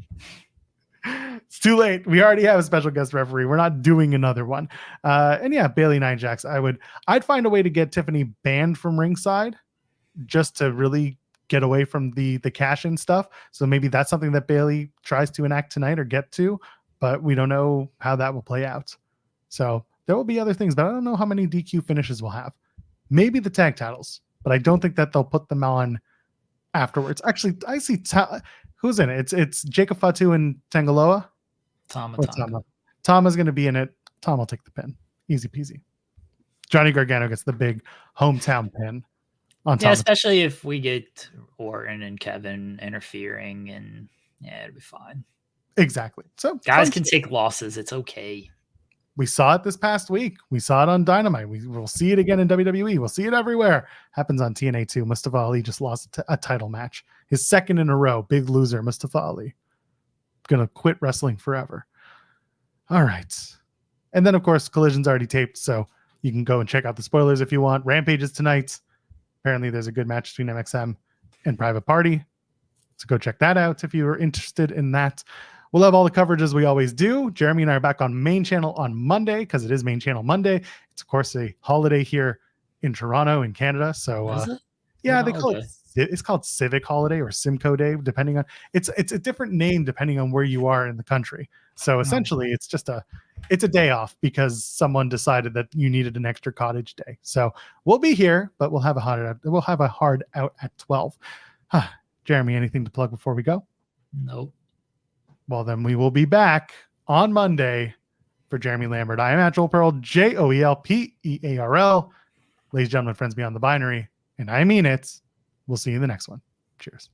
Speaker 1: It's too late. We already have a special guest referee. We're not doing another one. Bayley, Nia Jax. I'd find a way to get Tiffany banned from ringside just to really get away from the cash-in stuff. So maybe that's something that Bayley tries to enact tonight or get to, but we don't know how that will play out. So there will be other things, but I don't know how many DQ finishes we'll have. Maybe the tag titles, but I don't think that they'll put them on afterwards. Actually, I see who's in it. It's Jacob Fatu and Tangaloa. Tama's going to be in it. Tom will take the pin. Easy peasy. Johnny Gargano gets the big hometown pin.
Speaker 2: Yeah, especially if we get Orton and Kevin interfering, and it'll be fine.
Speaker 1: Exactly. So
Speaker 2: guys can take losses. It's okay.
Speaker 1: We saw it this past week. We saw it on Dynamite. We'll see it again in WWE. We'll see it everywhere. Happens on TNA too. Mustafa Ali just lost a title match. His second in a row. Big loser, Mustafa Ali. Gonna quit wrestling forever. All right. And then, of course, Collision's already taped, so you can go and check out the spoilers if you want. Rampage is tonight. Apparently, there's a good match between MXM and Private Party. So go check that out if you are interested in that. We'll have all the coverage as we always do. Jeremy and I are back on Main Channel on Monday because it is Main Channel Monday. It's, of course, a holiday here in Toronto, in Canada. So,
Speaker 2: is it?
Speaker 1: yeah, they call it it's called Civic Holiday or Simcoe Day, depending on it's a different name depending on where you are in the country. So essentially, it's a day off because someone decided that you needed an extra cottage day. So we'll be here, but we'll have a hard out at 12. Jeremy, anything to plug before we go?
Speaker 2: Nope.
Speaker 1: Well, then we will be back on Monday. For Jeremy Lambert, I am at Joel Pearl, JoelPearl. Ladies and gentlemen, friends beyond the binary, and I mean it. We'll see you in the next one. Cheers.